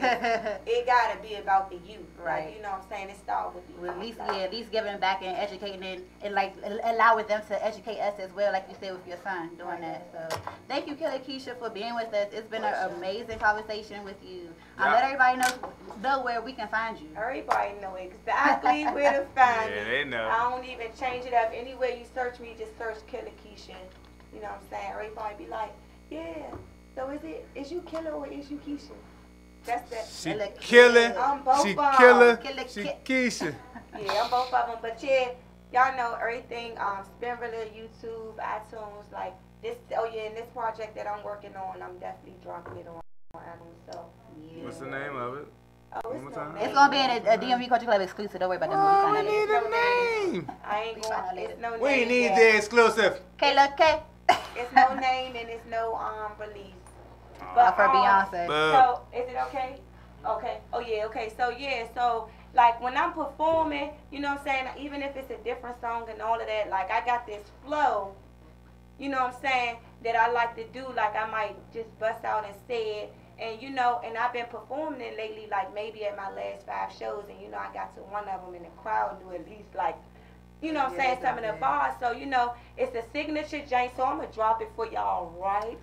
it gotta be about the youth. Right. Like, you know what I'm saying? It starts with the youth. Well, at least giving back and educating and like allowing them to educate us as well, like you said with your son doing that. So thank you, Killa Keisha, for being with us. It's been an amazing conversation with you. Let everybody know where we can find you. Everybody know exactly where to find me. Yeah, they know. I don't even change it up. Anywhere you search me, just search Killa Keisha. You know what I'm saying? Everybody be like, yeah. So is you Killa or is you Keisha? That's that. She Killa. I'm both she of them. Killa. She Keisha. Yeah, I'm both of them. But yeah, y'all know everything. Spinrilla, YouTube, iTunes, like this. Oh yeah, and this project that I'm working on, I'm definitely dropping it on iTunes. So yeah. What's the name of it? Oh, One more time. It's gonna be in a DMV Culture Club exclusive. Don't worry about that. Oh, we need a name. I ain't going. It's no name. We need the exclusive. Killa K. It's no name and it's no release. But for Beyonce. So is it okay? Okay. Oh yeah. Okay. So yeah. So like when I'm performing, you know what I'm saying. Even if it's a different song and all of that, like I got this flow. You know what I'm saying, that I like to do. Like I might just bust out and say it. And you know, and I've been performing it lately, like maybe at my last 5 shows, and you know, I got to one of them and the crowd do at least like, you know what I'm saying, some of the bars. So, you know, it's a signature joint, so I'm going to drop it for y'all right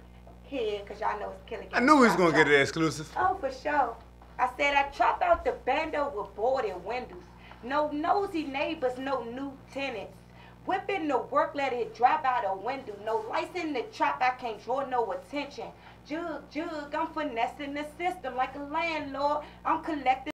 here, because y'all know it's Killa. I knew we was going to get it exclusive. Oh, for sure. I said I trap out the bando with boarded windows. No nosy neighbors, no new tenants. Whipping the work, let it drop out a window. No lights in the trap, I can't draw no attention. Jug, I'm finessing the system like a landlord. I'm collecting